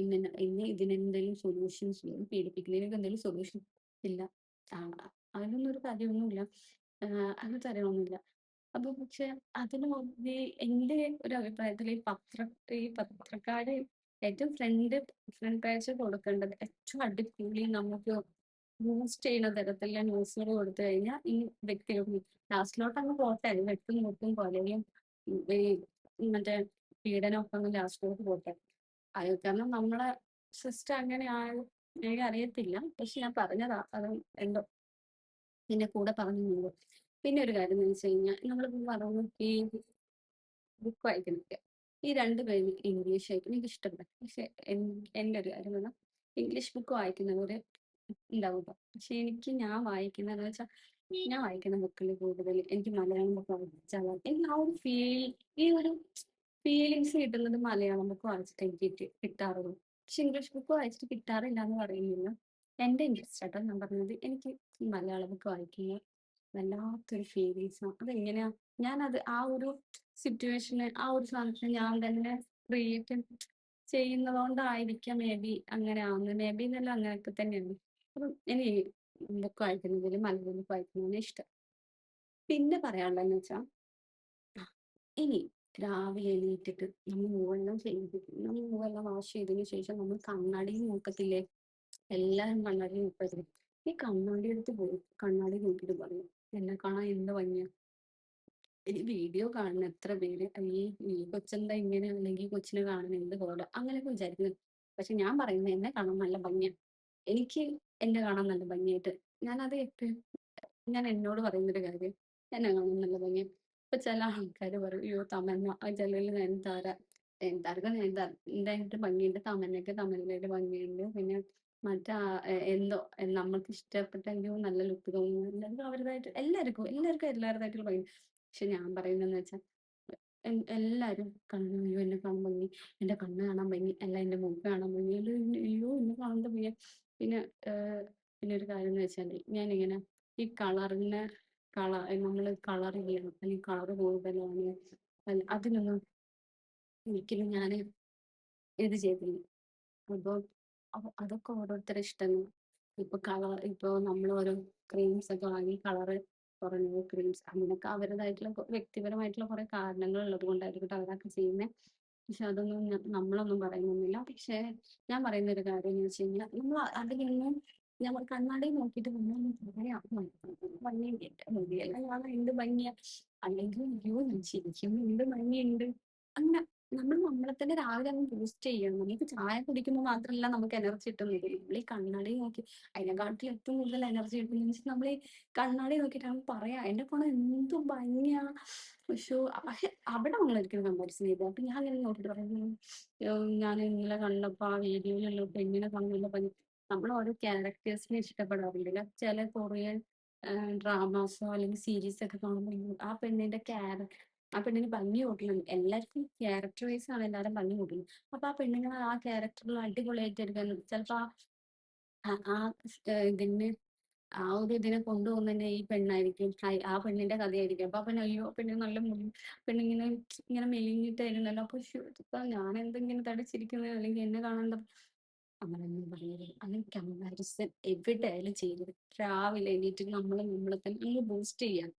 ഇന്ന ഇതിനെന്തെങ്കിലും സൊല്യൂഷൻസ് പീഡിപ്പിക്കുന്നതിനൊക്കെ എന്തെങ്കിലും സൊല്യൂഷൻ ഇല്ല. ആ, അതിനൊന്നും ഒരു കാര്യമൊന്നുമില്ല. അത് തരണമൊന്നുമില്ല. അപ്പൊ പക്ഷെ അതിന് മുന്നേ എന്റെ ഒരു അഭിപ്രായത്തിൽ ഈ പത്രക്കാര് ഏറ്റവും ഫ്രണ്ട് പേജ് കൊടുക്കേണ്ടത് ഏറ്റവും അടിപൊളി നമുക്ക് ബൂസ്റ്റ് ചെയ്യുന്ന തരത്തിലുള്ള ന്യൂസുകൾ കൊടുത്തു കഴിഞ്ഞാൽ ഈ വ്യക്തികൾ ലാസ്റ്റിലോട്ട് അങ്ങ് പോട്ടെ, വെട്ടും മുട്ടും കൊലയും ഈ മറ്റേ പീഡനമൊക്കെ അങ്ങ് ലാസ്റ്റിലോട്ട് പോട്ടെ. അത് കാരണം നമ്മളെ സിസ്റ്റം അങ്ങനെ എനിക്ക് അറിയത്തില്ല. പക്ഷെ ഞാൻ പറഞ്ഞതാ, അത് എന്തോ നിന്റെ കൂടെ പറഞ്ഞു. പിന്നെ ഒരു കാര്യം എന്ന് വെച്ച് കഴിഞ്ഞാൽ നമ്മളിപ്പോ പറഞ്ഞു ഈ ബുക്ക് വായിക്കുന്നത്. ഈ 2 പേരും ഇംഗ്ലീഷ് ആയിരിക്കും എനിക്ക് ഇഷ്ടപ്പെടും. പക്ഷെ എൻ്റെ ഒരു കാര്യം പറഞ്ഞാൽ ഇംഗ്ലീഷ് ബുക്ക് വായിക്കുന്നവര് ഉണ്ടാവുട്ടോ. പക്ഷെ ഞാൻ വായിക്കുന്നതെന്ന് വെച്ചാൽ ഞാൻ വായിക്കുന്ന ബുക്കിൽ കൂടുതൽ എനിക്ക് മലയാളം ബുക്ക് വായിച്ചാൽ എനിക്ക് ആ ഒരു ഈ ഒരു ഫീലിങ്സ് കിട്ടുന്നത് മലയാളം ബുക്ക് വായിച്ചിട്ട് എനിക്ക് കിട്ടാറുള്ളൂ. പക്ഷെ ഇംഗ്ലീഷ് ബുക്ക് വായിച്ചിട്ട് കിട്ടാറില്ല എന്ന് പറയുന്നില്ല. എൻ്റെ ഇൻട്രസ്റ്റ് ആട്ടോ ഞാൻ പറഞ്ഞത്. എനിക്ക് ഈ മലയാളം ബുക്ക് വായിക്കുന്ന വല്ലാത്തൊരു ഫീലിങ്സാണ്. അതെങ്ങനെയാ ഞാനത് ആ ഒരു സിറ്റുവേഷന് ആ ഒരു സാധനത്തിന് ഞാൻ തന്നെ ക്രിയേറ്റ് ചെയ്യുന്നതുകൊണ്ടായിരിക്കാം മേ ബി അങ്ങനെ ആവുന്നത്. മേ ബി എന്നല്ല, അങ്ങനെയൊക്കെ തന്നെയാണ്. അപ്പം എനിക്ക് ബുക്ക് വായിക്കുന്നതിൽ മലയാളം ബുക്ക് വായിക്കുന്നതാണ് ഇഷ്ടം. പിന്നെ പറയാനുള്ളതെന്ന് വെച്ചാൽ ഇനി രാവിലെ എണീറ്റിട്ട് നമ്മൾ മൂവെല്ലാം നമ്മൾ മൂവെല്ലാം വാഷ് ചെയ്തതിന് ശേഷം നമ്മൾ കണ്ണാടിയിൽ നോക്കത്തില്ലേ? എല്ലാരും കണ്ണാടി നോക്കത്തില്ലേ? ഈ കണ്ണാടി എടുത്ത് പോയി കണ്ണാടി നോക്കിയിട്ട് പറയും എന്നെ കാണാൻ എന്ത് ഭംഗിയാ. ഈ വീഡിയോ കാണുന്ന എത്ര പേര് ഈ കൊച്ചെന്താ ഇങ്ങനെ, അല്ലെങ്കിൽ ഈ കൊച്ചിനെ കാണാൻ എന്ത് പോലെ അങ്ങനെയൊക്കെ വിചാരിക്കുന്നു. പക്ഷെ ഞാൻ പറയുന്നത് എന്നെ കാണാൻ നല്ല ഭംഗിയാ. എനിക്ക് എന്നെ കാണാൻ നല്ല ഭംഗിയായിട്ട് ഞാനത് എപ്പോഴും ഞാൻ എന്നോട് പറയുന്നൊരു കാര്യം, എന്നെ കാണാൻ നല്ല ഭംഗിയാ. ഇപ്പൊ ചില ആൾക്കാര് പറയും അയ്യോ തമന്ന, ചിലര് നയൻതാരക്ക് നയൻതാരൻ്റെ ഭംഗിയുണ്ട്, തമന്നയ്ക്ക് തമന്നയുടെ ഭംഗിയുണ്ട്, പിന്നെ എന്തോ നമ്മൾക്ക് ഇഷ്ടപ്പെട്ട അയ്യോ നല്ല ലുക്ക് തോന്നുന്നു, എല്ലാവർക്കും അവരുടേതായിട്ട് എല്ലാവർക്കും എല്ലാവരുടേതായിട്ടുള്ള ഭംഗി. പക്ഷെ ഞാൻ പറയുന്നതെന്ന് വെച്ചാൽ എല്ലാരും അയ്യോ എന്നെ കാണാൻ ഭംഗി, എന്റെ കണ്ണ് കാണാൻ ഭംഗി, അല്ല എന്റെ മുഖം കാണാൻ ഭംഗി, അല്ല അയ്യോ എന്നെ കാണാൻ ഭംഗി. പിന്നെ പിന്നെ ഒരു കാര്യം എന്ന് വെച്ചാല് ഞാനിങ്ങനെ ഈ കളറിനെ നമ്മള് കളർ ചെയ്യണം അല്ലെങ്കിൽ കളർ കൂടുതലാണ് അതിനൊന്നും ഒരിക്കലും ഞാൻ ഇത് ചെയ്തില്ല. അപ്പൊ അതൊക്കെ ഓരോരുത്തരുടെ ഇഷ്ടങ്ങൾ. ഇപ്പൊ നമ്മൾ ഓരോ ക്രീംസ് ഒക്കെ വാങ്ങി കളറ് കുറഞ്ഞ ക്രീംസ് അങ്ങനെയൊക്കെ അവരുടേതായിട്ടുള്ള വ്യക്തിപരമായിട്ടുള്ള കുറെ കാരണങ്ങൾ ഉള്ളത് കൊണ്ടായിരിക്കും അവരൊക്കെ ചെയ്യുന്നത്. പക്ഷെ അതൊന്നും നമ്മളൊന്നും പറയുന്നൊന്നുമില്ല. പക്ഷെ ഞാൻ പറയുന്ന ഒരു കാര്യം എന്ന് വെച്ച് കഴിഞ്ഞാൽ നമ്മൾ അതിലൊന്നും നമ്മൾ കണ്ണാടി നോക്കിയിട്ട് നമ്മളൊന്നും പറയാം ഭംഗിയുണ്ട് മുടിയെല്ലാം കാണാൻ എന്ത് ഭംഗിയാ, അല്ലെങ്കിൽ അയ്യോ ഞാൻ ശരിക്കും എന്ത് ഭംഗിയുണ്ട്, അങ്ങനെ നമ്മൾ നമ്മളെ തന്നെ രാവിലെ അങ്ങ് ബൂസ്റ്റ് ചെയ്യണം. നമുക്ക് ചായ കുടിക്കുമ്പോൾ മാത്രമല്ല നമുക്ക് എനർജി കിട്ടുന്നത്, നമ്മൾ ഈ കണ്ണാടി നോക്കി അതിനെക്കാട്ടിൽ ഏറ്റവും കൂടുതൽ എനർജി കിട്ടുന്നത് വെച്ചാൽ നമ്മൾ ഈ കണ്ണാടി നോക്കിയിട്ടാണ് പറയാ എന്റെ പണം എന്ത് ഭംഗിയാ. പക്ഷെ അവിടെ നമ്മൾ ഒരിക്കലും കമ്പാരിസൺ ചെയ്തത്. അപ്പൊ ഞാൻ ഇങ്ങനെ നോക്കിയിട്ട് പറയുന്നു ഞാൻ ഇന്നലെ കണ്ടപ്പോ ആ വീഡിയോയിലുള്ള പെണ്ണിനെ കാണുന്നില്ല ഭംഗി. നമ്മൾ ഓരോ ക്യാരക്ടേഴ്സിനെ ഇഷ്ടപ്പെടാറില്ല. ചില കൊറിയൻ ഡ്രാമാസോ അല്ലെങ്കിൽ സീരീസ് ഒക്കെ കാണുമ്പോൾ ആ പെണ്ണിന് ഭംഗി കൂട്ടണം. എല്ലാവർക്കും ക്യാരക്ടർ വൈസ് ആണ് എല്ലാവരും ഭംഗി കൂട്ടുന്നത്. അപ്പൊ ആ പെണ്ണുങ്ങൾ ആ ക്യാരക്ടറിൽ അടിപൊളിയായിട്ട് എടുക്കാൻ ചിലപ്പോ ഇതിന് ആ ഒരു ഇതിനെ കൊണ്ടുപോകുന്നതന്നെ ഈ പെണ്ണായിരിക്കും. ആ പെണ്ണിന്റെ കഥയായിരിക്കും. അപ്പൊ ആ പെണ്ണ് അയ്യോ പെണ്ണിന് നല്ല മുടി, പെണ്ണിങ്ങനെ ഇങ്ങനെ മെലിഞ്ഞിട്ടായിരുന്നല്ലോ, അപ്പൊ ഇപ്പൊ ഞാൻ എന്തെങ്കിലും തടിച്ചിരിക്കുന്നത്, അല്ലെങ്കിൽ എന്നെ കാണാൻ അങ്ങനെയൊന്നും പറയരുത്. അങ്ങനെ കമ്പാരിസൺ എവിടെയായാലും ചെയ്യരുത്. രാവിലെ എണീറ്റ് നമ്മളെ തന്നെ ഒന്ന് ബൂസ്റ്റ് ചെയ്യാൻ.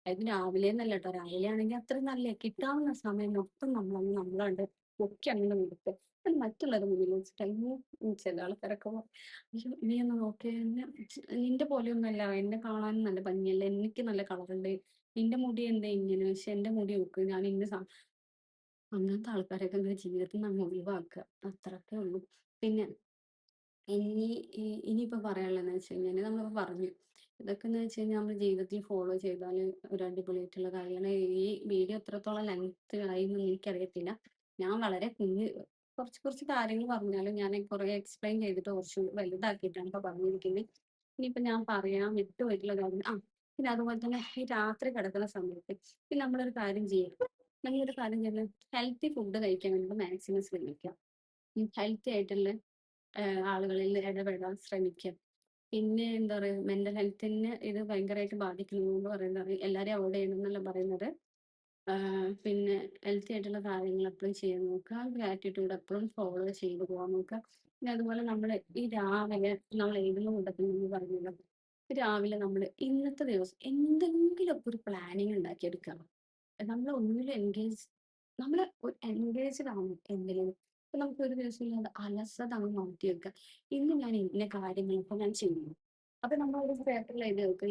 അത് രാവിലെ എന്നല്ല കേട്ടോ, രാവിലെ ആണെങ്കിൽ അത്ര നല്ല കിട്ടാവുന്ന സമയം മൊത്തം നമ്മളങ്ങ് നമ്മളാണ്ട് പൊക്കി അങ്ങനെ കൊടുക്കുക. അത് മറ്റുള്ളവരുടെ മുന്നിൽ വെച്ചിട്ട് അയ്യോ! ചില ആൾക്കാരൊക്കെ പറയും, "അയ്യോ! നീ ഒന്ന് നോക്കിയേ എന്നെ നിന്റെ പോലെയൊന്നുമല്ല. എന്നെ കാണാനും നല്ല ഭംഗിയല്ലേ. എനിക്ക് നല്ല കളറുണ്ട്. നിന്റെ മുടി എന്താ ഇങ്ങനെ? പക്ഷെ എന്റെ മുടി നോക്ക്. ഞാൻ ഇന്ന അങ്ങനത്തെ ആൾക്കാരെയൊക്കെ ജീവിതത്തിൽ നിന്ന് അങ്ങ് ഒഴിവാക്കുക. അത്രയൊക്കെ ഉള്ളൂ. പിന്നെ ഇനി ഇനിയിപ്പോ പറയാനുള്ളതെന്ന് വെച്ച് കഴിഞ്ഞാല് നമ്മളിപ്പോ പറഞ്ഞു. ഇതൊക്കെന്ന് വെച്ച് കഴിഞ്ഞാൽ നമ്മുടെ ജീവിതത്തിൽ ഫോളോ ചെയ്താല് ഒരു അടിപൊളിയായിട്ടുള്ള കാര്യമാണ്. ഈ വീഡിയോ എത്രത്തോളം ലെങ്ത് ആയിന്ന് എനിക്കറിയത്തില്ല. ഞാൻ വളരെ കുറച്ച് കുറച്ച് കാര്യങ്ങൾ പറഞ്ഞാലും ഞാൻ കുറെ എക്സ്പ്ലെയിൻ ചെയ്തിട്ട് കുറച്ച് വലുതാക്കിയിട്ടാണ് ഇപ്പൊ പറഞ്ഞിരിക്കുന്നത്. ഇനിയിപ്പോ ഞാൻ പറയാൻ വിട്ടുപോയിട്ടുള്ള കാര്യം പിന്നെ അതുപോലെ തന്നെ ഈ രാത്രി കിടക്കുന്ന സമയത്ത് പിന്നെ നമ്മളൊരു കാര്യം ചെയ്യുക. നമ്മളൊരു കാര്യം ചെയ്യുന്നത് ഹെൽത്തി ഫുഡ് കഴിക്കാൻ വേണ്ടി മാക്സിമം ശ്രമിക്കുക. ഹെൽത്തി ആയിട്ടുള്ള ആളുകളിൽ ഇടപെടാൻ ശ്രമിക്കുക. പിന്നെ എന്താ പറയാ മെന്റൽ ഹെൽത്തിനെ ഇത് ഭയങ്കരമായിട്ട് ബാധിക്കുന്നു പറയുന്നത് എല്ലാവരെയും അവോയ്ഡ് ചെയ്യണം എന്നല്ല പറയുന്നത്. പിന്നെ ഹെൽത്തി ആയിട്ടുള്ള കാര്യങ്ങൾ എപ്പോഴും ചെയ്യാൻ നോക്കുക. ഗ്രാറ്റിറ്റ്യൂഡ് എപ്പോഴും ഫോളോ ചെയ്ത് പോകാൻ നോക്കുക. പിന്നെ അതുപോലെ നമ്മൾ ഈ രാവിലെ നമ്മൾ എഴുതുന്ന കൂട്ടത്തിൽ നിന്ന് പറഞ്ഞല്ലോ, രാവിലെ നമ്മൾ ഇന്നത്തെ ദിവസം എന്തെങ്കിലുമൊക്കെ ഒരു പ്ലാനിങ് ഉണ്ടാക്കിയെടുക്കുക. നമ്മൾ ഒന്നിലും നമ്മൾ ഒരു എൻഗേജ്ഡ് ആവണം എന്തിലും. ഇപ്പൊ നമുക്ക് ഒരു ദിവസം ഇല്ലാതെ അലസത അങ്ങ് മാറ്റി വെക്കുക. ഇന്ന് ഞാൻ ഇന്ന കാര്യങ്ങളൊക്കെ ഞാൻ ചെയ്യുന്നു. അപ്പൊ നമ്മൾ ഒരു പേപ്പറിൽ എഴുതി വെക്കുക.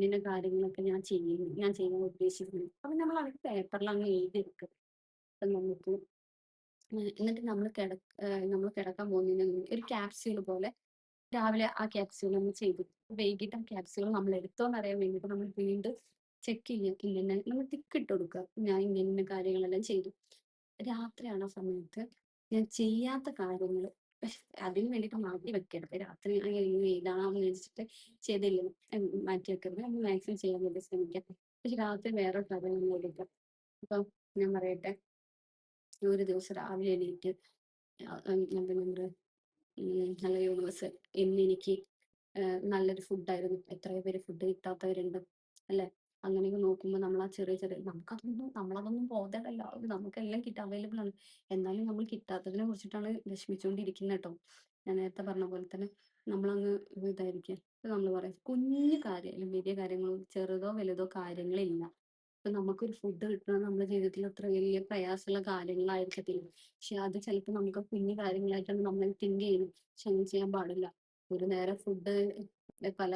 ഇന്ന കാര്യങ്ങളൊക്കെ ഞാൻ ചെയ്യുന്നു, ഞാൻ ചെയ്യാൻ ഉദ്ദേശിക്കുന്നു. അപ്പൊ നമ്മൾ അത് പേപ്പറിൽ അങ്ങ് എഴുതി വെക്കുക. അപ്പൊ നമുക്ക് എന്നിട്ട് നമ്മൾ കിടക്കാൻ പോകുന്നതിന് മുന്നേ ഒരു ക്യാപ്സ്യൂൾ പോലെ രാവിലെ ആ ക്യാപ്സ്യൂൾ നമ്മൾ ചെയ്തു. വൈകിട്ട് ആ ക്യാപ്സ്യൂൾ നമ്മൾ എടുത്തോന്ന് അറിയാൻ വേണ്ടിയിട്ട് നമ്മൾ വീണ്ടും ചെക്ക് ചെയ്യുക. ഇങ്ങനെ നമ്മൾ ടിക്ക് കൊടുക്കുക. ഞാൻ ഇന്ന ഇന്ന കാര്യങ്ങളെല്ലാം ചെയ്തു. രാത്രിയാണ് ആ സമയത്ത് ഞാൻ ചെയ്യാത്ത കാര്യങ്ങൾ അതിന് വേണ്ടിയിട്ട് മാറ്റി വെക്കരുത്. രാത്രി ഇതാണെന്ന് വിചാരിച്ചിട്ട് ചെയ്തില്ല മാറ്റി വെക്കരുത്. നമ്മൾ മാക്സിമം ചെയ്യാൻ വേണ്ടി ശ്രമിക്കാം. പക്ഷെ രാത്രി വേറെ കാര്യങ്ങൾ എടുക്കാം. ഇപ്പം ഞാൻ പറയട്ടെ, ഒരു ദിവസം രാവിലെ എണീറ്റ് നമ്മുടെ നല്ല യൂണിവേഴ്സ് ഇന്നെനിക്ക് നല്ലൊരു ഫുഡായിരുന്നു. എത്രയോ പേര് ഫുഡ് കിട്ടാത്തവരുണ്ട് അല്ലെ? അങ്ങനെയൊക്കെ നോക്കുമ്പോൾ നമ്മൾ ആ ചെറിയ ചെറിയ നമ്മളതൊന്നും ബോധേടല്ല. നമുക്കെല്ലാം അവൈലബിൾ ആണ്. എന്നാലും നമ്മൾ കിട്ടാത്തതിനെ കുറിച്ചിട്ടാണ് വിഷമിച്ചുകൊണ്ടിരിക്കുന്നത് കേട്ടോ. ഞാൻ നേരത്തെ പറഞ്ഞ പോലെ തന്നെ നമ്മളങ്ങ് ഇതായിരിക്കും. നമ്മൾ പറയാം കുഞ്ഞു കാര്യം വലിയ കാര്യങ്ങളോ ചെറുതോ വലുതോ കാര്യങ്ങളില്ല. ഇപ്പൊ നമുക്കൊരു ഫുഡ് കിട്ടണം നമ്മുടെ ജീവിതത്തിൽ അത്ര വലിയ പ്രയാസമുള്ള കാര്യങ്ങളായിരിക്കത്തില്ല. പക്ഷെ അത് ചിലപ്പോൾ നമുക്ക് കുഞ്ഞു കാര്യങ്ങളായിട്ടാണ് നമ്മൾ തിങ്ക് ചെയ്യുന്നത്. പക്ഷെ അങ്ങനെ ചെയ്യാൻ പാടില്ല. ഒരു നേരം ഫുഡ് പല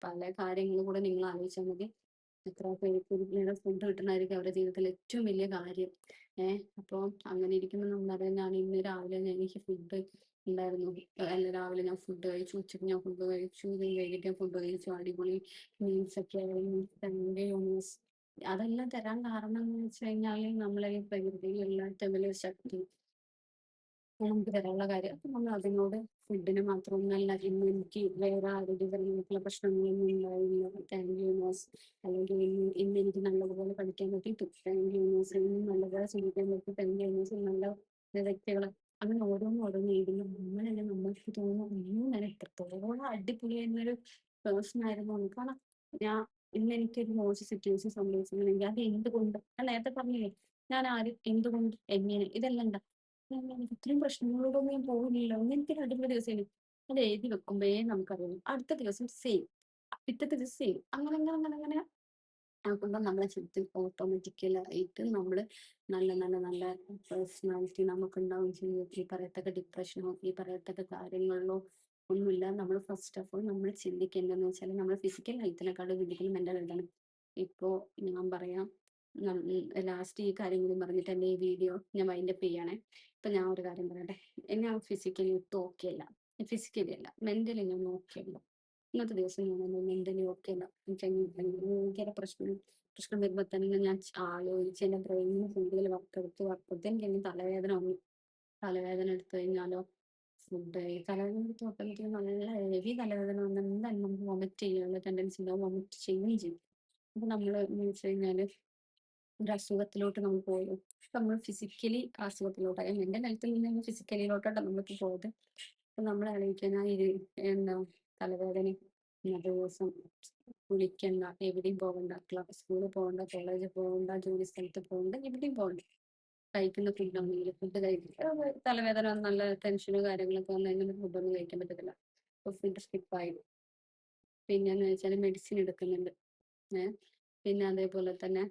പല കാര്യങ്ങളും കൂടെ നിങ്ങൾ ആലോചിച്ചാൽ മതി. എത്ര പേർക്ക് ഒരു നേരം ഫുഡ് കിട്ടണമായിരിക്കും അവരുടെ ജീവിതത്തിൽ ഏറ്റവും വലിയ കാര്യം. അപ്പോൾ അങ്ങനെ ഇരിക്കുമ്പോൾ നമ്മളറിയാം ഞാൻ ഇന്ന് രാവിലെ എനിക്ക് ഫുഡ് ഉണ്ടായിരുന്നു. അല്ല രാവിലെ ഞാൻ ഫുഡ് കഴിച്ചു, ഉച്ചയ്ക്ക് ഞാൻ ഫുഡ് കഴിച്ചു, വൈകിട്ട് ഞാൻ ഫുഡ് കഴിച്ചു, അടിപൊളി മീൽസ് ഒക്കെ ആയിരുന്നു. അതെല്ലാം തരാൻ കാരണം എന്ന് വെച്ച് കഴിഞ്ഞാല് നമ്മളെ ഈ പ്രകൃതിയിലുള്ള ഏറ്റവും വലിയ ശക്തി നമുക്ക് തരാനുള്ള കാര്യം. അപ്പൊ നമ്മൾ അതിനോട് ഫുഡിന് മാത്രമൊന്നല്ല ഇന്ന് എനിക്ക് വേറെ ആരോഗ്യപരമായിട്ടുള്ള പ്രശ്നങ്ങളൊന്നും ഉണ്ടായില്ല. Thank you universe. അല്ലെങ്കിൽ ഇന്ന് എനിക്ക് നല്ലതുപോലെ പഠിക്കാൻ പറ്റി. Thank you universe. ഇന്ന് നല്ലപോലെ ചിന്തിക്കാൻ പറ്റി. Thank you universe. നല്ല വ്യക്തികള് അങ്ങനെ ഓരോന്നും എഴുതുമ്പോൾ നമ്മളല്ലേ നമ്മൾക്ക് തോന്നുന്നു അയ്യോ ഞാൻ എത്രത്തോളം അടിപൊളിയായിരുന്നൊരു പേഴ്സൺ ആയിരുന്നു. കാരണം ഞാൻ ഇന്ന് എനിക്കൊരു മോശം സിറ്റുവേഷൻ സംഭവിച്ചിട്ടുണ്ടെങ്കിൽ അത് എന്തുകൊണ്ട് ഞാൻ നേരത്തെ പറഞ്ഞില്ലേ, ഞാൻ ആരും എന്തുകൊണ്ട് എങ്ങനെ ഇതെല്ലാം ഇത്രയും പ്രശ്നങ്ങളോടൊന്നും ഞാൻ പോകുന്നില്ല. എനിക്കൊരു അടിപൊളി ദിവസമായിരുന്നു. അത് എഴുതി വെക്കുമ്പേ നമുക്കറിയാം അടുത്ത ദിവസം സെയിം, പിറ്റത്തെ ദിവസം സെയിം, അങ്ങനെ അങ്ങനെ അങ്ങനെ അങ്ങനെ ആക്കുമ്പോൾ നമ്മളെ ജീവിതത്തിൽ ഓട്ടോമാറ്റിക്കലായിട്ട് നമ്മൾ നല്ല നല്ല നല്ല പേഴ്സണാലിറ്റി നമുക്കുണ്ടാവും. ജീവിതത്തിൽ ഈ പറയത്തക്ക ഡിപ്രഷനോ ഈ പറയത്തക്ക കാര്യങ്ങളിലോ ഒന്നുമില്ല. നമ്മൾ ഫസ്റ്റ് ഓഫ് ഓൾ നമ്മൾ ചിന്തിക്കേണ്ടതെന്ന് വെച്ചാൽ നമ്മൾ ഫിസിക്കൽ ഹെൽത്തിനെക്കാളും ചിന്തിക്കുന്നത് മെന്റൽ ഹെൽത്താണ്. ഇപ്പോൾ ഞാൻ പറയാം, ലാസ്റ്റ് ഈ കാര്യം കൂടി പറഞ്ഞിട്ട് എൻ്റെ ഈ വീഡിയോ ഞാൻ വൈൻഡപ്പ് ചെയ്യണേ. ഇപ്പൊ ഞാൻ ഒരു കാര്യം പറയട്ടെ, ഞാൻ ഫിസിക്കലി ഒട്ടും ഓക്കെ അല്ല. ഫിസിക്കലി അല്ല, മെന്റലി ഞാൻ ഓക്കെ അല്ല. ഇന്നത്തെ ദിവസം ഞാൻ മെന്റലി ഓക്കെ അല്ല. എനിക്ക് ഭയങ്കര പ്രശ്നം വരുമ്പോൾ തന്നെ ഞാൻ ആലോചിച്ച് എൻ്റെ ബ്രെയിനിന് കൂടുതൽ വർക്ക് എടുത്ത് എനിക്ക് തലവേദന വന്നു. തലവേദന എടുത്തു കഴിഞ്ഞാലോ ഫുഡ് തലവേദന എടുത്ത് ഓട്ടോമാറ്റിക്കലി നല്ല ഹെവി തലവേദന വന്ന് എന്തായാലും നമുക്ക് വൊമിറ്റ് ചെയ്യാനുള്ള ടെൻഡൻസി ഉണ്ടാവും. വൊമിറ്റ് ചെയ്യുകയും ചെയ്യും. അപ്പൊ നമ്മൾ എന്ന് വെച്ച് കഴിഞ്ഞാല് ഒരു അസുഖത്തിലോട്ട് നമ്മൾ പോയോ, നമ്മൾ ഫിസിക്കലി അസുഖത്തിലോട്ടായി മെന്റൽ ഹെൽത്തിൽ നിന്ന് ഫിസിക്കലിലോട്ടാണ് നമ്മൾക്ക് പോയത്. അപ്പൊ നമ്മൾ ആലോചിക്കാൻ എന്താ തലവേദന ഇന്നത്തെ ദിവസം കുളിക്കണ്ട, എവിടെയും പോകണ്ട, സ്കൂളിൽ പോകണ്ട, കോളേജിൽ പോകണ്ട, ജോലി സ്ഥലത്ത് പോകണ്ട, എവിടെയും പോകണ്ട, കഴിക്കുന്ന ഫുഡാണെങ്കിൽ ഫുഡ് കഴിക്കുക. തലവേദന നല്ല ടെൻഷനും കാര്യങ്ങളൊക്കെ വന്നു കഴിഞ്ഞാൽ ഫുഡൊന്നും കഴിക്കാൻ പറ്റത്തില്ല. അപ്പൊ ഫുഡ് സ്കിപ്പായി. പിന്നെന്ന് വെച്ചാൽ മെഡിസിൻ എടുക്കുന്നുണ്ട്. പിന്നെ അതേപോലെ തന്നെ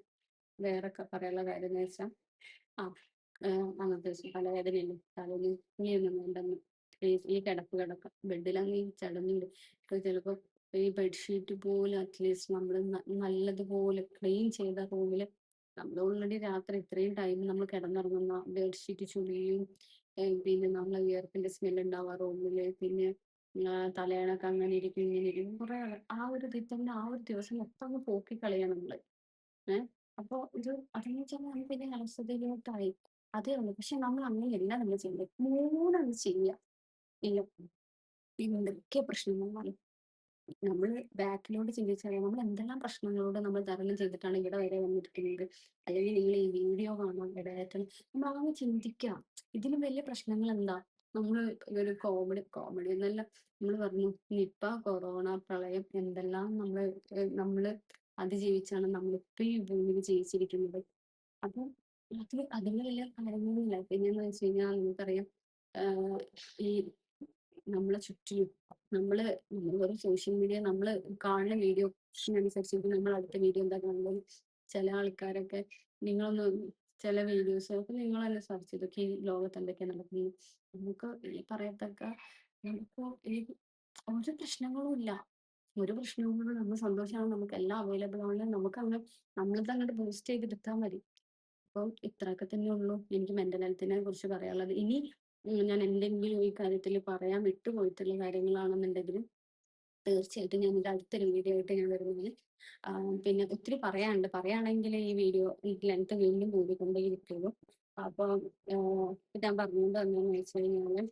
വേറെ പറയാനുള്ള കാര്യം എന്ന് വെച്ചാൽ അങ്ങനത്തെ ദിവസം തലവേദനയല്ലേ, തലയൊന്നും ഇനിയൊന്നും വേണ്ടെന്ന്, ഈ കിടപ്പ് കിടക്കാം, ബെഡിലങ്ങ് കിടന്നിട്ട് ചിലപ്പോൾ ഈ ബെഡ്ഷീറ്റ് പോലും അറ്റ്ലീസ്റ്റ് നമ്മൾ നല്ലതുപോലെ ക്ലീൻ ചെയ്ത റൂമിൽ, നമ്മൾ ഓൾറെഡി രാത്രി ഇത്രയും ടൈം നമ്മൾ കിടന്നുറങ്ങുന്ന ബെഡ്ഷീറ്റ് ചുളിയും, പിന്നെ നമ്മളെ വിയർപ്പിന്റെ സ്മെൽ ഉണ്ടാവുക റൂമില്, പിന്നെ തലയണക്ക് അങ്ങനെ ഇരിക്കും ഇങ്ങനെ ഇരിക്കും കുറെ, ആ ഒരു ഇതിൽ തന്നെ ആ ഒരു ദിവസം മൊത്തം അങ്ങ് പോക്കി കളയണം നമ്മള്. ഏഹ് അപ്പൊ ഇത് അതെന്ന് വെച്ചാൽ നമ്മൾ പിന്നെ അലസതയിലോട്ടായി. അതേ ഉള്ളൂ. പക്ഷെ നമ്മൾ അങ്ങനെയല്ല നമ്മൾ ചെയ്യുന്നത്. മൂന്നങ്ങ് ചെയ്യുക. ഇല്ല, എന്തൊക്കെ പ്രശ്നങ്ങൾ വന്നാലും നമ്മള് ബാക്കിലോട്ട് ചിന്തിച്ചാൽ നമ്മൾ എന്തെല്ലാം പ്രശ്നങ്ങളോട് നമ്മൾ തരണം ചെയ്തിട്ടാണ് ഇവിടെ വരെ വന്നിരിക്കുന്നത്. അല്ലെങ്കിൽ നിങ്ങൾ ഈ വീഡിയോ കാണാൻ ഇടയായിട്ടാണ് നമ്മൾ അങ്ങനെ ചിന്തിക്കാം. ഇതിലും വലിയ പ്രശ്നങ്ങൾ എന്താ? നമ്മൾ ഈ ഒരു കോമഡി എന്നല്ല, നമ്മൾ പറഞ്ഞു നിപ്പ, കൊറോണ, പ്രളയം, എന്തെല്ലാം നമ്മള് അതിജീവിച്ചാണ് നമ്മളിപ്പോ ഈ ഭൂമിയിൽ ജീവിച്ചിരിക്കുന്നത്. അപ്പം അതിലെല്ലാം കാര്യങ്ങളില്ല. പിന്നെന്ന് വെച്ച് കഴിഞ്ഞാൽ നമുക്കറിയാം, ആഹ് ഈ നമ്മളെ ചുറ്റിലും നമ്മള് നമ്മൾ വെറും സോഷ്യൽ മീഡിയ നമ്മള് കാണുന്ന വീഡിയോസിനനുസരിച്ചിട്ട് നമ്മൾ അടുത്ത വീഡിയോ എന്താ കാണുന്നത്. ചില ആൾക്കാരൊക്കെ, നിങ്ങളൊന്ന് ചില വീഡിയോസ് ഒക്കെ നിങ്ങൾ തന്നെ സെർച്ച് ചെയ്തൊക്കെ ഈ ലോകത്ത് എന്തൊക്കെയാ നടക്കുന്നത്. നമുക്ക് ഈ പറയത്തക്ക, നമുക്ക് ഈ ഒരു പ്രശ്നങ്ങളും ഇല്ല. ഒരു പ്രശ്നവും കൂടെ നമ്മൾ സന്തോഷമാണ്, നമുക്ക് എല്ലാം അവൈലബിൾ ആണ്, നമുക്ക് അങ്ങ് നമ്മളിത് അങ്ങോട്ട് ബൂസ്റ്റ് ചെയ്തെടുത്താൽ മതി. അപ്പം ഇത്രയൊക്കെ തന്നെ ഉള്ളൂ എനിക്ക് മെന്റൽ ഹെൽത്തിനെ കുറിച്ച് പറയാനുള്ളത്. ഇനി ഞാൻ എന്തെങ്കിലും ഈ കാര്യത്തിൽ പറയാൻ വിട്ടുപോയിട്ടുള്ള കാര്യങ്ങളാണെന്നുണ്ടെങ്കിൽ തീർച്ചയായിട്ടും ഞാൻ എൻ്റെ അടുത്തൊരു വീഡിയോ ആയിട്ട് ഞാൻ വരുന്നത്. പിന്നെ ഒത്തിരി പറയാനുണ്ട്, പറയുകയാണെങ്കിൽ ഈ വീഡിയോ ഈ ലെങ്ത് വീണ്ടും കൂടിക്കൊണ്ടേയിരിക്കുള്ളൂ. അപ്പം ഞാൻ പറഞ്ഞത് എന്താണെന്ന് വെച്ച് കഴിഞ്ഞാൽ,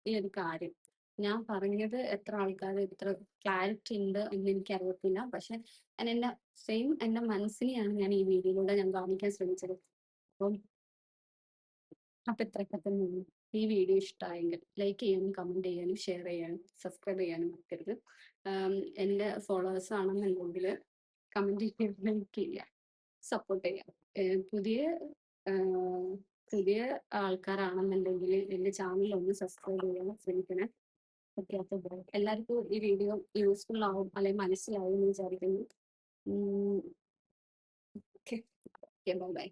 ഈ ഒരു കാര്യം ഞാൻ പറഞ്ഞത് എത്ര ആൾക്കാർ ഇത്ര ക്ലാരിറ്റി ഉണ്ട് എന്ന് എനിക്ക് അറിയത്തില്ല. പക്ഷെ ഞാൻ എൻ്റെ സെയിം എൻ്റെ മനസ്സിനെയാണ് ഞാൻ ഈ വീഡിയോയിലൂടെ ഞാൻ കാണിക്കാൻ ശ്രമിച്ചത്. അപ്പം ഇത്രയൊക്കെ തന്നെ ഉള്ളൂ. ഈ വീഡിയോ ഇഷ്ടമായെങ്കിൽ ലൈക്ക് ചെയ്യാനും കമന്റ് ചെയ്യാനും ഷെയർ ചെയ്യാനും സബ്സ്ക്രൈബ് ചെയ്യാനും മറക്കരുത്. എൻ്റെ ഫോളോവേഴ്സ് ആണെന്നുണ്ടെങ്കിൽ കമന്റ് ചെയ്ത് ലൈക്ക് ചെയ്യുക, സപ്പോർട്ട് ചെയ്യുക. പുതിയ ആഹ് പുതിയ ആൾക്കാരാണെന്നുണ്ടെങ്കിൽ എൻ്റെ ചാനൽ ഒന്ന് സബ്സ്ക്രൈബ് ചെയ്യാൻ ശ്രമിക്കണേ. ഓക്കെ, അപ്പോൾ എല്ലാവർക്കും ഈ വീഡിയോ യൂസ്ഫുൾ ആവും അല്ലെങ്കിൽ മനസ്സിലാവും എന്ന് വിചാരിക്കുന്നു. Okay, bye bye.